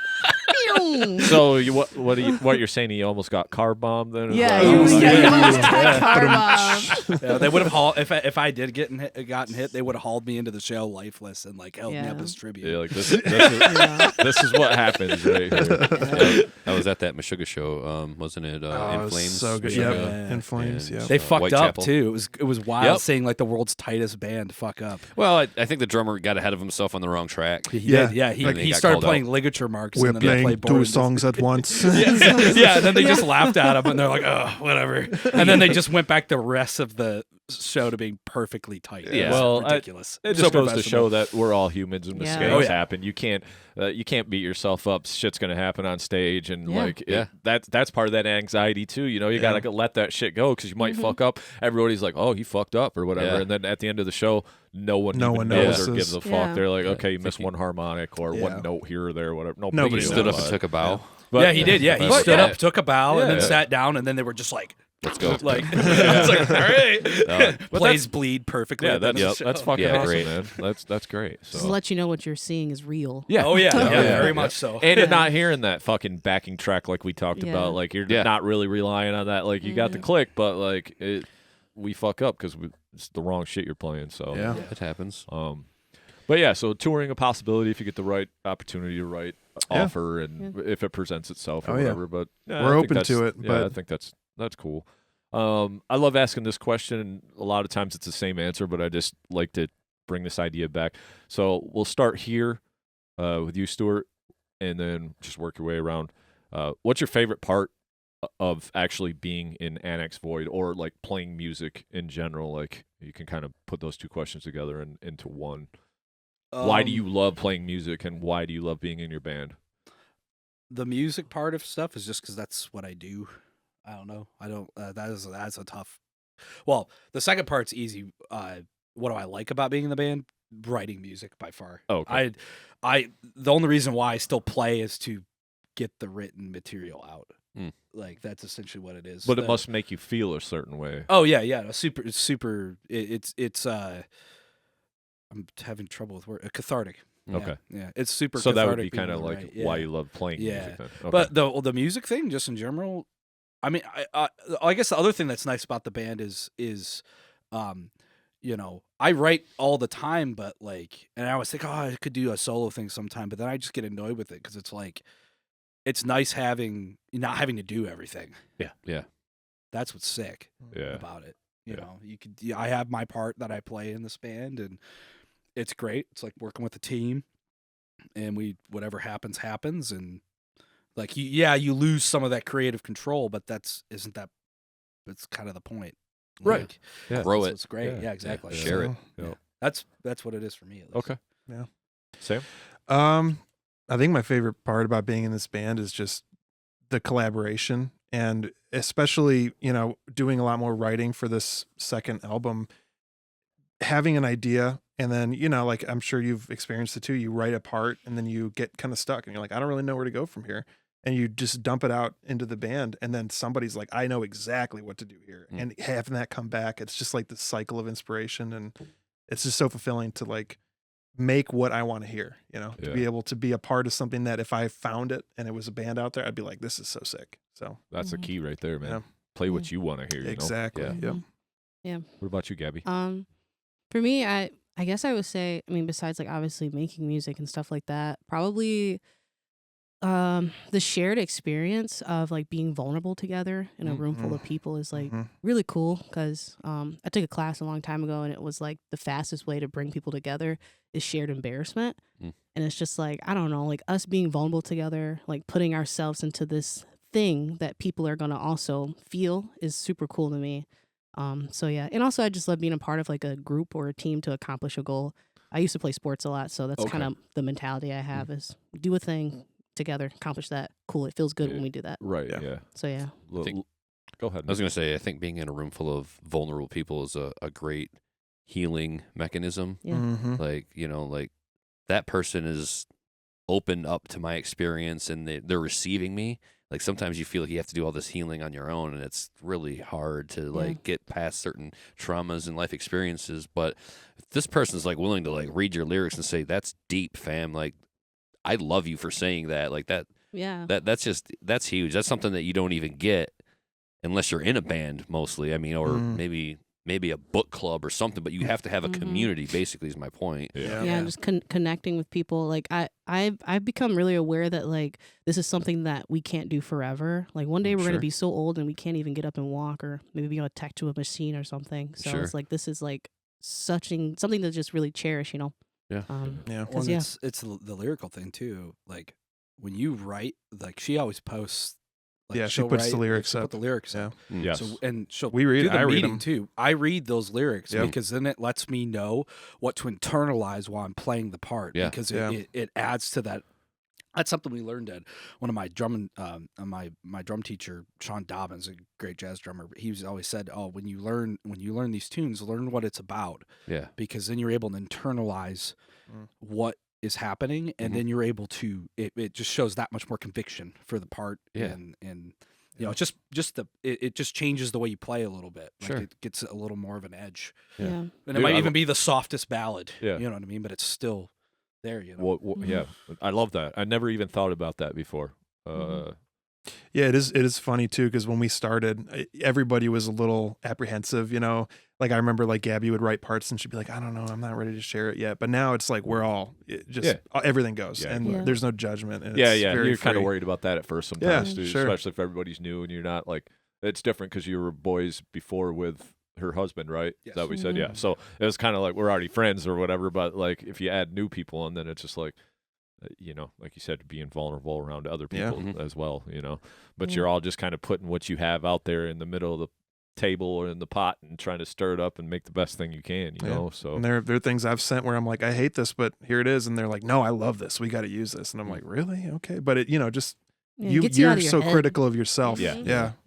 So what you're saying? He almost got car bombed then? Yeah, you almost got car bombed. Yeah, they would have hauled if I did gotten hit. They would have hauled me into the show lifeless and like held me up as tribute. Yeah, like this is what happens right here. I was at that Meshuggah show, wasn't it? In Flames. So good. Meshuggah In Flames. and, Yeah. They fucked Whitechapel. up too. It was wild seeing like the world's tightest band fuck up. Well, I think the drummer got ahead of himself on the wrong track. He did. Yeah, And he got started called playing out. ligature marks. We're and then they playing played two boards. songs at once. Yeah, and then they just laughed at him, and they're like, "Oh, whatever." And then they just went back the rest of the show to being perfectly tight. Yeah. It was Well, ridiculous. It So just goes to professional. show that we're all humans and Yeah. mistakes Oh, yeah. happen. You can't beat yourself up. Shit's gonna happen on stage, and Yeah. that's part of that anxiety too. You know, you gotta let that shit go, because you might fuck up. Everybody's like, oh, he fucked up or whatever, and then at the end of the show, no one knows notices. or gives a fuck. Yeah. They're like, okay, you missed one harmonic or one note here or there, whatever. Nobody big Stood deal, up and but- took a bow. but- Yeah, he did. Yeah, he But stood yeah. up, took a bow, and then Yeah. sat down, and then they were just like, Let's go. like, it's like, all right. But Plays bleed perfectly. Yeah, at the end of the that's show. fucking Yeah, awesome, great. man. That's great. Just to So. let you know what you're seeing is real. Yeah. Oh yeah, Yeah. very much so. And not hearing that fucking backing track like we talked Yeah. about, like you're Yeah. not really relying on that. Like you got the click, but like we fuck up because it's the wrong shit you're playing. So Yeah. It happens. but yeah, so touring a possibility if you get the right opportunity to write offer and if it presents itself or Oh, yeah. whatever. But yeah, We're I think open to that's- it, Yeah, but- I think that's cool. I love asking this question, and a lot of times it's the same answer, but I just like to bring this idea back. So we'll start here with you, Stuart, and then just work your way around. What's your favorite part of actually being in Annex Void, or like playing music in general? Like you can kind of put those two questions together into one. Why do you love playing music, and why do you love being in your band? The music part of stuff is just because that's what I do. I don't know. I don't. That's a tough. Well, the second part's easy. What do I like about being in the band? Writing music by far. Oh, okay. The only reason why I still play is to get the written material out. Like that's essentially what it is. But it must make you feel a certain way. Oh yeah. Super. It's. I'm having trouble with word. Cathartic. Yeah, Okay. Yeah, it's super. So that would cathartic be kind of being able like to write. why Yeah. you love playing music then. Okay. But the music thing, just in general, I mean, I guess the other thing that's nice about the band is, you know, I write all the time, but like, and I always think, oh, I could do a solo thing sometime, but then I just get annoyed with it because it's like, it's nice not having to do everything. Yeah. That's what's sick yeah. about it. You Yeah. know, I have my part that I play in this band, and it's great. It's like working with a team, and whatever happens, and like you lose some of that creative control, but that's kind of the point. Right. Like, Yeah. Grow that's it. what's great. Yeah. Yeah, exactly. Yeah. Share it. Yeah. That's what it is for me. At least. Okay. Yeah. Sam? I think my favorite part about being in this band is just the collaboration, and especially, you know, doing a lot more writing for this second album, having an idea, and then, you know, like I'm sure you've experienced it too. You write a part and then you get kind of stuck and you're like, I don't really know where to go from here. And you just dump it out into the band, and then somebody's like, I know exactly what to do here. And having that come back, it's just like this cycle of inspiration, and it's just so fulfilling to like make what I want to hear, you know, to be able to be a part of something that if I found it and it was a band out there, I'd be like, this is so sick. So That's the key right there, man. Yeah. Play what you want to hear. You exactly. Know? Yep. What about you, Gabby? For me, I guess I would say, I mean, besides like obviously making music and stuff like that, probably the shared experience of like being vulnerable together in a room full of people is like really cool, because I took a class a long time ago and it was like the fastest way to bring people together is shared embarrassment. And it's just like, I don't know, like us being vulnerable together, like putting ourselves into this thing that people are going to also feel is super cool to me. So yeah, and also I just love being a part of like a group or a team to accomplish a goal. I used to play sports a lot, so that's kind of the mentality I have is do a thing together, accomplish that. Cool, it feels good when we do that. Right, yeah. So yeah. Go ahead. I was going to say, I think being in a room full of vulnerable people is a great healing mechanism. Yeah. Like, you know, like that person is open up to my experience and they're receiving me. Like sometimes you feel like you have to do all this healing on your own, and it's really hard to like get past certain traumas and life experiences. But if this person's like willing to like read your lyrics and say, that's deep, fam. Like, I love you for saying that. Like that's huge. That's something that you don't even get unless you're in a band mostly. I mean, or maybe a book club or something, but you have to have a community, basically, is my point. Just connecting with people. Like I've become really aware that like this is something that we can't do forever. Like one day we're going to be so old and we can't even get up and walk, or maybe be attached to a machine or something. So it's like, this is like something to just really cherish, you know? Well, it's the lyrical thing too. Like when you write, like she always posts. Like she puts the lyrics up. Put the lyrics up. Yes. So, and she'll I read them too. I read those lyrics because then it lets me know what to internalize while I'm playing the part. Yeah. Because it adds to that. That's something we learned at one of my drum my drum teacher, Sean Dobbins, a great jazz drummer. He's always said, "Oh, when you learn these tunes, learn what it's about." Yeah. Because then you're able to internalize what is happening, and then you're able to it just shows that much more conviction for the part. And you know, it's it just changes the way you play a little bit. Like it gets a little more of an edge. And it might even be the softest ballad. You know what I mean? But it's still there, you know. Yeah, I love that. I never even thought about that before. Yeah, it is funny too, because when we started, everybody was a little apprehensive, you know. Like I remember, like Gabby would write parts and she'd be like, "I don't know, I'm not ready to share it yet." But now it's like we're all everything goes, and there's no judgment. And you're kind of worried about that at first sometimes, too, especially if everybody's new and you're not like. It's different because you were boys before with her husband, right? Yes. Is that what we said? Yeah. So it was kind of like we're already friends or whatever, but like if you add new people and then it's just like, you know, like you said, being vulnerable around other people as well, you know. But you're all just kind of putting what you have out there in the middle of the table or in the pot and trying to stir it up and make the best thing you can, you know. So and there are things I've sent where I'm like, I hate this, but here it is, and they're like, no, I love this. We got to use this, and I'm like, really? Okay, but it, you know, just you're so critical of yourself.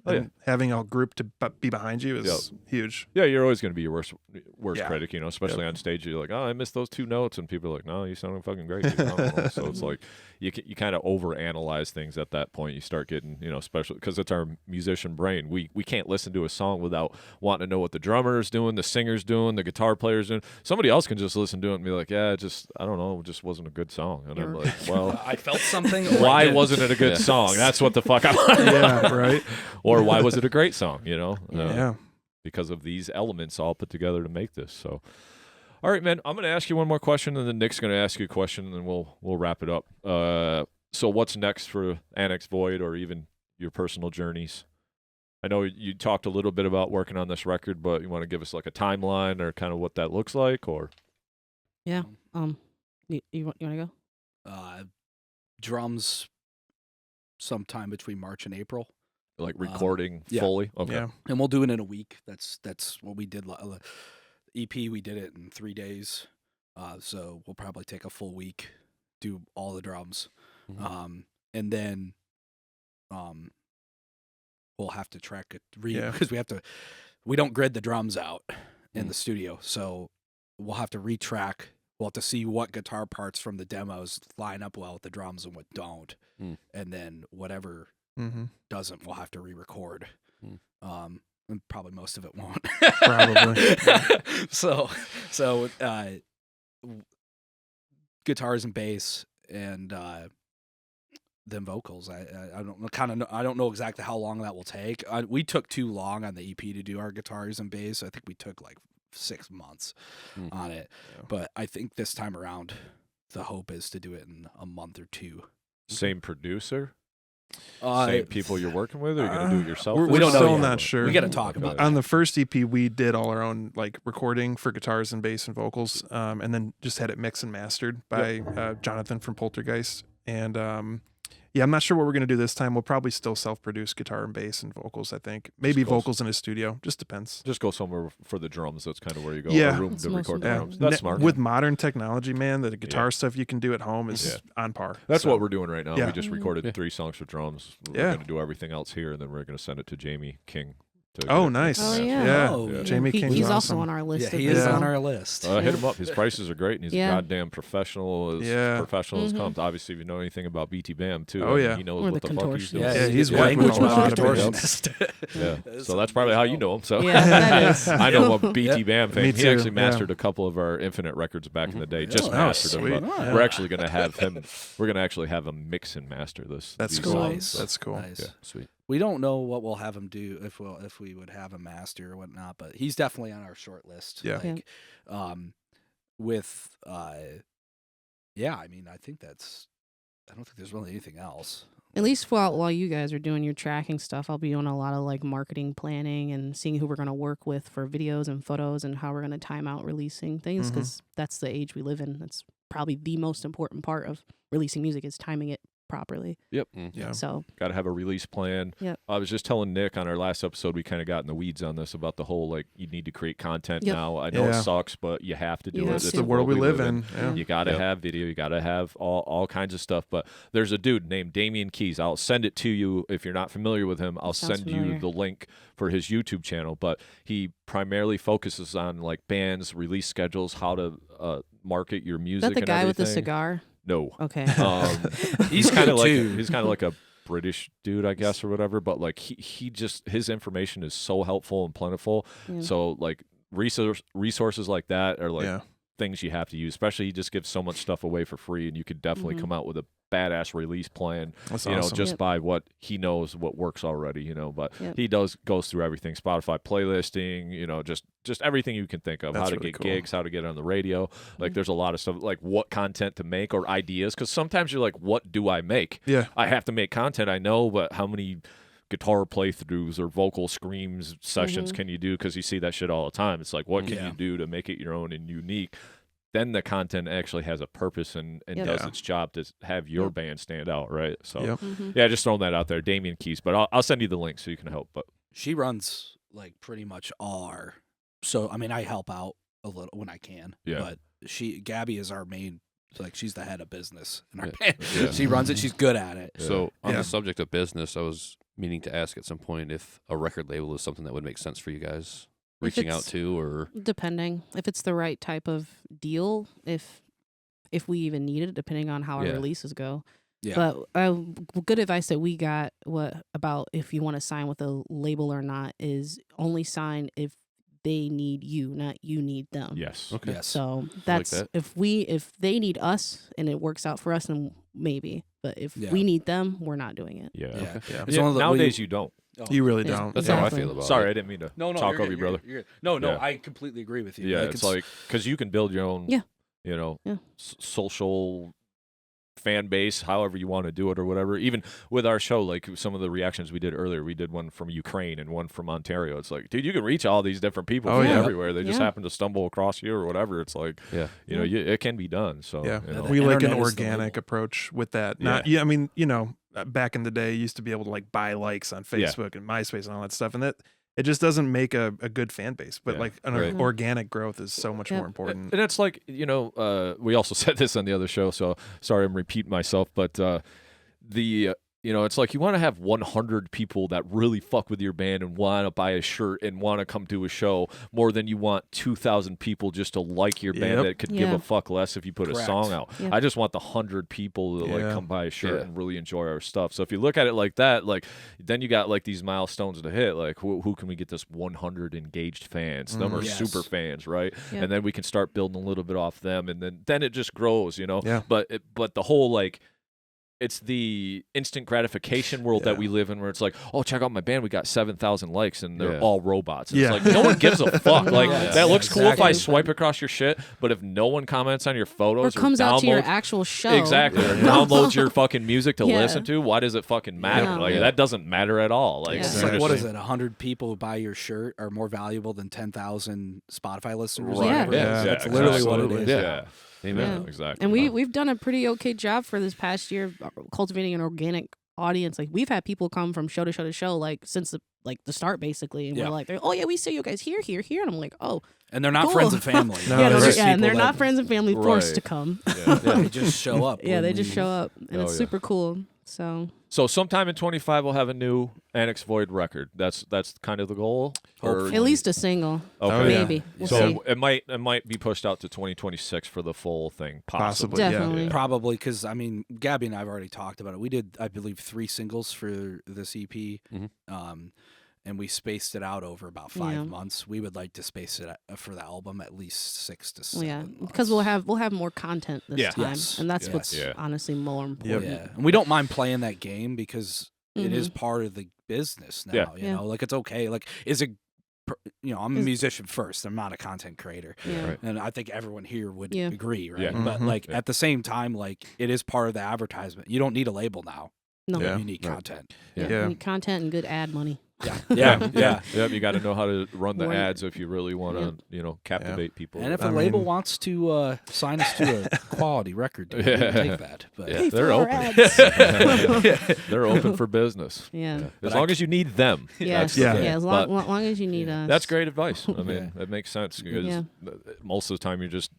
And having a group to be behind you is huge. Yeah, you're always going to be your worst critic, you know, especially on stage. You're like, oh, I missed those 2 notes, and people are like, no, you sounded fucking great. You know? So it's like you kind of overanalyze things at that point. You start getting, you know, especially because it's our musician brain. We can't listen to a song without wanting to know what the drummer is doing, the singer's doing, the guitar player's doing. Somebody else can just listen to it and be like, yeah, it just, I don't know, it just wasn't a good song. And I'm like, well, I felt something. Why wasn't it a good song? That's what the fuck I want. Yeah, right. Or why was it a great song, you know? Because of these elements all put together to make this. So, all right, man, I'm going to ask you one more question, and then Nick's going to ask you a question, and then we'll wrap it up. So what's next for Annex Void, or even your personal journeys? I know you talked a little bit about working on this record, but you want to give us like a timeline or kind of what that looks like, or? Yeah. You want to go? Drums sometime between March and April. Like recording fully? Okay. Yeah. And we'll do it in a week. That's what we did. EP, we did it in 3 days. So we'll probably take a full week, do all the drums. And then we'll have to track it because we don't grid the drums out in the studio. So we'll have to retrack. We'll have to see what guitar parts from the demos line up well with the drums and what don't. And then whatever doesn't, we'll have to re-record. And probably most of it won't. Probably. So guitars and bass, and then vocals. I don't know exactly how long that will take. We took too long on the EP to do our guitars and bass. I think we took like 6 months on it. But I think this time around, the hope is to do it in a month or 2. Same producer? Uh, Same people you're working with? Or are you going to do it yourself? we We're don't know still yet. not sure. We got to talk about it. On the first EP, we did all our own like recording for guitars and bass and vocals, and then just had it mixed and mastered by Jonathan from Poltergeist. And yeah, I'm not sure what we're gonna do this time. We'll probably still self-produce guitar and bass and vocals. I think maybe Just goes- vocals in a studio. Just depends. Just go somewhere for the drums. That's kind of where you go. Yeah. A room That's to most record the important. drums. That's smart. With modern technology, man, the guitar stuff you can do at home is on par. That's So, what we're doing right now. Yeah. We just recorded Yeah. 3 songs for drums. We're Yeah. going to do everything else here, and then we're going to send it to Jamie King. To Oh, get it nice. Oh, mastered. yeah. Oh, Yeah. Jamie King's He's awesome. also on our list. Yeah, of he is Yeah. on our list. Hit him up. His prices are great, and he's Yeah. a goddamn professional. Professional as Mhm. comes. Obviously, if you know anything about BT Bam, too. Oh, I mean, yeah. he knows Or what the the fuck he's doing. Yeah, he's worked language with a lot of people. contortionist. Yeah. So that's probably how you know him. So Yeah, that is. I know him a BT Bam fan. Me He too, actually yeah. mastered a couple of our Infinite records back in the day. Just Oh, mastered them. sweet. But Yeah. we're actually going to have him. We're going to actually have him mix and master this. That's these cool. songs. So- That's cool. Nice. Yeah. Sweet. We don't know what we'll have him do if we would have a master or whatnot, but he's definitely on our short list. Yeah. Like, with yeah, I mean, I think that's. I don't think there's really anything else. At least while you guys are doing your tracking stuff, I'll be doing a lot of like marketing planning and seeing who we're going to work with for videos and photos and how we're going to time out releasing things, because that's the age we live in. That's probably the most important part of releasing music, is timing it properly. Yep. Yeah. So Got to have a release plan. Yep. I was just telling Nick on our last episode, we kind of got in the weeds on this about the whole, like, you need to create content Yep. now. I know it Yeah. sucks, but you have to do You it. have It's to. It's the world we live in. Yeah. You got to Yep. have video. You got to have all kinds of stuff. But there's a dude named Damian Keys. I'll send it to you if you're not familiar with him. I'll Sounds send you familiar. the link for his YouTube channel. But he primarily focuses on like bands, release schedules, how to market your is music. that the and guy with the everything. cigar? No. Okay. He's kind of good, like too. he's kind of like a British dude, I guess, or whatever. But like he just, his information is so helpful and plentiful. Yeah. So like resources like that are like Yeah. things you have to use. Especially he just gives so much stuff away for free, and you could definitely Mhm. come out with a badass release plan. That's You know, awesome. just Yep. by what he knows, what works already. You know, but Yep. he goes through everything: Spotify playlisting. You know, just everything you can think of. That's how to really get cool. gigs, how to get on the radio. Like, Mhm. there's a lot of stuff, like what content to make or ideas. Because sometimes you're like, what do I make? Yeah. I have to make content, I know, but how many guitar playthroughs or vocal screams sessions Mhm. can you do? Because you see that shit all the time. It's like, what can Yeah. you do to make it your own and unique? Then the content actually has a purpose and Yep. does Yeah. its job to have your Yep. band stand out, right? So, Yep. Mhm. yeah, just throwing that out there. Damian Keys, but I'll send you the link so you can help. But She runs like pretty much our. So I mean, I help out a little when I can. Yeah. But Gabby is our main. Like, she's the head of business in our Yeah. band. Yeah. She runs it. She's good at it. So on Yeah. the subject of business, I was meaning to ask at some point if a record label is something that would make sense for you guys If reaching out it's- to, or Depending if it's the right type of deal, if we even need it, depending on how our Yeah. releases go. Yeah. But good advice that we got about if you want to sign with a label or not is only sign if they need you, not you need them. yes. okay, Yes. So that's that. if they need us and it works out for us, then maybe. But if Yeah. we need them, we're not doing it. Yeah. Yeah. Yeah. It's Yeah, one of the- nowadays you don't. You really Yeah. don't. that's yeah. how I Exactly. feel about Sorry, it. I didn't mean to No, talk you're over good, you, brother. You're good. No, Yeah. I completely agree with you. Yeah, it's like, because you can build your own, Yeah. you know, Yeah. social fan base, however you want to do it or whatever. Even with our show, like some of the reactions we did earlier, we did one from Ukraine and one from Ontario. It's like, dude, you can reach all these different people Oh, from yeah. everywhere. They just Yeah. happen to stumble across you or whatever. It's like, Yeah. you know, it can be done. So, Yeah. you know. The We like an internet is the organic label. approach with that. Yeah. Not, yeah, I mean, you know, back in the day, you used to be able to like buy likes on Yeah. Facebook and MySpace and all that stuff, and that it just doesn't make a good fan base. But Yeah. like an Right. organic growth is so much Yep. more important. And it's like, you know, we also said this on the other show, so sorry I'm repeating myself, but you know, it's like you want to have 100 people that really fuck with your band and want to buy a shirt and want to come to a show more than you want 2,000 people just to like your band Yep. that could give Yeah. a fuck less if you put Correct. a song out. Yeah. I just want the 100 people to like Yeah. come buy a shirt Yeah. and really enjoy our stuff. So if you look at it like that, like then you got like these milestones to hit. Like who can we get this 100 engaged fans? Them are Yes. super fans, right? Yeah. And then we can start building a little bit off them, and then it just grows, you know. Yeah. But the whole like it's the instant gratification world that we live in, where it's like, oh, check out my band, we got 7,000 likes, and they're all robots. And it's like, no one gives a fuck. Like, that looks cool if I swipe across your shit, but if no one comments on your photos or comes out to your actual show, or downloads your fucking music to listen to, why does it fucking matter? Like, that doesn't matter at all. Like, it's like, what is it? 100 people who buy your shirt are more valuable than 10,000 Spotify listeners. Right. That's literally what it is. Yeah. Amen. Yeah, exactly. And we've done a pretty okay job for this past year cultivating an organic audience. Like, we've had people come from show to show, like, since the start, basically, and we're like, oh yeah, we see you guys here, and I'm like, oh, and they're not cool. friends and family. And they're not friends and family forced to come. They just show up. They just show up, and it's super cool. So sometime in 25 we'll have a new Annex Void record. That's kind of the goal. Or at least a single. Okay. Maybe. We'll see. it might be pushed out to 2026 for the full thing. Possibly. Definitely. Probably, because I mean, Gabby and I have already talked about it. We did, I believe, 3 singles for this EP. And we spaced it out over about 5 months. We would like to space it for the album at least 6 to 7 months. Because we'll have more content this time, Yes. and that's what's honestly more important. Yeah, and we don't mind playing that game because it is part of the business now. You know, like, it's okay. Like, is it? I'm a musician first. I'm not a content creator, and I think everyone here would agree, right? But like at the same time, like, it is part of the advertisement. You don't need a label now. No, you need content. You need content and good ad money. Yeah. You got to know how to run the ads if you really want to, captivate people. And if a label wants to sign us to a quality record deal, we can take that. But they're open. They're open for business. As long as you need them. As long as you need us. That's great advice. I mean, that makes sense because most of the time you're just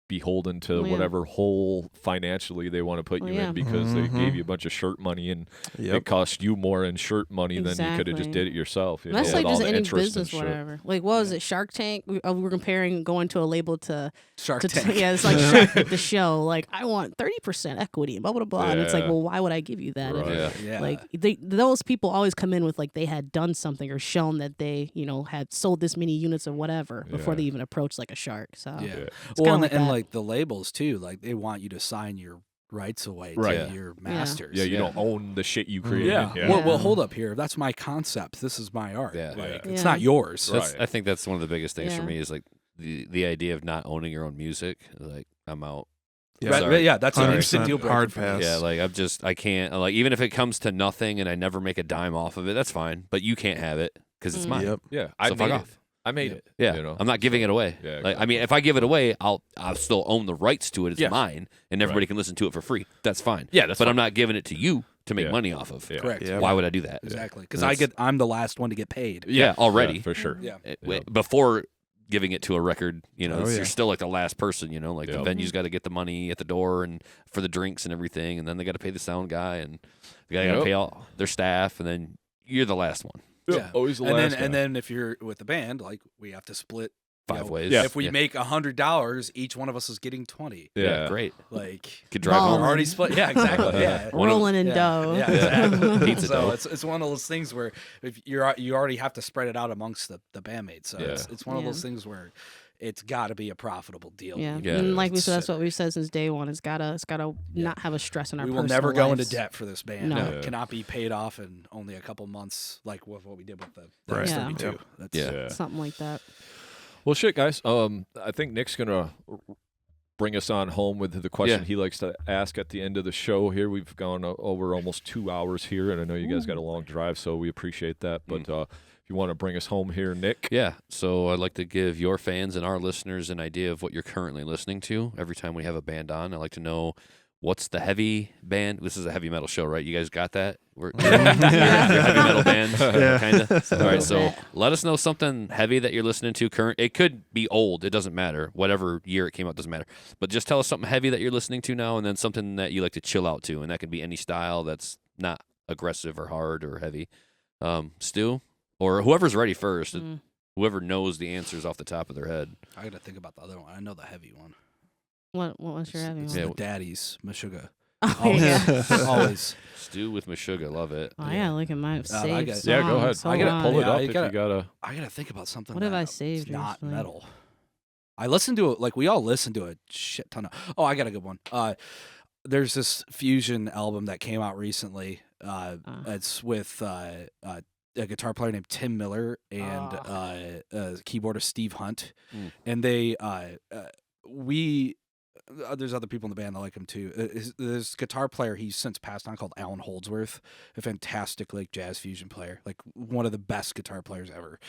beholden to whatever hole financially they want to put you in because they gave you a bunch of shirt money and it cost you more in shirt money than you could have just did it yourself. You that's know, like just any business, whatever. Like, what was it? Shark Tank? We were comparing going to a label to Shark Tank. It's like Shark the show. Like, I want 30% equity, blah blah blah. And it's like, well, why would I give you that? Right. Like, those people always come in with like they had done something or shown that they had sold this many units or whatever before they even approached like a shark. So and like the labels too, like, they want you to sign your rights away to your masters. You don't own the shit you created. Well, hold up here. That's my concept. This is my art. It's not yours. I think that's one of the biggest things for me is like the idea of not owning your own music. Like, I'm out. That's an instant deal breaker. Hard pass. Yeah, like, I can't, like, even if it comes to nothing and I never make a dime off of it, that's fine. But you can't have it because it's mine. Yeah, So fuck off. I made it. Yeah, I'm not giving it away. Yeah, like, I mean, if I give it away, I'll still own the rights to it. It's mine, and everybody can listen to it for free. That's fine. Yeah, that's but fine. I'm not giving it to you to make money off of. Correct. Yeah. Why would I do that? Exactly. Because I'm the last one to get paid. Yeah, already. For sure. Before giving it to a record, you're still like the last person. Like, the venue's got to get the money at the door and for the drinks and everything, and then they got to pay the sound guy, and the guy got to pay all their staff, and then you're the last one. Always the last guy. And then if you're with the band, like, we have to split 5 ways. If we make $100, each one of us is getting 20. Yeah, great. Like, could drive home. We're already split. Yeah, exactly. Rolling in dough. Yeah, exactly. Pizza dough. It's one of those things where if you already have to spread it out amongst the bandmates. So it's one of those things where it's got to be a profitable deal. Yeah. And like we said, that's what we've said since day one. It's gotta not have a stress in our. We will personal never go lives. into debt for this band. No. It cannot be paid off in only a couple months, like what we did with the Right. X32. That's something like that. Well, shit, guys. I think Nick's gonna bring us on home with the question he likes to ask at the end of the show. Here, we've gone over almost 2 hours here, and I know you guys got a long drive, so we appreciate that. But if you want to bring us home here, Nick. Yeah. So I'd like to give your fans and our listeners an idea of what you're currently listening to. Every time we have a band on, I'd like to know what's the heavy band. This is a heavy metal show, right? You guys got that? You're a heavy metal band, kind of. All right. So let us know something heavy that you're listening to. Current. It could be old. It doesn't matter. Whatever year it came out doesn't matter. But just tell us something heavy that you're listening to now, and then something that you like to chill out to, and that could be any style that's not aggressive or hard or heavy. Stu, or whoever's ready first. Whoever knows the answers off the top of their head. I got to think about the other one. I know the heavy one. What was your heavy It's one? the Daddies, Meshuggah. Oh, Always. Stew with Meshuggah, love it. Oh, yeah, look at my saved got- songs. Yeah, go ahead. Hold on. Pull it up you if gotta- you gotta. I got to think about something. What have I that's saved not recently? metal. I listen to it, like, we all listen to a shit ton of. Oh, I got a good one. there's this fusion album that came out recently. It's with a guitar player named Tim Miller and a keyboardist Steve Hunt, and they there's other people in the band that like him too. This guitar player he's since passed on called Alan Holdsworth, a fantastic like jazz fusion player, like one of the best guitar players ever,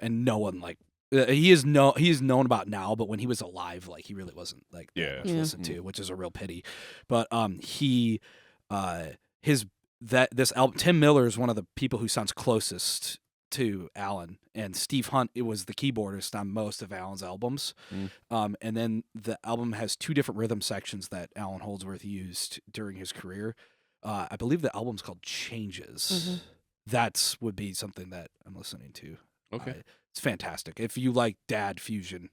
and no one like. He is known about now, but when he was alive, like he really wasn't like that much listened to, which is a real pity. But this album, Tim Miller is one of the people who sounds closest to Alan, and Steve Hunt was the keyboardist on most of Alan's albums. And then the album has 2 different rhythm sections that Alan Holdsworth used during his career. I believe the album's called Changes. That's would be something that I'm listening to. Okay. It's fantastic. If you like dad fusion,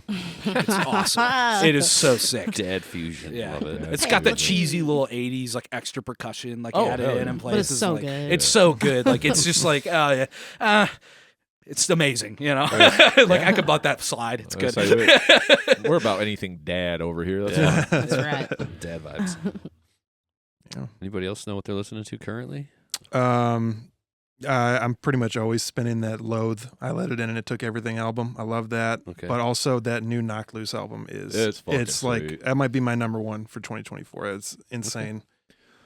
it's awesome. It is so sick. Dad fusion. Yeah. Love it. It's got that cheesy little 80s like extra percussion like added in places. But it's so like, good. It's so good. Like it's just like it's amazing, you know. Like I could butt that slide. It's good. We're about anything dad over here. That's right. Dad vibes. Yeah. Anybody else know what they're listening to currently? I'm pretty much always spinning that Loathe. I Let It In and It Took Everything album. I love that. Okay. But also that new Knock Loose album It's fucking like sweet. that might be my number 1 for 2024. It's insane.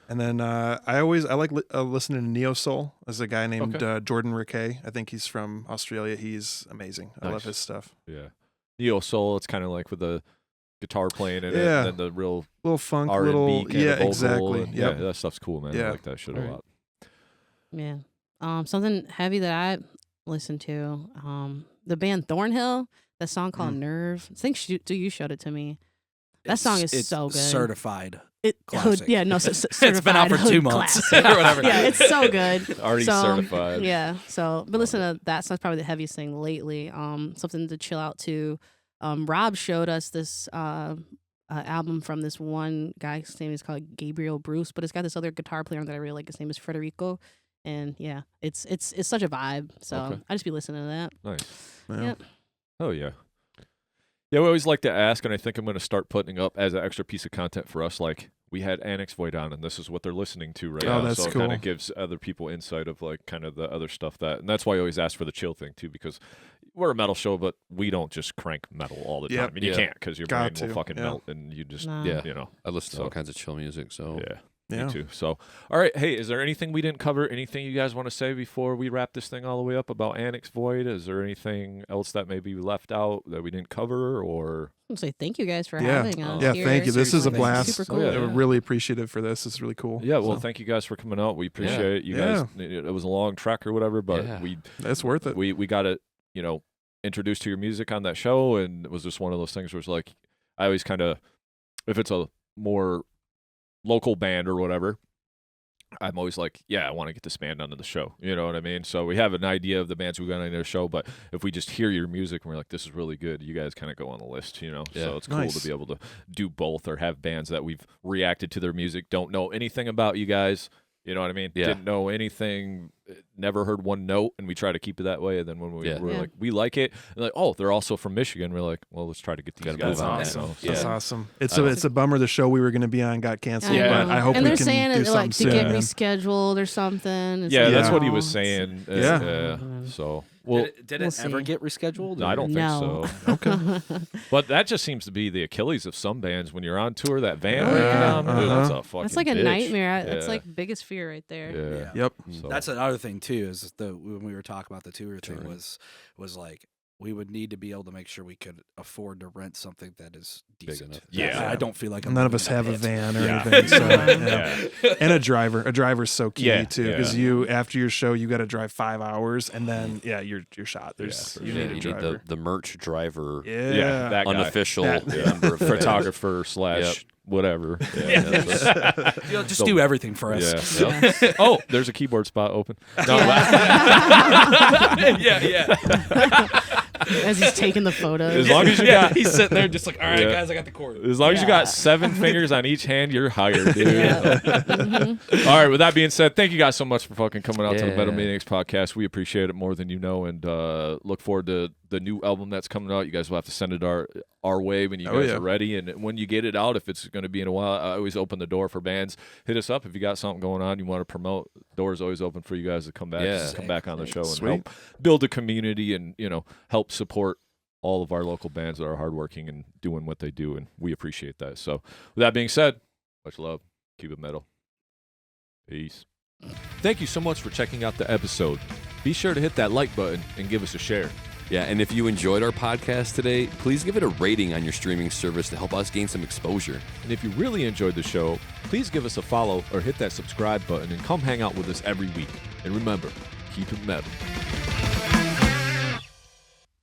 And then I like listening to Neo Soul. There's a guy named Jordan Riquet. I think he's from Australia. He's amazing. I love his stuff. Yeah. Neo Soul, it's kind of like with the guitar playing in it, Yeah. and then the real Little funk, R&B little kind of vocal, exactly. and Yep. Yeah, that stuff's cool, man. I Yeah. like that shit a Right. lot. Yeah. Something heavy that I listen to. The band Thornhill, that song called Nerve. I think you showed it to me. That song is it's so good. certified. It classic. Yeah, no, certified. It's been out for 2 months classic. or whatever. Yeah, it's so good. Already So, certified. Yeah. So, but listen to that. So that's probably the heaviest thing lately. Something to chill out to. Rob showed us this album from this one guy. His name is called Gabriel Bruce, but it's got this other guitar player that I really like. His name is Federico, and yeah, it's such a vibe. So Okay. I just be listening to that. Nice. Yeah. Yep. Oh, yeah. Yeah, we always like to ask, and I think I'm going to start putting up as an extra piece of content for us, like, we had Annex Void on, and this is what they're listening to right now. that's so it cool. kind of gives other people insight of, like, kind of the other stuff and that's why I always ask for the chill thing, too, because we're a metal show, but we don't just crank metal all the time. Yep. I mean, you can't, because your Got brain will to, fucking yeah. melt, and you just, Nah. you know. I listen to So- all kinds of chill music, so Yeah. Yeah. Me too. So, all right. Hey, is there anything we didn't cover? Anything you guys want to say before we wrap this thing all the way up about Annex Void? Is there anything else that maybe we left out that we didn't cover, or? I'll say thank you guys for Yeah. having us. Yeah, here. thank you. This is a Seriously, blast. Super Oh, cool. yeah. I'm really appreciative for this. It's really cool. Yeah. Well, So, thank you guys for coming out. We appreciate it. You Yeah. guys. It was a long trek or whatever, but Yeah. that's worth it. we got it. Introduced to your music on that show, and it was just one of those things where it's like, I always kind of, if it's a more local band or whatever, I'm always like, yeah, I want to get this band onto the show. You know what I mean? So we have an idea of the bands we got onto the show, but if we just hear your music and we're like, this is really good, you guys kind of go on the list, Yeah. So it's cool Nice. to be able to do both or have bands that we've reacted to their music, don't know anything about you guys. You know what I mean? Yeah. Didn't know anything, never heard one note, and we try to keep it that way. And then when we Yeah. were Yeah. like, we like it, and like, oh, they're also from Michigan. We're like, well, let's try to get these Gotta guys move on. on. That's you know? awesome. That's Yeah. awesome. It's a bummer the show we were going to be on got canceled, Yeah. but I hope and we they're can saying do it something like to soon. get man. rescheduled or something. It's Yeah, like, that's what he oh, was it's- saying. Yeah. So, well, Did We'll it ever see. get rescheduled? no, I don't No. think so. But that just seems to be the Achilles of some bands when you're on tour. That van, Oh, breaking yeah. down, dude, that's a fucking. That's like a bitch. nightmare. That's Yeah. like biggest fear right there. Yeah. Yep. So, That's another thing too. Is when we were talking about the tour thing Touring. was like we would need to be able to make sure we could afford to rent something that is decent. enough. Yeah. I don't feel like I'm None of living us in have a pit. van or Yeah. anything. So, Yeah. And a driver. A driver's so key Yeah, too, yeah. because you after your show you got to drive 5 hours, and then you're shot. There's for you sure. need a you driver. need the merch driver, Yeah. that guy. unofficial That- member of the band. photographer / whatever. Yeah, that's- Just So- do everything for us. Yeah. Yeah. Oh, there's a keyboard spot open. No, yeah. As he's taking the photos. As long as you got, He's sitting there just like, all right, Yeah. guys, I got the cord. as long as you Yeah. got 7 fingers on each hand, you're hired, dude. Yeah. Mhm. All right. With that being said, thank you guys so much for fucking coming out to the Yeah. Metal Maniacs podcast. We appreciate it more than you know, and look forward to the new album that's coming out. You guys will have to send it our way when you guys are ready. And when you get it out, if it's going to be in a while, I always open the door for bands. Hit us up if you got something going on you want to promote. Door's always open for you guys to come back, come back on the show and help build a community and help support all of our local bands that are hardworking and doing what they do, and we appreciate that. So, with that being said, much love. Keep it metal. Peace. Thank you so much for checking out the episode. Be sure to hit that like button and give us a share. Yeah, and if you enjoyed our podcast today, please give it a rating on your streaming service to help us gain some exposure. And if you really enjoyed the show, please give us a follow or hit that subscribe button and come hang out with us every week. And remember, keep it metal.